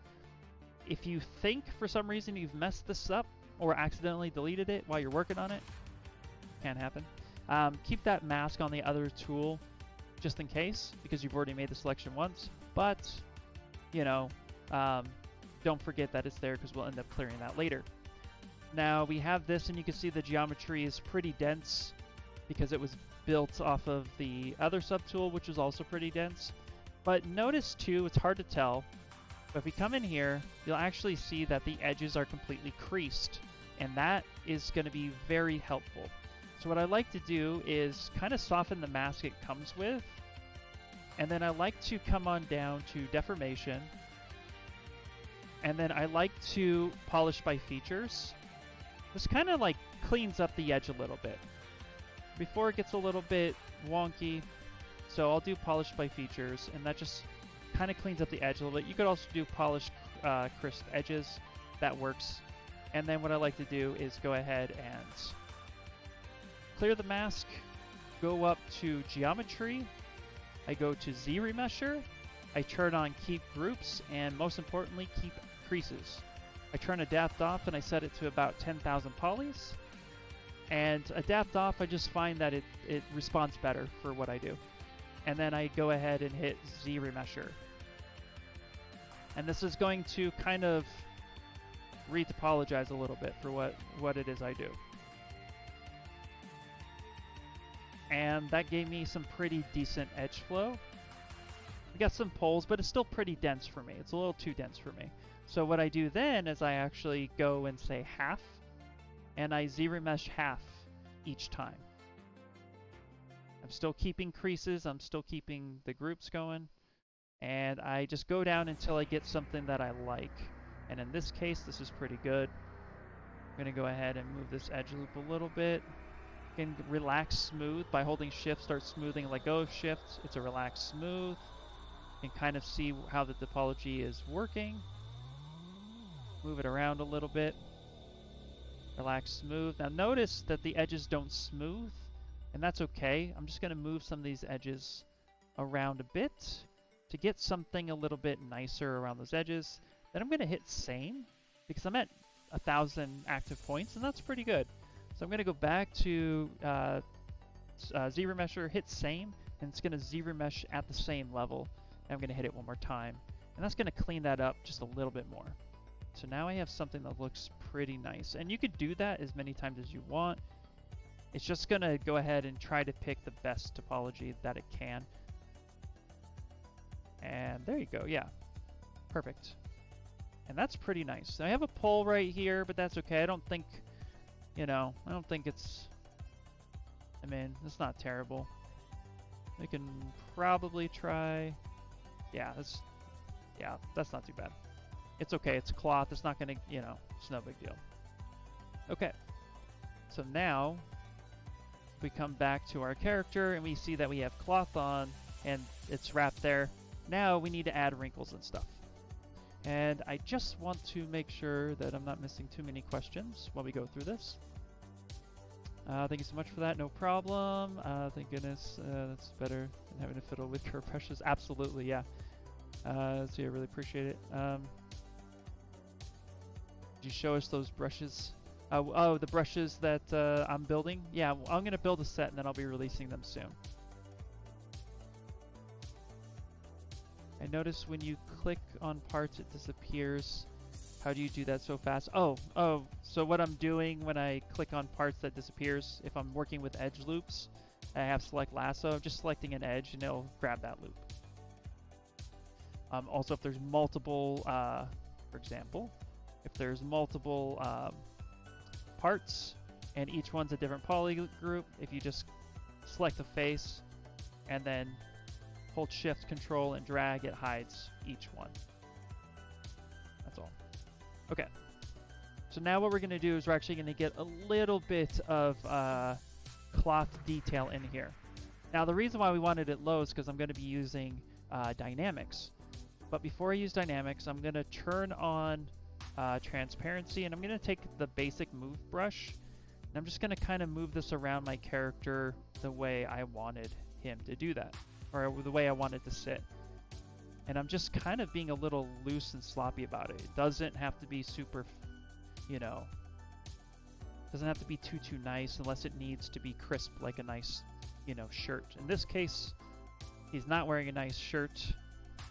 If you think for some reason you've messed this up or accidentally deleted it while you're working on it, can happen. Keep that mask on the other tool just in case, because you've already made the selection once. But, you know, don't forget that it's there because we'll end up clearing that later. Now we have this, and you can see the geometry is pretty dense because it was built off of the other subtool, which is also pretty dense. But notice too, it's hard to tell, but if we come in here, you'll actually see that the edges are completely creased, and that is going to be very helpful. So what I like to do is kind of soften the mask it comes with, and then I like to come on down to Deformation, and then I like to Polish by Features. This kind of like cleans up the edge a little bit before it gets a little bit wonky. So I'll do Polish by Features, and that just kind of cleans up the edge a little bit. You could also do Polish crisp edges. That works. And then what I like to do is go ahead and clear the mask, go up to Geometry, I go to Z-Remesher, I turn on Keep Groups, and most importantly, Keep Creases. I turn Adapt off, and I set it to about 10,000 polys. And Adapt off, I just find that it responds better for what I do. And then I go ahead and hit Z-Remesher. And this is going to kind of retopologize a little bit for what it is I do. And that gave me some pretty decent edge flow. I got some poles, but it's still pretty dense for me. It's a little too dense for me. So what I do then is I actually go and say half, and I Z-remesh half each time. I'm still keeping creases, I'm still keeping the groups going, and I just go down until I get something that I like. And in this case, this is pretty good. I'm going to go ahead and move this edge loop a little bit. You can relax smooth by holding shift, start smoothing, let go of shift. It's a relax smooth. You can kind of see how the topology is working. Move it around a little bit. Relax smooth. Now notice that the edges don't smooth, and that's okay. I'm just going to move some of these edges around a bit to get something a little bit nicer around those edges, then I'm going to hit same because I'm at 1,000 active points, and that's pretty good. So I'm going to go back to ZRemesher, hit same, and it's going to ZRemesh at the same level. And I'm going to hit it one more time, and that's going to clean that up just a little bit more. So now I have something that looks pretty nice, and you could do that as many times as you want. It's just going to go ahead and try to pick the best topology that it can. And there you go, yeah. Perfect. And that's pretty nice. So I have a pole right here, but that's okay. I don't think, you know, I don't think it's, I mean, it's not terrible. We can probably try, yeah, that's not too bad. It's okay, it's cloth, it's not gonna, you know, it's no big deal. Okay, so now we come back to our character and we see that we have cloth on and it's wrapped there. Now we need to add wrinkles and stuff. And I just want to make sure that I'm not missing too many questions while we go through this. Thank you so much for that, no problem. Thank goodness, that's better than having to fiddle with curve brushes. Absolutely, yeah. So yeah, I really appreciate it. Did you show us those brushes? Oh, the brushes that I'm building? Yeah, well, I'm gonna build a set and then I'll be releasing them soon. I notice when you click on parts, it disappears. How do you do that so fast? Oh, so what I'm doing when I click on parts that disappears, if I'm working with edge loops, I have select lasso, I'm just selecting an edge and it'll grab that loop. Also, if there's multiple, for example, if there's multiple parts and each one's a different poly group, if you just select the face and then hold shift, control, and drag, it hides each one. That's all. Okay. So now what we're going to do is we're actually going to get a little bit of cloth detail in here. Now the reason why we wanted it low is because I'm going to be using dynamics. But before I use dynamics, I'm going to turn on transparency, and I'm going to take the basic move brush, and I'm just going to kind of move this around my character the way I wanted him to do that, or the way I wanted to sit. And I'm just kind of being a little loose and sloppy about it. It doesn't have to be super, you know, doesn't have to be too nice unless it needs to be crisp like a nice, you know, shirt. In this case, he's not wearing a nice shirt.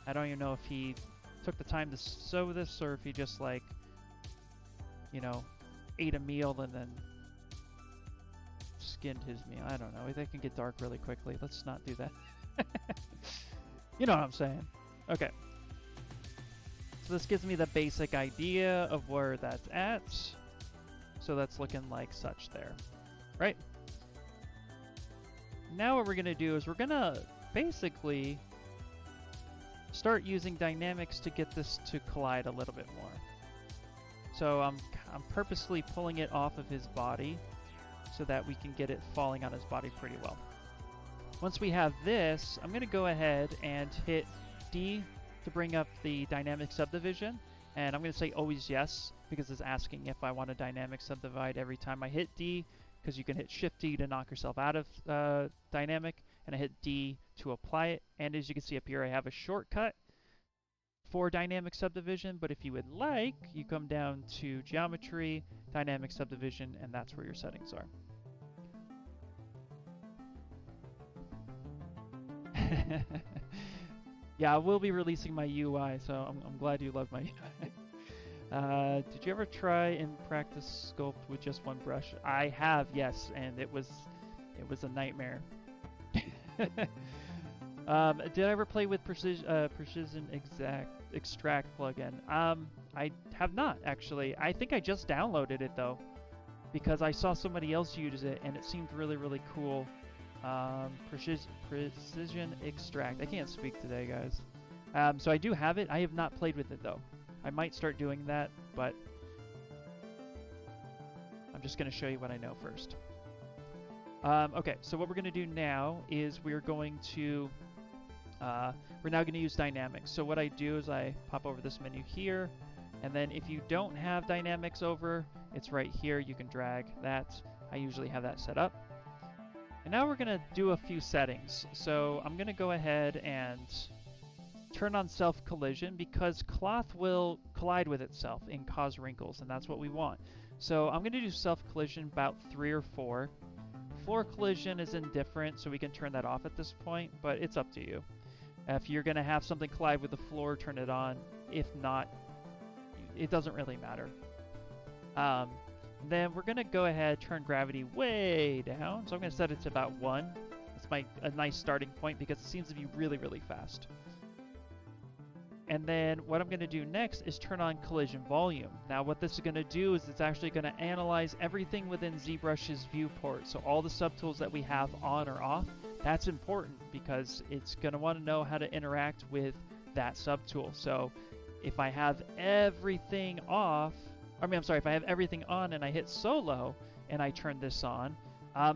I don't even know if he took the time to sew this or if he just, like, you know, ate a meal and then skinned his meal. I don't know. They can get dark really quickly. Let's not do that. You know what I'm saying. Okay. So this gives me the basic idea of where that's at. So that's looking like such there. Right? Now what we're going to do is we're going to basically start using dynamics to get this to collide a little bit more. So I'm purposely pulling it off of his body so that we can get it falling on his body pretty well. Once we have this, I'm going to go ahead and hit D to bring up the dynamic subdivision, and I'm going to say always yes because it's asking if I want to dynamic subdivide every time I hit D, because you can hit Shift D to knock yourself out of dynamic, and I hit D to apply it. And as you can see up here, I have a shortcut for dynamic subdivision, but if you would like, you come down to geometry, dynamic subdivision, and that's where your settings are. Yeah, I will be releasing my UI, so I'm glad you love my UI. Did you ever try and practice sculpt with just one brush? I have, yes, and it was a nightmare. Did I ever play with Precision Extract plugin? I have not, actually. I think I just downloaded it, though, because I saw somebody else use it, and it seemed really, really cool. Precision Extract. I can't speak today, guys. So I do have it. I have not played with it, though. I might start doing that, but I'm just going to show you what I know first. Okay, so what we're going to do now is we're now going to use dynamics. So what I do is I pop over this menu here, and then if you don't have dynamics over, it's right here. You can drag that. I usually have that set up. And now we're going to do a few settings. So I'm going to go ahead and turn on self collision because cloth will collide with itself and cause wrinkles, and that's what we want. So I'm going to do self collision about 3 or 4. Floor collision is indifferent, so we can turn that off at this point, but it's up to you. If you're going to have something collide with the floor, turn it on. If not, it doesn't really matter. Then we're going to go ahead, turn gravity way down. So I'm going to set it to about 1. That's a nice starting point because it seems to be really, really fast. And then what I'm going to do next is turn on collision volume. Now what this is going to do is it's actually going to analyze everything within ZBrush's viewport. So all the subtools that we have on or off, that's important because it's going to want to know how to interact with that subtool. So if I have everything off, if I have everything on and I hit solo and I turn this on,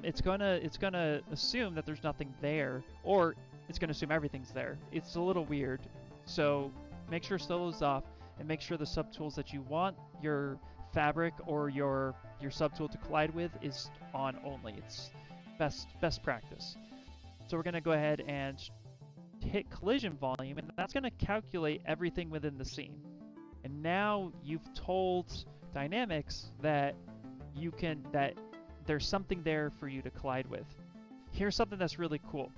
it's gonna assume that there's nothing there, or it's gonna assume everything's there. It's a little weird. So make sure solo's off and make sure the subtools that you want your fabric or your subtool to collide with is on only. It's best practice. So we're gonna go ahead and hit collision volume, and that's gonna calculate everything within the scene. And now you've told Dynamics that there's something there for you to collide with. Here's something that's really cool,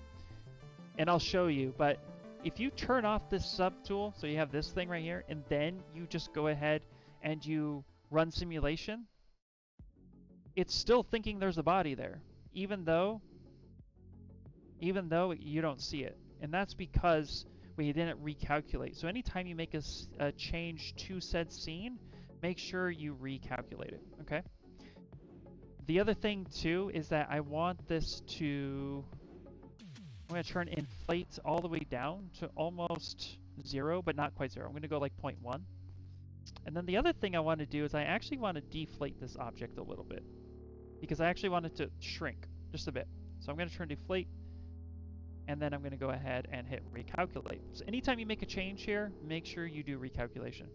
and I'll show you, but if you turn off this subtool, so you have this thing right here, and then you just go ahead and you run simulation, it's still thinking there's a body there, even though you don't see it. And that's because we didn't recalculate. So anytime you make a change to said scene, make sure you recalculate it, okay? The other thing too is that I want this to, I'm going to turn inflate all the way down to almost 0, but not quite 0. I'm going to go like 0.1. And then the other thing I want to do is I actually want to deflate this object a little bit because I actually want it to shrink just a bit. So I'm going to turn deflate, and then I'm going to go ahead and hit recalculate. So anytime you make a change here, make sure you do recalculation.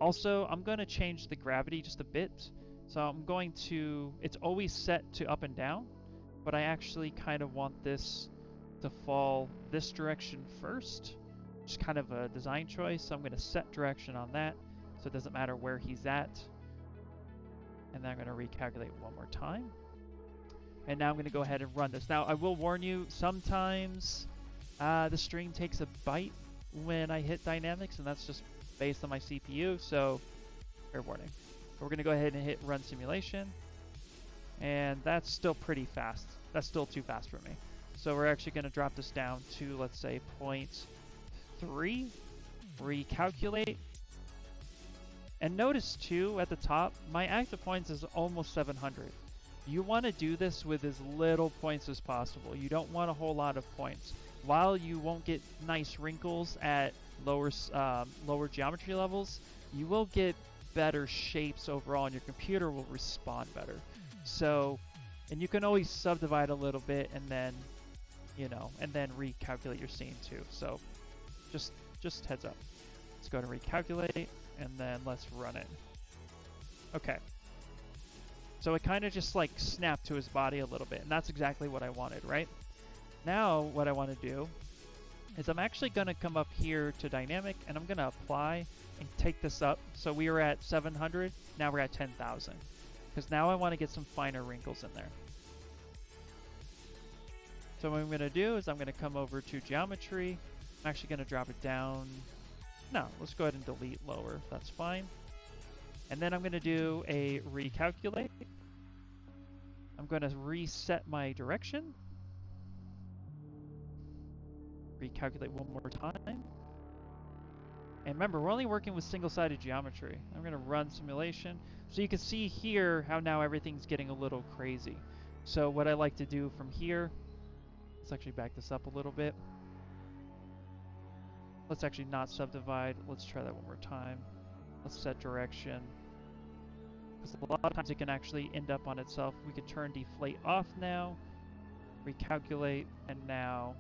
Also, I'm going to change the gravity just a bit. So I'm going to, it's always set to up and down, but I actually kind of want this to fall this direction first. Just kind of a design choice. So I'm going to set direction on that so it doesn't matter where he's at. And then I'm going to recalculate one more time. And now I'm going to go ahead and run this. Now I will warn you, sometimes the stream takes a bite when I hit dynamics, and that's just based on my CPU, so fair warning. But we're going to go ahead and hit run simulation, and that's still pretty fast. That's still too fast for me. So we're actually going to drop this down to, let's say, 0.3, recalculate. And notice too, at the top, my active points is almost 700. You want to do this with as little points as possible. You don't want a whole lot of points. While you won't get nice wrinkles at lower geometry levels, you will get better shapes overall, and your computer will respond better. So, and you can always subdivide a little bit and then, and then recalculate your scene too. So, just heads up. Let's go ahead and recalculate, and then let's run it. Okay. So it kind of just like snapped to his body a little bit, and that's exactly what I wanted, right? Now what I want to do is I'm actually going to come up here to dynamic, and I'm going to apply and take this up. So we were at 700, now we're at 10,000, because now I want to get some finer wrinkles in there. So what I'm going to do is I'm going to come over to geometry. I'm actually going to drop it down. No, let's go ahead and delete lower. That's fine. And then I'm going to do a recalculate. I'm going to reset my direction. Recalculate one more time. And remember, we're only working with single-sided geometry. I'm going to run simulation. So you can see here how now everything's getting a little crazy. So what I like to do from here, let's actually back this up a little bit. Let's actually not subdivide. Let's try that one more time. Let's set direction. Because a lot of times it can actually end up on itself. We could turn deflate off now, recalculate, and now,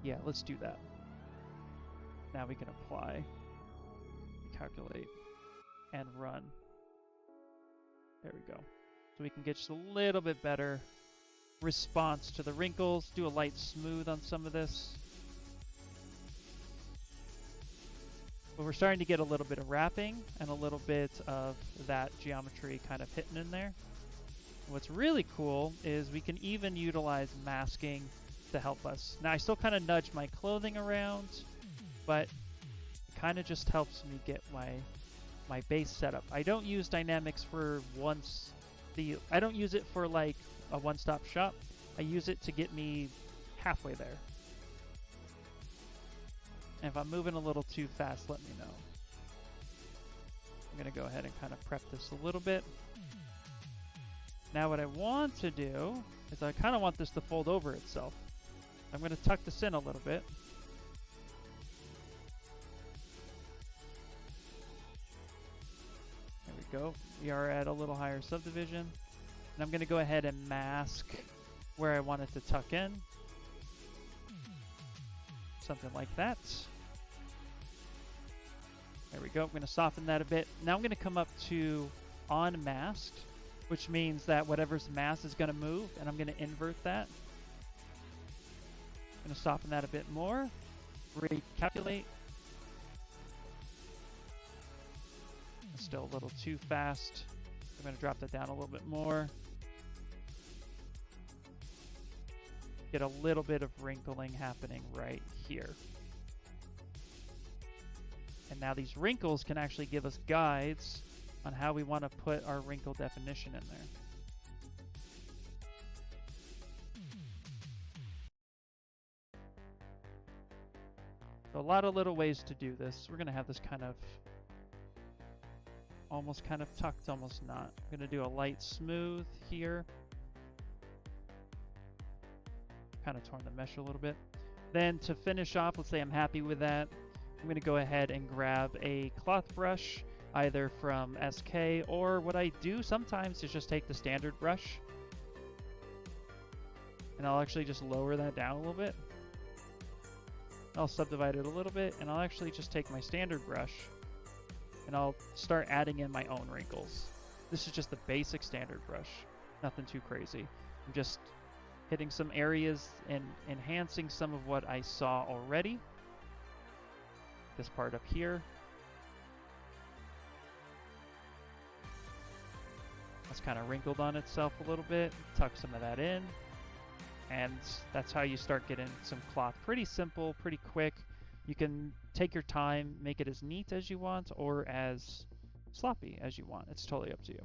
yeah, let's do that. Now we can apply, recalculate, and run. There we go. So we can get just a little bit better response to the wrinkles, do a light smooth on some of this. But we're starting to get a little bit of wrapping and a little bit of that geometry kind of hitting in there. And what's really cool is we can even utilize masking to help us. Now I still kind of nudge my clothing around, but it kind of just helps me get my base setup. I don't use dynamics for I don't use it for like a one-stop shop. I use it to get me halfway there. And if I'm moving a little too fast, let me know. I'm going to go ahead and kind of prep this a little bit. Now what I want to do is I kind of want this to fold over itself. I'm going to tuck this in a little bit. There we go. We are at a little higher subdivision. And I'm going to go ahead and mask where I want it to tuck in. Something like that. There we go. I'm going to soften that a bit. Now I'm going to come up to unmasked, which means that whatever's masked is going to move, and I'm going to invert that. I'm going to soften that a bit more. Recalculate. It's still a little too fast. I'm going to drop that down a little bit more. Get a little bit of wrinkling happening right here. And now these wrinkles can actually give us guides on how we want to put our wrinkle definition in there. So a lot of little ways to do this. We're going to have this kind of almost kind of tucked, almost not. I'm going to do a light smooth here. Kind of torn the mesh a little bit. Then to finish off, let's say I'm happy with that. I'm going to go ahead and grab a cloth brush, either from SK, or what I do sometimes is just take the standard brush. And I'll actually just lower that down a little bit. I'll subdivide it a little bit, and I'll actually just take my standard brush, and I'll start adding in my own wrinkles. This is just the basic standard brush. Nothing too crazy. I'm just hitting some areas and enhancing some of what I saw already. This part up here. That's kind of wrinkled on itself a little bit. Tuck some of that in. And that's how you start getting some cloth. Pretty simple, pretty quick. You can take your time, make it as neat as you want or as sloppy as you want. It's totally up to you.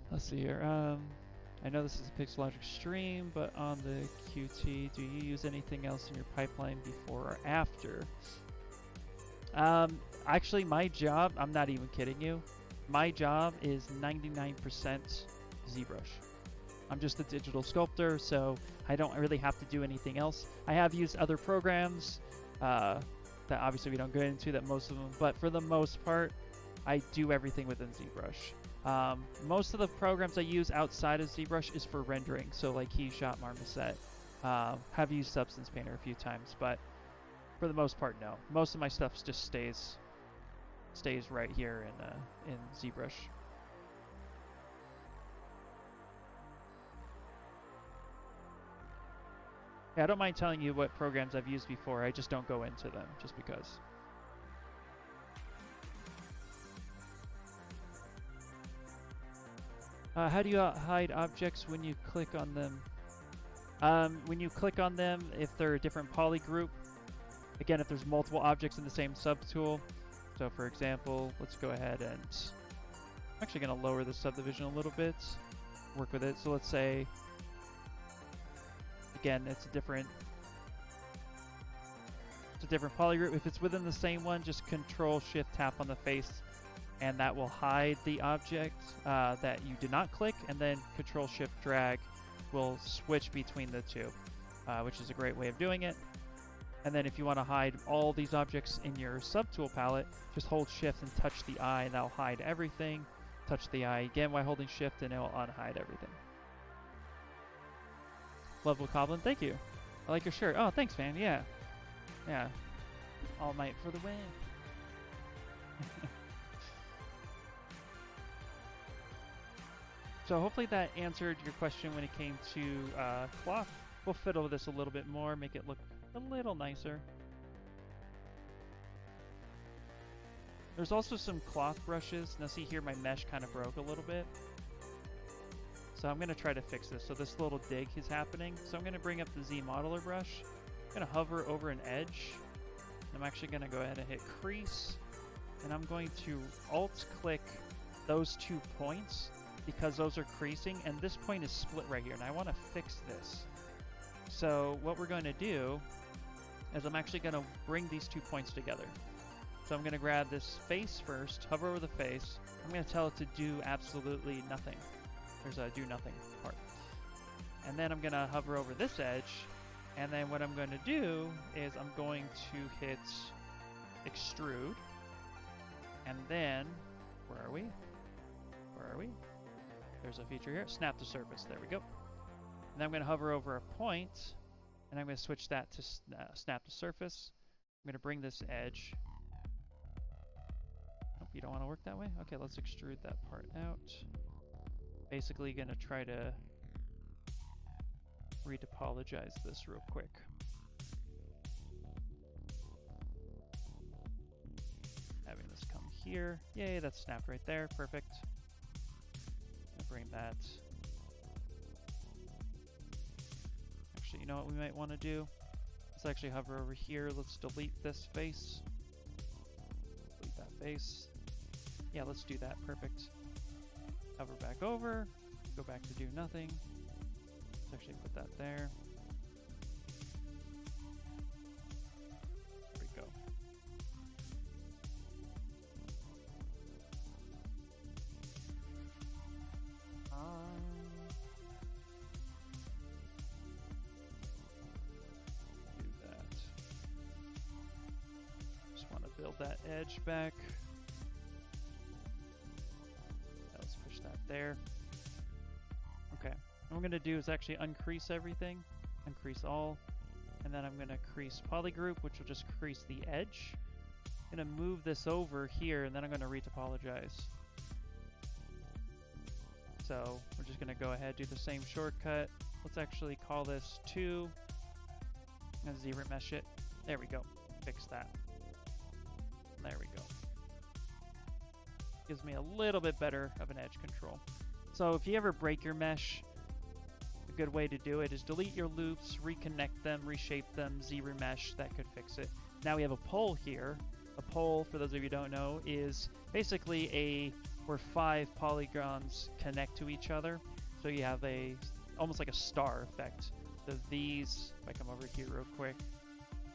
Let's see here. I know this is a Pixologic stream, but on the QT, do you use anything else in your pipeline before or after? Actually, my job, I'm not even kidding you, my job is 99% ZBrush. I'm just a digital sculptor, so I don't really have to do anything else. I have used other programs that obviously we don't go into, that most of them, but for the most part, I do everything within ZBrush. Most of the programs I use outside of ZBrush is for rendering, so like KeyShot, Marmoset. Have used Substance Painter a few times, but for the most part, no. Most of my stuff just stays right here in ZBrush. Yeah, I don't mind telling you what programs I've used before. I just don't go into them just because. How do you hide objects when you click on them? When you click on them, if they're a different poly group, again, if there's multiple objects in the same subtool, so for example, let's go ahead and, I'm actually going to lower the subdivision a little bit, work with it. So let's say, again, it's a different poly group. If it's within the same one, just Control-Shift-Tap on the face, and that will hide the object that you did not click, and then Control-Shift-Drag will switch between the two, which is a great way of doing it. And then if you want to hide all these objects in your subtool palette, just hold Shift and touch the eye, and that'll hide everything. Touch the eye again while holding Shift, and it will unhide everything. Love Bokoblin, thank you. I like your shirt. Oh, thanks, man. Yeah. Yeah. All Might for the win. So hopefully that answered your question when it came to cloth. We'll fiddle with this a little bit more, make it look a little nicer. There's also some cloth brushes. Now see here, my mesh kind of broke a little bit. So I'm going to try to fix this. So this little dig is happening. So I'm going to bring up the Zmodeler brush. I'm going to hover over an edge. I'm actually going to go ahead and hit crease. And I'm going to alt-click those 2 points because those are creasing. And this point is split right here. And I want to fix this. So what we're going to do is I'm actually going to bring these 2 points together. So I'm going to grab this face first, hover over the face. I'm going to tell it to do absolutely nothing. There's a do nothing part. And then I'm going to hover over this edge. And then what I'm going to do is I'm going to hit extrude. And then, where are we? Where are we? There's a feature here. Snap to surface. There we go. And then I'm going to hover over a point. And I'm going to switch that to snap to surface. I'm going to bring this edge. Nope, you don't want to work that way? Okay, let's extrude that part out. Basically going to try to retopologize this real quick. Having this come here. Yay, that's snapped right there. Perfect. I'll bring that. Actually, you know what we might want to do? Let's actually hover over here. Let's delete this face. Delete that face. Yeah, let's do that. Perfect. Hover back over. Go back to do nothing. Let's actually put that there. There we go. Do that. Just want to build that edge back. Let's push that there. Okay. What I'm going to do is actually uncrease everything, uncrease all, and then I'm going to crease polygroup, which will just crease the edge. I'm going to move this over here, and then I'm going to retopologize. So we're just going to go ahead, do the same shortcut. Let's actually call this 2, and ZBrush it. There we go. Fix that. There we go. Gives me a little bit better of an edge control. So if you ever break your mesh, a good way to do it is delete your loops, reconnect them, reshape them, ZBrush, that could fix it. Now we have a pole here. A pole, for those of you who don't know, is basically where 5 polygons connect to each other. So you have almost like a star effect. So these, if I come over here real quick,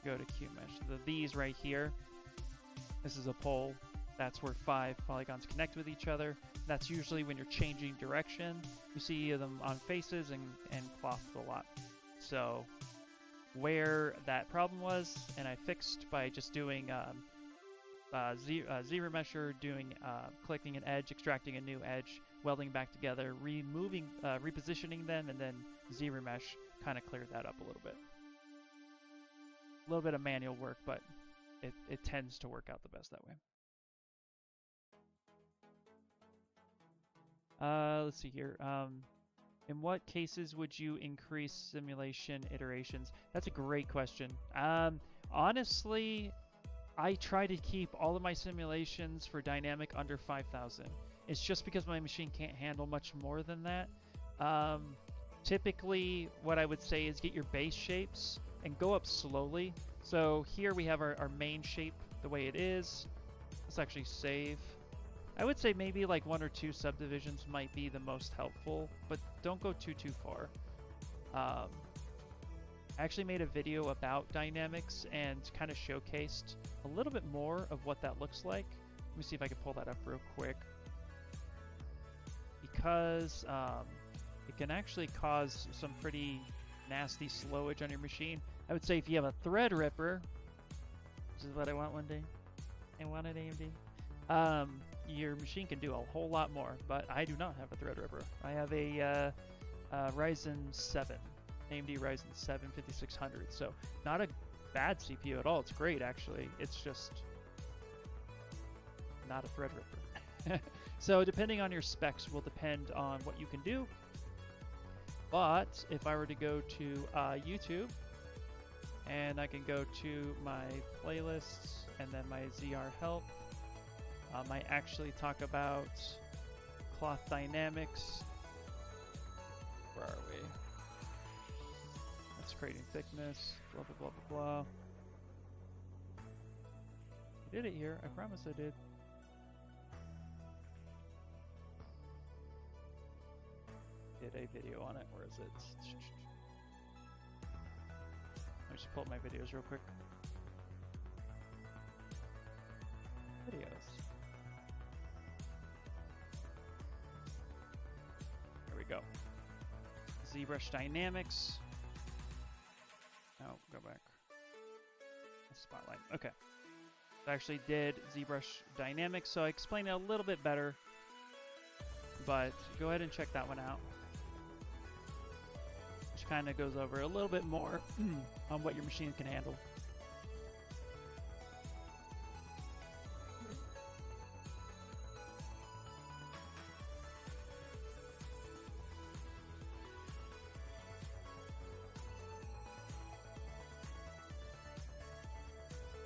go to QMesh. These right here, this is a pole. That's where 5 polygons connect with each other. That's usually when you're changing direction. You see them on faces and cloth a lot. So where that problem was, and I fixed by just doing ZBrush, doing clicking an edge, extracting a new edge, welding back together, repositioning them, and then ZBrush kind of cleared that up a little bit. A little bit of manual work, but it tends to work out the best that way. Let's see here. In what cases would you increase simulation iterations? That's a great question. Honestly, I try to keep all of my simulations for dynamic under 5,000. It's just because my machine can't handle much more than that. Typically, what I would say is get your base shapes and go up slowly. So here we have our main shape the way it is. Let's actually save. I would say maybe like 1 or 2 subdivisions might be the most helpful, but don't go too far. I actually made a video about dynamics and kind of showcased a little bit more of what that looks like. Let me see if I can pull that up real quick. Because it can actually cause some pretty nasty slowage on your machine. I would say if you have a thread ripper, which is what I want one day, I want it AMD. Your machine can do a whole lot more, but I do not have a Threadripper. I have a Ryzen 7, AMD Ryzen 7 5600, so not a bad CPU at all. It's great, actually. It's just not a Threadripper. So depending on your specs will depend on what you can do. But if I were to go to YouTube, and I can go to my playlists and then my ZR help, Might actually talk about cloth dynamics. Where are we? That's creating thickness, blah, blah, blah, blah, blah. I did it here. I promise I did. Did a video on it. Where is it? Let me just pull up my videos real quick. Videos. There we go. ZBrush Dynamics. Oh, go back. Spotlight. Okay. I actually did ZBrush Dynamics, so I explained it a little bit better. But go ahead and check that one out. Which kind of goes over a little bit more on what your machine can handle.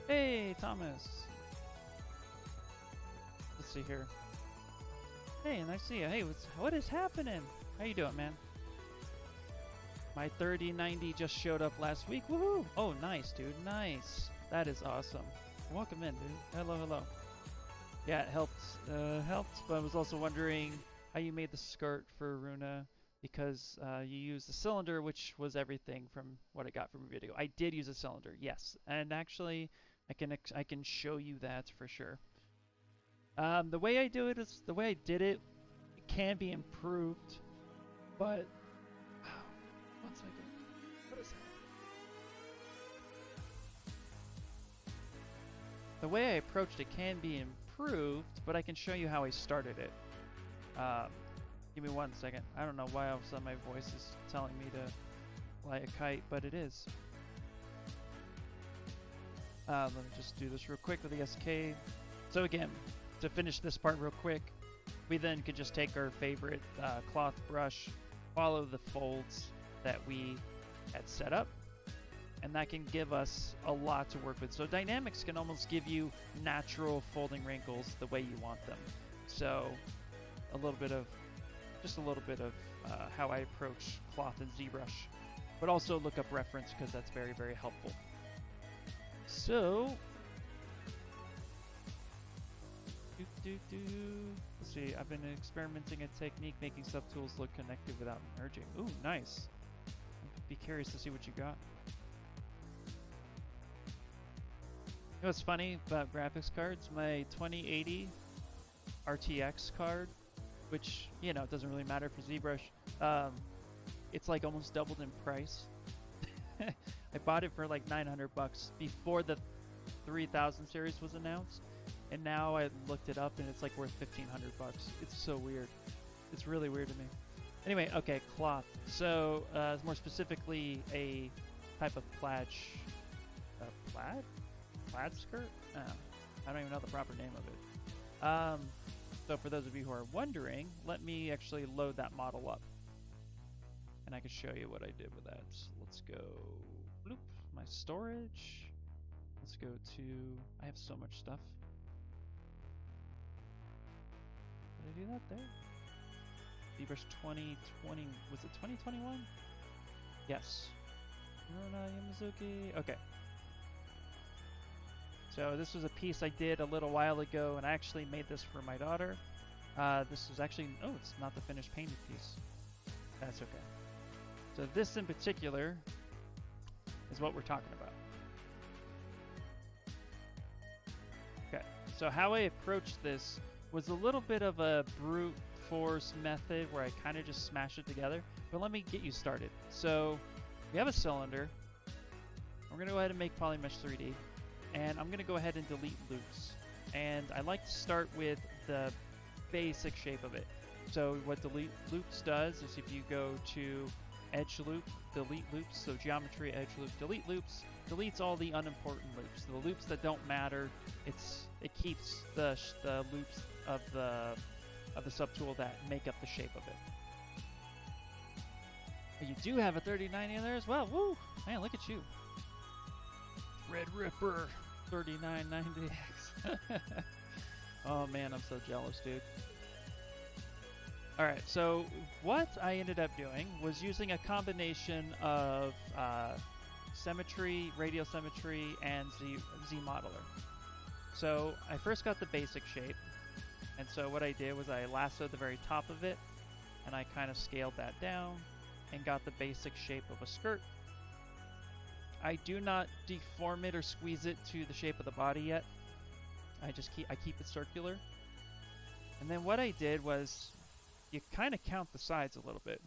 Hey, Thomas. Let's see here. Hey, nice to see you. Hey, what is happening? How you doing, man? My 3090 just showed up last week. Woohoo! Oh, nice, dude. Nice. That is awesome. Welcome in, dude. Hello, hello. Yeah, it helped. Helped, but I was also wondering how you made the skirt for Runa, because you used the cylinder, which was everything from what I got from your video. I did use a cylinder, yes. And actually, I can show you that for sure. The way I do it is the way I did it. It can be improved, but 1 second. What is that? The way I approached it can be improved, but I can show you how I started it. Give me 1 second. I don't know why all of a sudden my voice is telling me to fly a kite, but it is. Let me just do this real quick with the SK. So again, to finish this part real quick, we then could just take our favorite cloth brush, follow the folds that we had set up, and that can give us a lot to work with. So dynamics can almost give you natural folding wrinkles the way you want them. So just a little bit of how I approach cloth and ZBrush, but also look up reference because that's very, very helpful. So, let's see, I've been experimenting a technique making subtools look connected without merging. Ooh, nice. I'd be curious to see what you got. You know what's funny about graphics cards? My 2080 RTX card, which, you know, it doesn't really matter for ZBrush, it's like almost doubled in price. I bought it for like 900 bucks before the 3000 series was announced, and now I looked it up and it's like worth 1500 bucks. It's so weird. It's really weird to me. Anyway, okay, cloth. So more specifically, a type of plaid skirt. I don't even know the proper name of it. So for those of you who are wondering, let me actually load that model up, and I can show you what I did with that. So let's go. Bloop, my storage. Let's go to, I have so much stuff. Did I do that there? ZBrush 2020, was it 2021? Yes. Runa Yamazuki, okay. So this was a piece I did a little while ago, and I actually made this for my daughter. This was actually, oh, it's not the finished painted piece. That's okay. So this in particular is what we're talking about. Okay, so how I approached this was a little bit of a brute force method where I kind of just smash it together, but let me get you started. So we have a cylinder. We're going to go ahead and make Polymesh 3D, and I'm going to go ahead and delete loops. And I like to start with the basic shape of it. So what delete loops does is if you go to edge loop, delete loops, so geometry, edge loop, delete loops, deletes all the unimportant loops. The loops that don't matter, it keeps the loops of the subtool that make up the shape of it. But you do have a 3090 in there as well. Woo! Man, look at you. Red Ripper 3990X. Oh man, I'm so jealous, dude. Alright, so what I ended up doing was using a combination of symmetry, radial symmetry, and Zmodeler. So I first got the basic shape, and so what I did was I lassoed the very top of it, and I kind of scaled that down and got the basic shape of a skirt. I do not deform it or squeeze it to the shape of the body yet. I keep it circular. And then what I did was you kind of count the sides a little bit.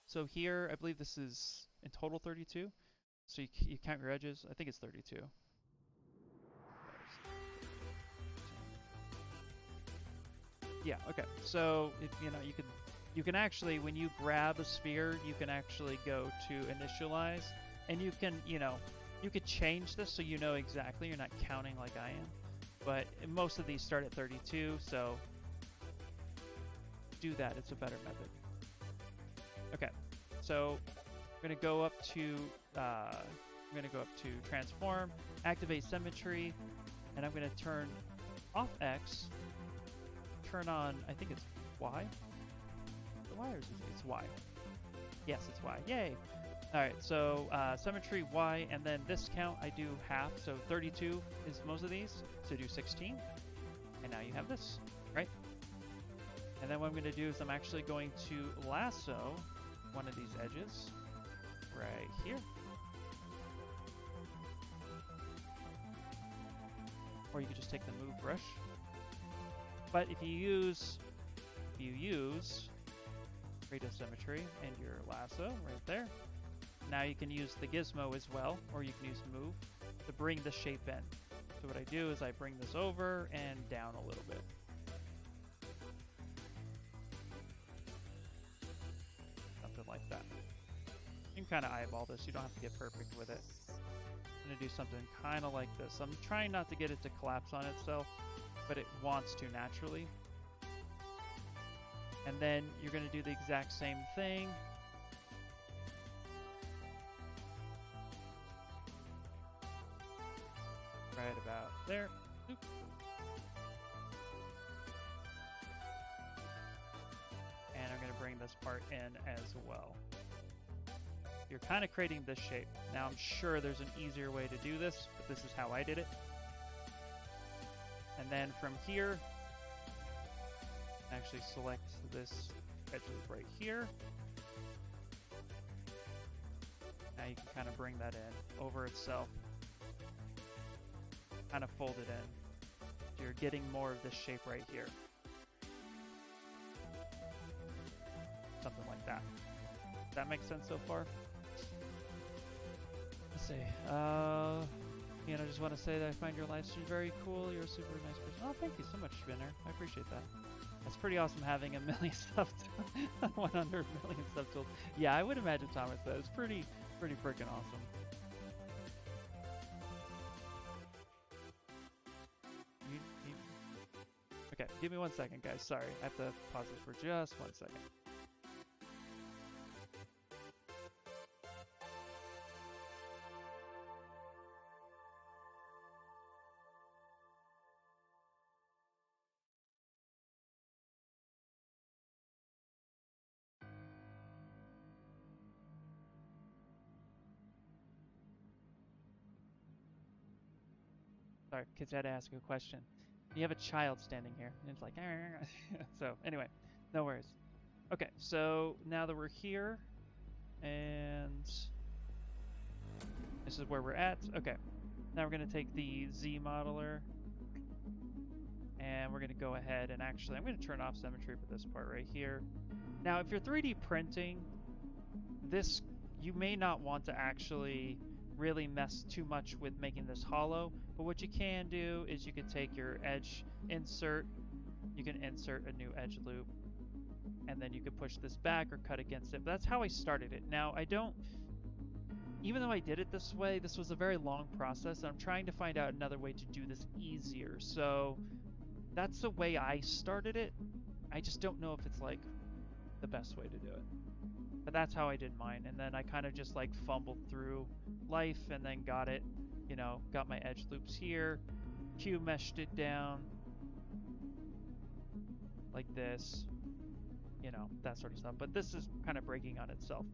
So here, I believe this is in total 32. So you count your edges. I think it's 32. Yeah, okay. So you can actually, when you grab a sphere, you can actually go to initialize, and you can change this so you know exactly. You're not counting like I am, but most of these start at 32. So do that. It's a better method. Okay, so I'm gonna go up to transform, activate symmetry, and I'm gonna turn off X. Turn on, I think it's Y. Is it Y or is it's Y? Yes, it's Y. Yay! All right, so symmetry Y, and then this count I do half, so 32 is most of these. So do 16, and now you have this, right? And then what I'm going to do is I'm actually going to lasso one of these edges right here. Or you could just take the move brush. But if you use radial symmetry and your lasso right there, now you can use the gizmo as well, or you can use move to bring the shape in. So what I do is I bring this over and down a little bit. Something like that. You can kind of eyeball this. You don't have to get perfect with it. I'm going to do something kind of like this. I'm trying not to get it to collapse on itself, but it wants to naturally. And then you're going to do the exact same thing. Right about there. Oop. And I'm going to bring this part in as well. You're kind of creating this shape. Now I'm sure there's an easier way to do this, but this is how I did it. And then from here, actually select this edge loop right here. Now you can kind of bring that in over itself. Kind of fold it in. You're getting more of this shape right here. Something like that. Does that make sense so far? Let's see. I just want to say that I find your live stream very cool. You're a super nice person. Oh, thank you so much, Spinner. I appreciate that. That's pretty awesome having a million subtools. 100 million subtools. Yeah, I would imagine Thomas that. It's pretty freaking awesome. Okay, give me 1 second, guys. Sorry, I have to pause this for just 1 second. Sorry, kids had to ask a question. You have a child standing here, and it's like, so anyway, no worries. Okay, so now that we're here, and this is where we're at. Okay, now we're going to take the Zmodeler, and we're going to go ahead and actually, I'm going to turn off symmetry for this part right here. Now, if you're 3D printing, this, you may not want to actually really mess too much with making this hollow, but what you can do is you can take your edge insert, you can insert a new edge loop, and then you can push this back or cut against it. But that's how I started it. Now even though I did it this way, this was a very long process, and I'm trying to find out another way to do this easier. So that's the way I started it. I just don't know if it's like the best way to do it. But that's how I did mine, and then I kind of just like fumbled through life and then got it, got my edge loops here, Q meshed it down, like this, you know, that sort of stuff. But this is kind of breaking on itself.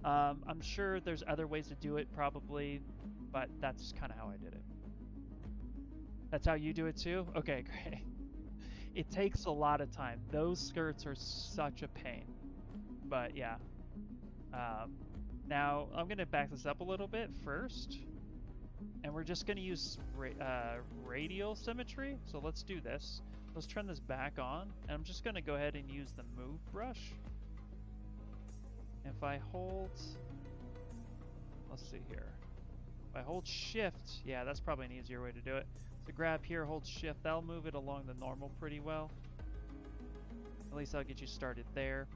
I'm sure there's other ways to do it probably, but that's kind of how I did it. That's how you do it too? Okay, great. It takes a lot of time. Those skirts are such a pain. But yeah. Now I'm going to back this up a little bit first. And we're just going to use radial symmetry. So let's do this. Let's turn this back on. And I'm just going to go ahead and use the move brush. If I hold, let's see here. If I hold shift, yeah, that's probably an easier way to do it. So grab here, hold shift, that'll move it along the normal pretty well. At least I'll get you started there.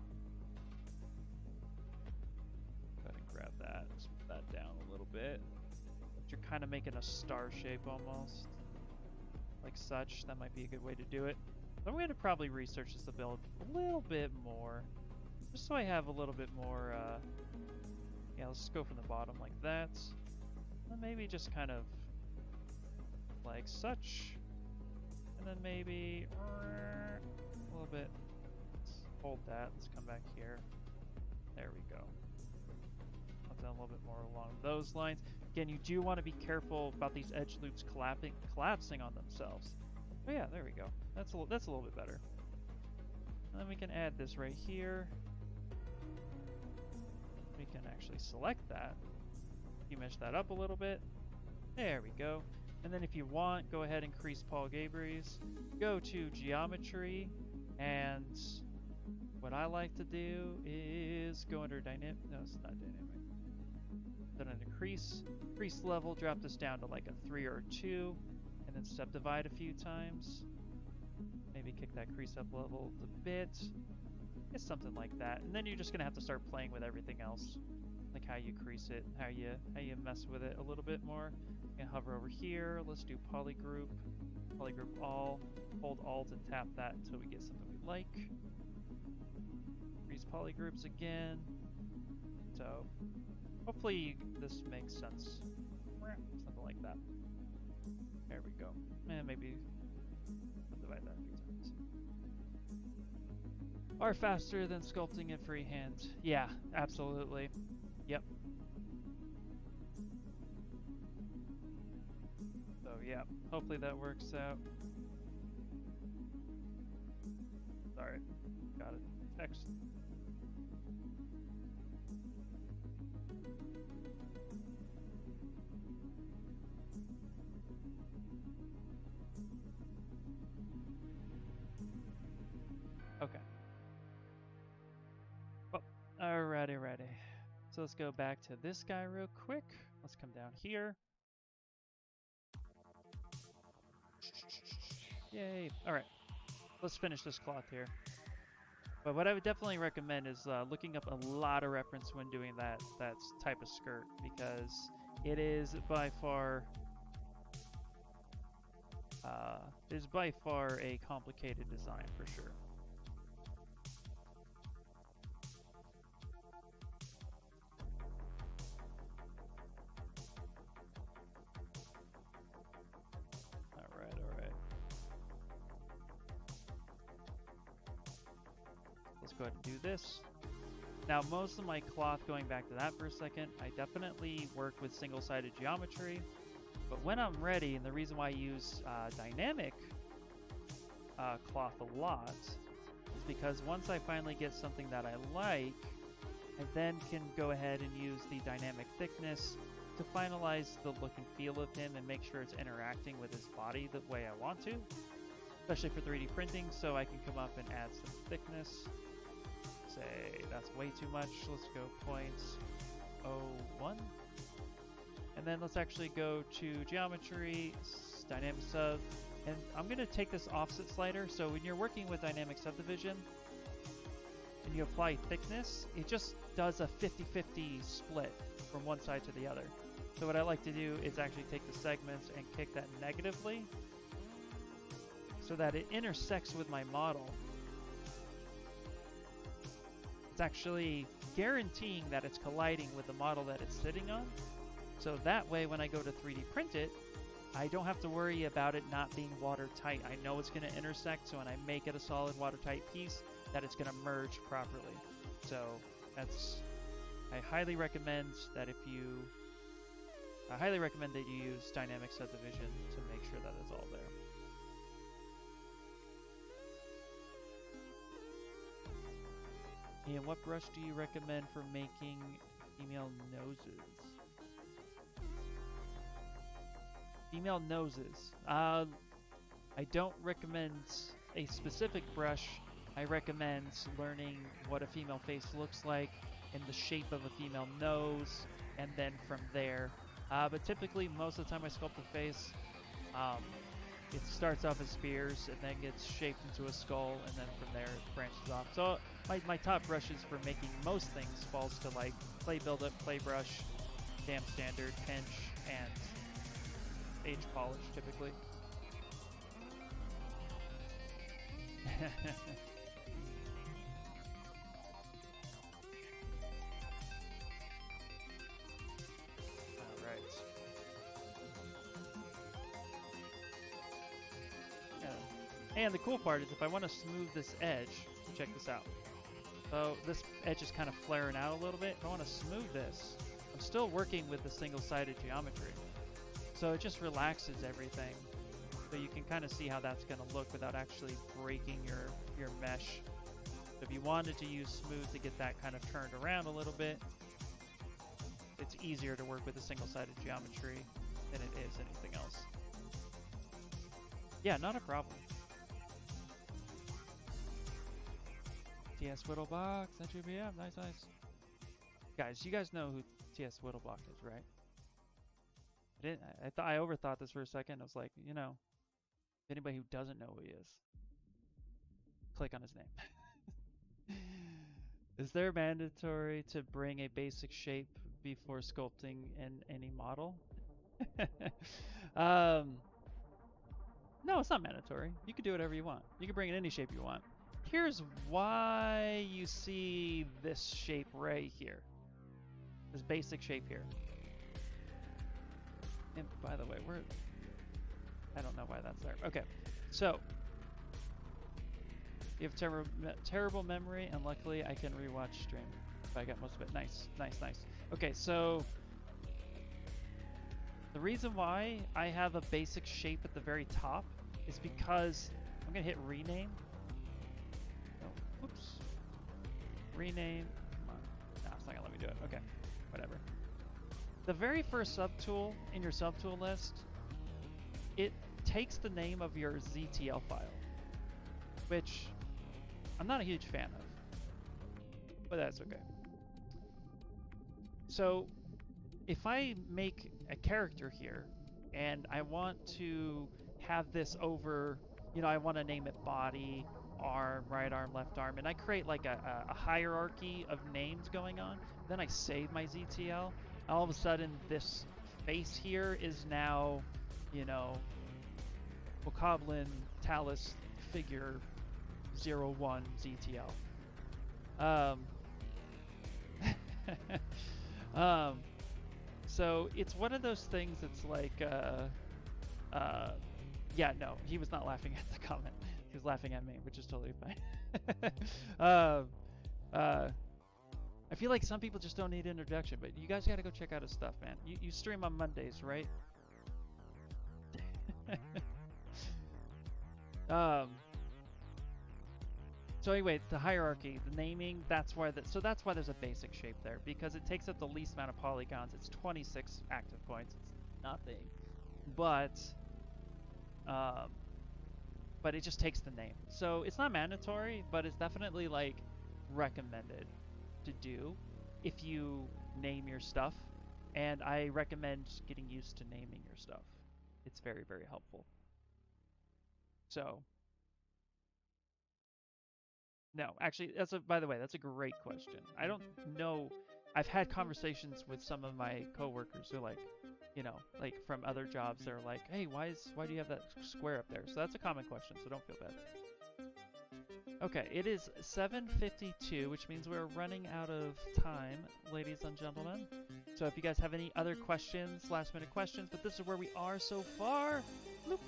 Go ahead and grab that, smooth that down a little bit. You're kind of making a star shape almost, like such. That might be a good way to do it. I'm going to probably research this build a little bit more, just so I have a little bit more, yeah, let's go from the bottom like that. And maybe just kind of like such. And then maybe a little bit. Let's hold that. Let's come back here. There we go. I'll do a little bit more along those lines. Again, you do want to be careful about these edge loops collapsing on themselves. Oh yeah, there we go. That's a little bit better. And then we can add this right here. We can actually select that. You mesh that up a little bit. There we go. And then if you want, go ahead and increase Paul Gabriel's. Go to geometry, and what I like to do is go under dynamic. No, it's not dynamic. Then an increase level, drop this down to like a 3 or a 2, and then subdivide a few times. Maybe kick that crease up level a bit. It's something like that. And then you're just gonna have to start playing with everything else, like how you crease it, how you mess with it a little bit more. You can hover over here. Let's do polygroup all. Hold Alt and tap that until we get something we like. Increase polygroups again. So hopefully this makes sense. Something like that. There we go. And maybe divide that a few times. Are faster than sculpting in freehand. Yeah, absolutely. Yep. So yeah, hopefully that works out. Sorry, got it. Text. Okay. Well, alrighty. So let's go back to this guy real quick. Let's come down here. Yay. Alright. Let's finish this cloth here. But what I would definitely recommend is looking up a lot of reference when doing that type of skirt, because it is by far a complicated design for sure. Let's go ahead and do this. Now, most of my cloth, going back to that for a second, I definitely work with single-sided geometry, but when I'm ready, and the reason why I use dynamic cloth a lot is because once I finally get something that I like, I then can go ahead and use the dynamic thickness to finalize the look and feel of him and make sure it's interacting with his body the way I want to, especially for 3D printing. So I can come up and add some thickness. Say that's way too much. Let's go 0.01. And then let's actually go to geometry, dynamic sub, and I'm going to take this offset slider. So when you're working with dynamic subdivision and you apply thickness, it just does a 50-50 split from one side to the other. So what I like to do is actually take the segments and kick that negatively so that it intersects with my model. It's actually guaranteeing that it's colliding with the model that it's sitting on. So that way, when I go to 3D print it, I don't have to worry about it not being watertight. I know it's going to intersect, so when I make it a solid watertight piece, that it's going to merge properly. So that's, I highly recommend that that you use dynamic subdivision to make sure that it's all there. And what brush do you recommend for making female noses? Female noses. I don't recommend a specific brush. I recommend learning what a female face looks like and the shape of a female nose, and then from there. But typically, most of the time I sculpt the face, it starts off as spears and then gets shaped into a skull, and then from there it branches off. So my top brushes for making most things falls to like clay buildup, clay brush, damp standard, pinch, and age polish typically. Alright. And the cool part is if I want to smooth this edge, check this out. So this edge is kind of flaring out a little bit. If I want to smooth this, I'm still working with the single-sided geometry. So it just relaxes everything. So you can kind of see how that's going to look without actually breaking your mesh. So if you wanted to use smooth to get that kind of turned around a little bit, it's easier to work with a single-sided geometry than it is anything else. Yeah, not a problem. TS Whittleblock, sent you a BM, nice, nice. Guys, you guys know who TS Whittleblock is, right? I overthought this for a second. I was like, you know, if anybody who doesn't know who he is, click on his name. Is there mandatory to bring a basic shape before sculpting in any model? No, it's not mandatory. You can do whatever you want. You can bring in any shape you want. Here's why you see this shape right here. This basic shape here. And by the way, I don't know why that's there. Okay, so you have terrible memory, and luckily I can rewatch stream. I got most of it. Nice, nice, nice. Okay, so the reason why I have a basic shape at the very top is because I'm gonna hit rename. Oh, whoops. Rename. Come on. No, it's not gonna let me do it. Okay, whatever. The very first subtool in your subtool list, it takes the name of your ZTL file, which I'm not a huge fan of, but that's okay. So if I make a character here and I want to have this over, you know, I want to name it body, arm, right arm, left arm, and I create like a hierarchy of names going on, then I save my ZTL, all of a sudden this face here is now, you know, Bokoblin Talus figure 01 ZTL. So it's one of those things that's like, yeah, no, he was not laughing at the comment. He was laughing at me, which is totally fine. I feel like some people just don't need introduction, but you guys got to go check out his stuff, man. You stream on Mondays, right? So anyway, the hierarchy, the naming, that's why that's why there's a basic shape there, because it takes up the least amount of polygons. It's 26 active points. It's nothing, but it just takes the name. So it's not mandatory, but it's definitely like recommended to do if you name your stuff, and I recommend getting used to naming your stuff. It's very, very helpful. So no, actually, by the way, that's a great question. I don't know. I've had conversations with some of my coworkers who are like, you know, like from other jobs, they're like, hey, why do you have that square up there? So that's a common question, so don't feel bad. Okay, it is 7:52, which means we're running out of time, ladies and gentlemen. So if you guys have any other questions, last minute questions, but this is where we are so far. Bloop.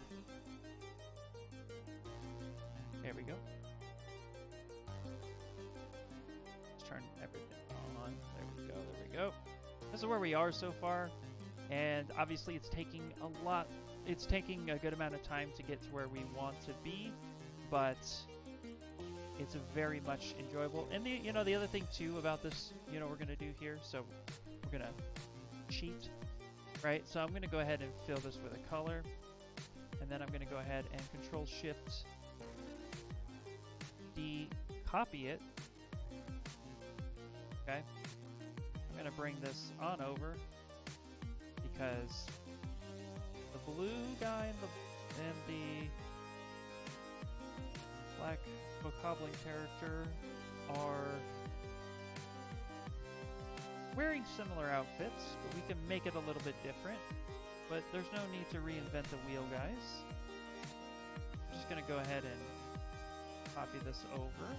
There we go. Let's turn everything on. There we go, there we go. This is where we are so far. And obviously it's taking a good amount of time to get to where we want to be, but it's very much enjoyable. And the other thing too about this, we're gonna do here, so we're gonna cheat, right? So I'm gonna go ahead and fill this with a color, and then I'm gonna go ahead and Control-Shift-D, copy it. Okay. I'm gonna bring this on over because the blue guy and the black Bokoblin character are wearing similar outfits, but we can make it a little bit different. But there's no need to reinvent the wheel, guys. I'm just gonna go ahead and copy this over,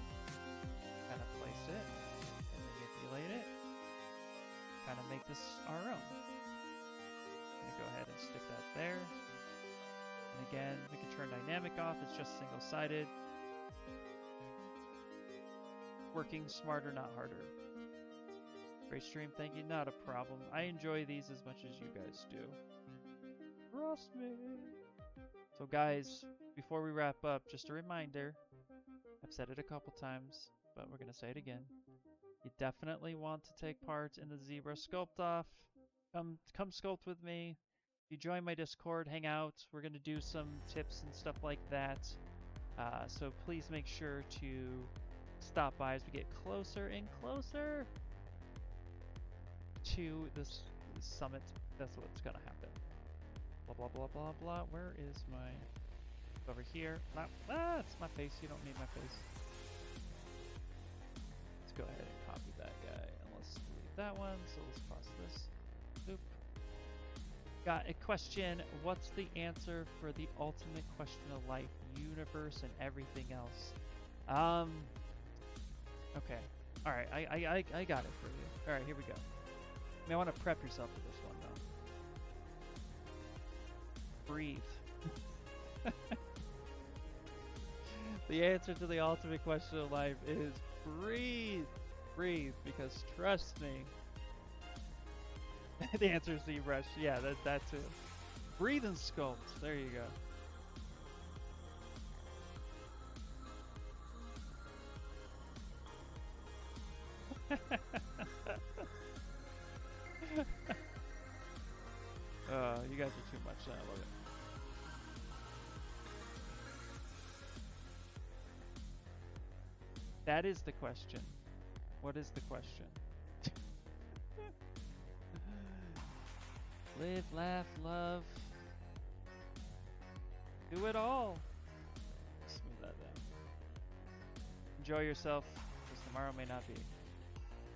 kind of place it, and manipulate it, kind of make this our own. I'm gonna go ahead and stick that there. And again, we can turn dynamic off, it's just single-sided. Working smarter, not harder. Great stream, thank you. Not a problem. I enjoy these as much as you guys do. Trust me. So guys, before we wrap up, just a reminder. I've said it a couple times, but we're going to say it again. You definitely want to take part in the ZBrush Sculpt-Off. Come sculpt with me. If you join my Discord, hang out. We're going to do some tips and stuff like that. So please make sure to stop by as we get closer and closer to this summit. That's what's gonna happen. Blah blah blah blah blah. Where is my over here? It's my face. You don't need my face. Let's go ahead and copy that guy and let's delete that one. So let's cross this. Boop. Got a question. What's the answer for the ultimate question of life, universe, and everything else? Okay. All right. I got it for you. All right. Here we go. You may want to prep yourself for this one, though. Breathe. The answer to the ultimate question of life is breathe. Breathe, because trust me. The answer is ZBrush. Yeah, that's it. Breathe and sculpt. There you go. You guys are too much. I love it. That is the question. What is the question? Live, laugh, love. Do it all. Smooth that down. Enjoy yourself, because tomorrow may not be.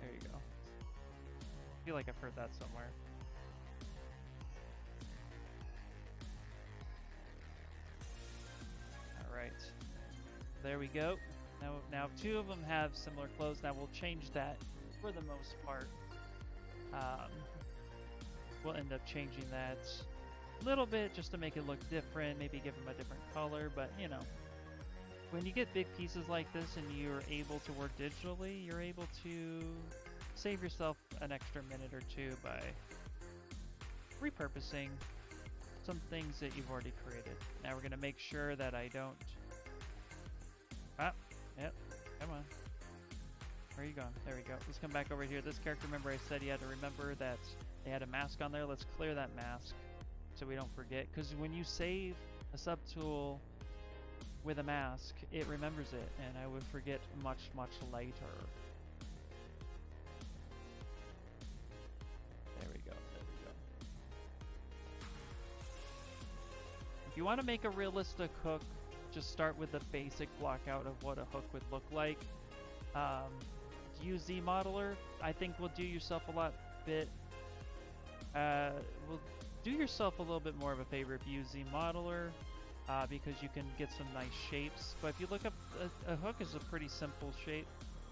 There you go. I feel like I've heard that somewhere. Alright. There we go. Now two of them have similar clothes. Now we'll change that for the most part. We'll end up changing that a little bit just to make it look different, maybe give them a different color, but you know. When you get big pieces like this and you're able to work digitally, you're able to save yourself an extra minute or two by repurposing some things that you've already created. Now we're going to make sure that I don't... Yep, come on. Where are you going? There we go. Let's come back over here. This character, remember I said you had to remember that they had a mask on there. Let's clear that mask so we don't forget. Because when you save a subtool with a mask, it remembers it, and I would forget much, much later. There we go. There we go. If you want to make a realistic hook, just start with the basic block out of what a hook would look like. Use Zmodeler. I think will do yourself a lot bit. Will do yourself a little bit more of a favor if you use Zmodeler. because you can get some nice shapes. But if you look up, a hook is a pretty simple shape.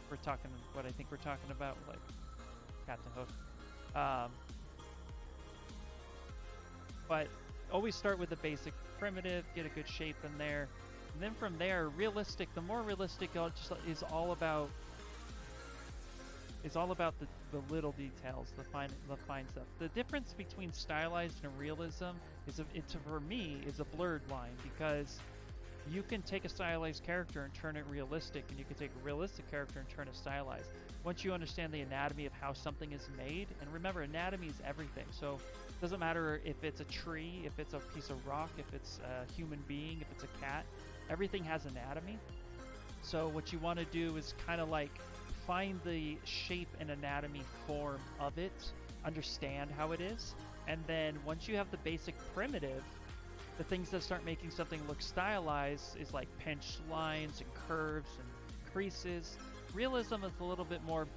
We're talking what I think we're talking about, like Captain Hook. But always start with the basic primitive, get a good shape in there, and then from there, realistic. The more realistic is all about the little details, the fine stuff. The difference between stylized and realism is for me is a blurred line, because you can take a stylized character and turn it realistic, and you can take a realistic character and turn it stylized. Once you understand the anatomy of how something is made, and remember, anatomy is everything. So it doesn't matter if it's a tree, if it's a piece of rock, if it's a human being, if it's a cat, everything has anatomy. So what you want to do is kind of like find the shape and anatomy form of it, understand how it is, and then once you have the basic primitive, the things that start making something look stylized is like pinched lines and curves and creases. Realism is a little bit more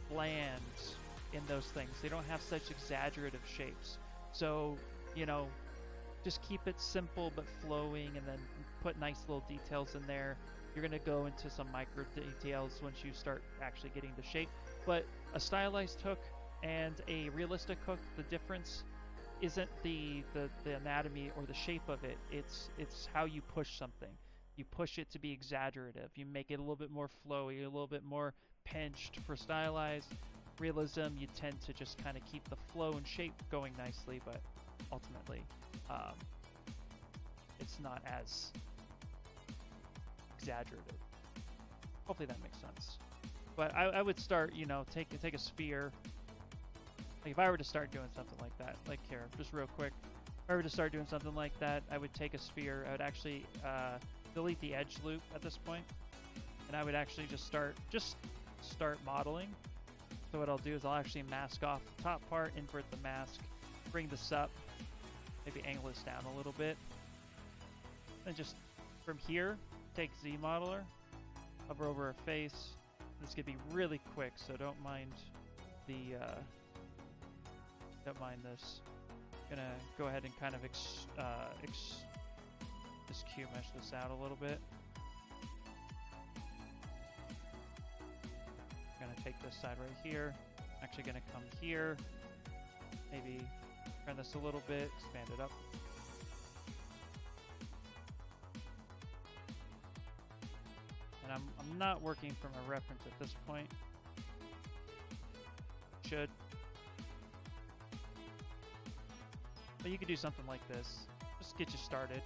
bland in those things. They don't have such exaggerative shapes. So, you know, just keep it simple but flowing, and then put nice little details in there. You're going to go into some micro details once you start actually getting the shape. But a stylized hook and a realistic hook, the difference isn't the anatomy or the shape of it. It's how you push something. You push it to be exaggerative. You make it a little bit more flowy, a little bit more pinched. For stylized realism, you tend to just kind of keep the flow and shape going nicely, but ultimately it's not as exaggerative. Hopefully that makes sense. But I would start, you know, take a sphere. Like if I were to start doing something like that, like here, just real quick, if I were to start doing something like that, I would take a sphere. I would actually delete the edge loop at this point, and I would actually just start modeling. So what I'll do is I'll actually mask off the top part, invert the mask, bring this up, maybe angle this down a little bit, and just from here take Zmodeler, hover over a face. This could be really quick, so don't mind the don't mind this. I'm gonna go ahead and kind of just Q mesh this out a little bit. I'm gonna take this side right here. I'm actually gonna come here, maybe turn this a little bit, expand it up. And I'm not working from a reference at this point. Should. But you could do something like this. Just get you started.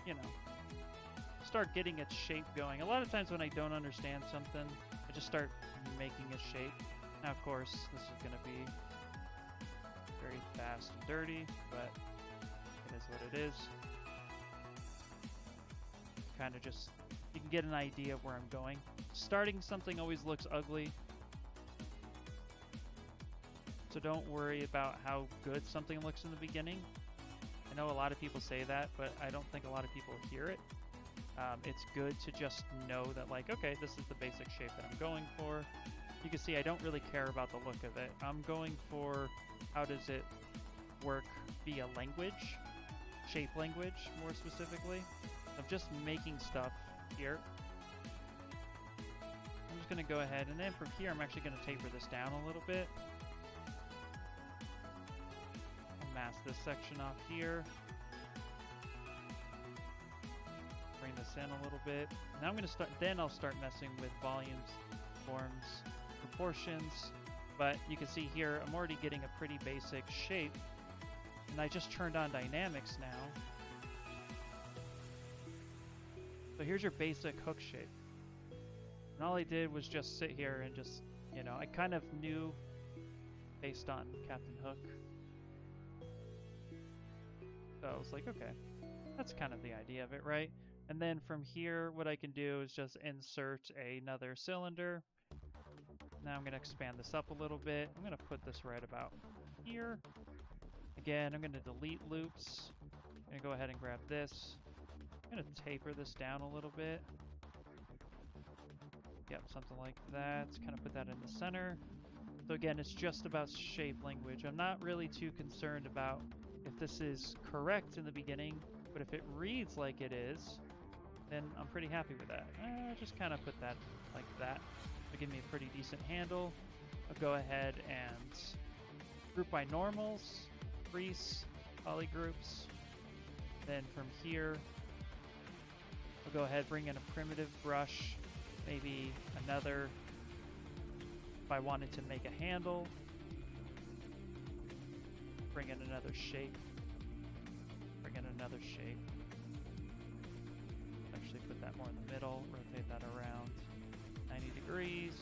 You know, start getting its shape going. A lot of times when I don't understand something, I just start making a shape. Now, of course, this is going to be very fast and dirty, but it is what it is. Kind of just, you can get an idea of where I'm going. Starting something always looks ugly, so don't worry about how good something looks in the beginning. I know a lot of people say that, but I don't think a lot of people hear it. It's good to just know that, like, okay, this is the basic shape that I'm going for. You can see I don't really care about the look of it. I'm going for how does it work via language, shape language more specifically. I'm just making stuff here. I'm just going to go ahead, and then from here I'm actually going to taper this down a little bit. I'll mask this section off here. Bring this in a little bit. Now I'm going to start, then I'll start messing with volumes, forms, proportions. But you can see here I'm already getting a pretty basic shape, and I just turned on dynamics now. So here's your basic hook shape. And all I did was just sit here and just, you know, I kind of knew based on Captain Hook. So I was like, okay, that's kind of the idea of it, right? And then from here, what I can do is just insert another cylinder. Now I'm going to expand this up a little bit. I'm going to put this right about here. Again, I'm going to delete loops. I'm going to go ahead and grab this. I'm going to taper this down a little bit. Yep, something like that. Kind of put that in the center. So again, it's just about shape language. I'm not really too concerned about if this is correct in the beginning, but if it reads like it is, then I'm pretty happy with that. Just kind of put that like that. It'll give me a pretty decent handle. I'll go ahead and group by normals, crease, poly groups. Then from here, I'll go ahead, bring in a primitive brush, maybe another, if I wanted to make a handle, bring in another shape, bring in another shape. Actually put that more in the middle, rotate that around 90 degrees,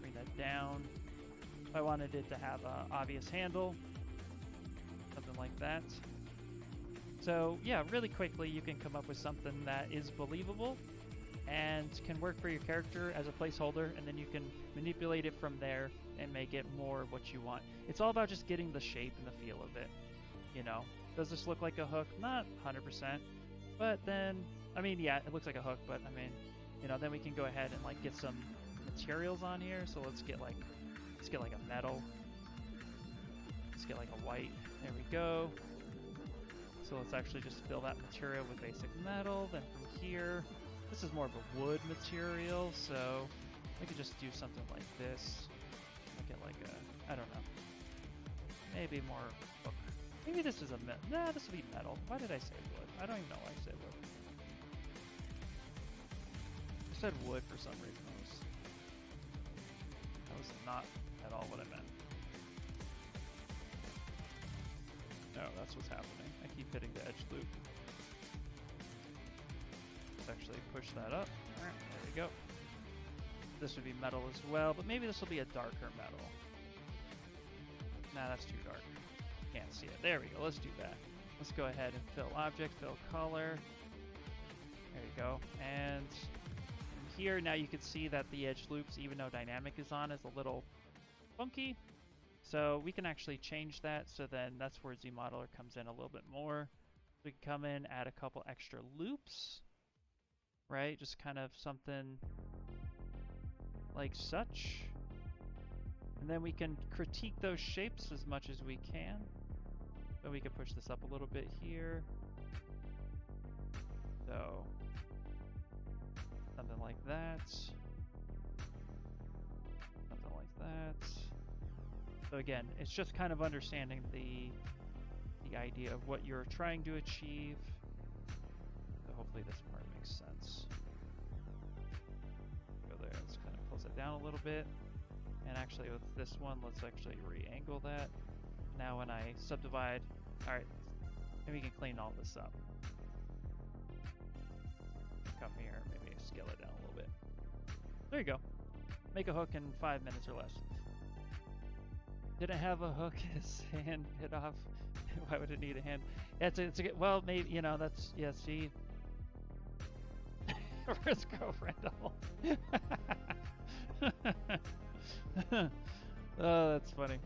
bring that down. If I wanted it to have an obvious handle, something like that. So yeah, really quickly you can come up with something that is believable and can work for your character as a placeholder, and then you can manipulate it from there and make it more of what you want. It's all about just getting the shape and the feel of it, you know. Does this look like a hook? Not 100%, but then, I mean, yeah, it looks like a hook, but I mean, you know, then we can go ahead and like get some materials on here. So let's get like a metal. Let's get like a white. There we go. So let's actually just fill that material with basic metal. Then from here, this is more of a wood material, so I could just do something like this. Make it like a, I don't know, maybe more hook. Maybe this is a metal. Nah, this would be metal. Why did I say wood? I don't even know why I said wood. I said wood for some reason. That was not at all what I meant. No, that's what's happening. I keep hitting the edge loop. Let's actually push that up. Alright, there we go. This would be metal as well, but maybe this will be a darker metal. Nah, that's too dark. Can't see it. There we go. Let's do that. Let's go ahead and fill object, fill color. There you go. And from here, now you can see that the edge loops, even though dynamic is on, is a little funky. So we can actually change that, so then that's where Zmodeler comes in a little bit more. We can come in, add a couple extra loops, right? Just kind of something like such. And then we can critique those shapes as much as we can. So we can push this up a little bit here. So something like that. Something like that. So again, it's just kind of understanding the idea of what you're trying to achieve. So hopefully this part makes sense. Go there, let's kind of close it down a little bit. And actually with this one, let's actually re-angle that. Now when I subdivide, all right, maybe we can clean all this up. Come here, maybe scale it down a little bit. There you go. Make a hook in 5 minutes or less. Didn't have a hook, his hand hit off. Why would it need a hand? It's a well, maybe, you know, that's, yeah, see. Risco rental. Oh, that's funny.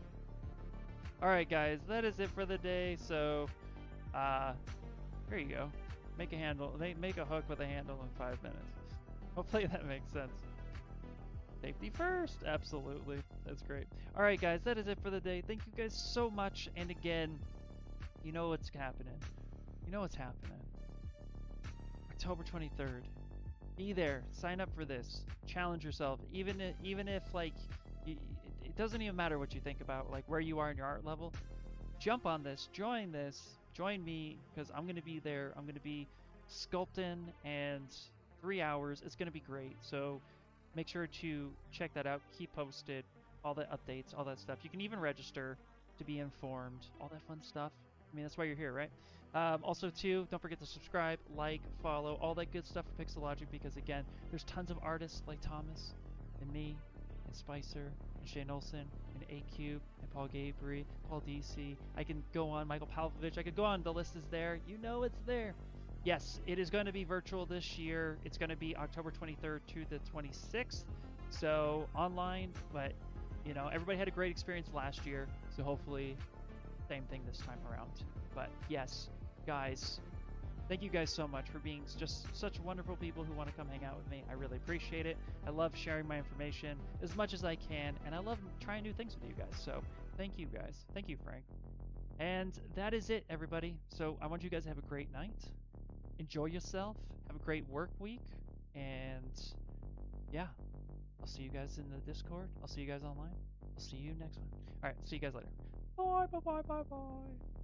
Alright guys, that is it for the day. So there you go. Make a handle, make a hook with a handle in 5 minutes. Hopefully that makes sense. Safety first, absolutely. That's great. Alright guys, that is it for the day. Thank you guys so much. And again, you know what's happening. You know what's happening. October 23rd. Be there. Sign up for this. Challenge yourself. Even if like, it doesn't even matter what you think about like where you are in your art level. Jump on this. Join me, because I'm going to be there. I'm going to be sculpting, and 3 hours. It's going to be great. So make sure to check that out. Keep posted. All the updates, all that stuff. You can even register to be informed. All that fun stuff. I mean, that's why you're here, right? Also, too, don't forget to subscribe, like, follow, all that good stuff for Pixologic, because, again, there's tons of artists like Thomas and me and Spicer and Shane Olsen and A-Cube and Paul Gabry, Paul DC. I can go on, Michael Pavlovich. I could go on. The list is there. You know it's there. Yes, it is going to be virtual this year. It's going to be October 23rd to the 26th. So, online, but, you know, everybody had a great experience last year, so hopefully same thing this time around. But yes, guys, Thank you guys so much for being just such wonderful people who want to come hang out with me. I really appreciate it. I love sharing my information as much as I can, and I love trying new things with you guys. So thank you guys. Thank you, Frank. And that is it, everybody. So I want you guys to have a great night. Enjoy yourself. Have a great work week. And yeah, I'll see you guys in the Discord. I'll see you guys online. I'll see you next one. All right, see you guys later. Bye, bye, bye, bye, bye.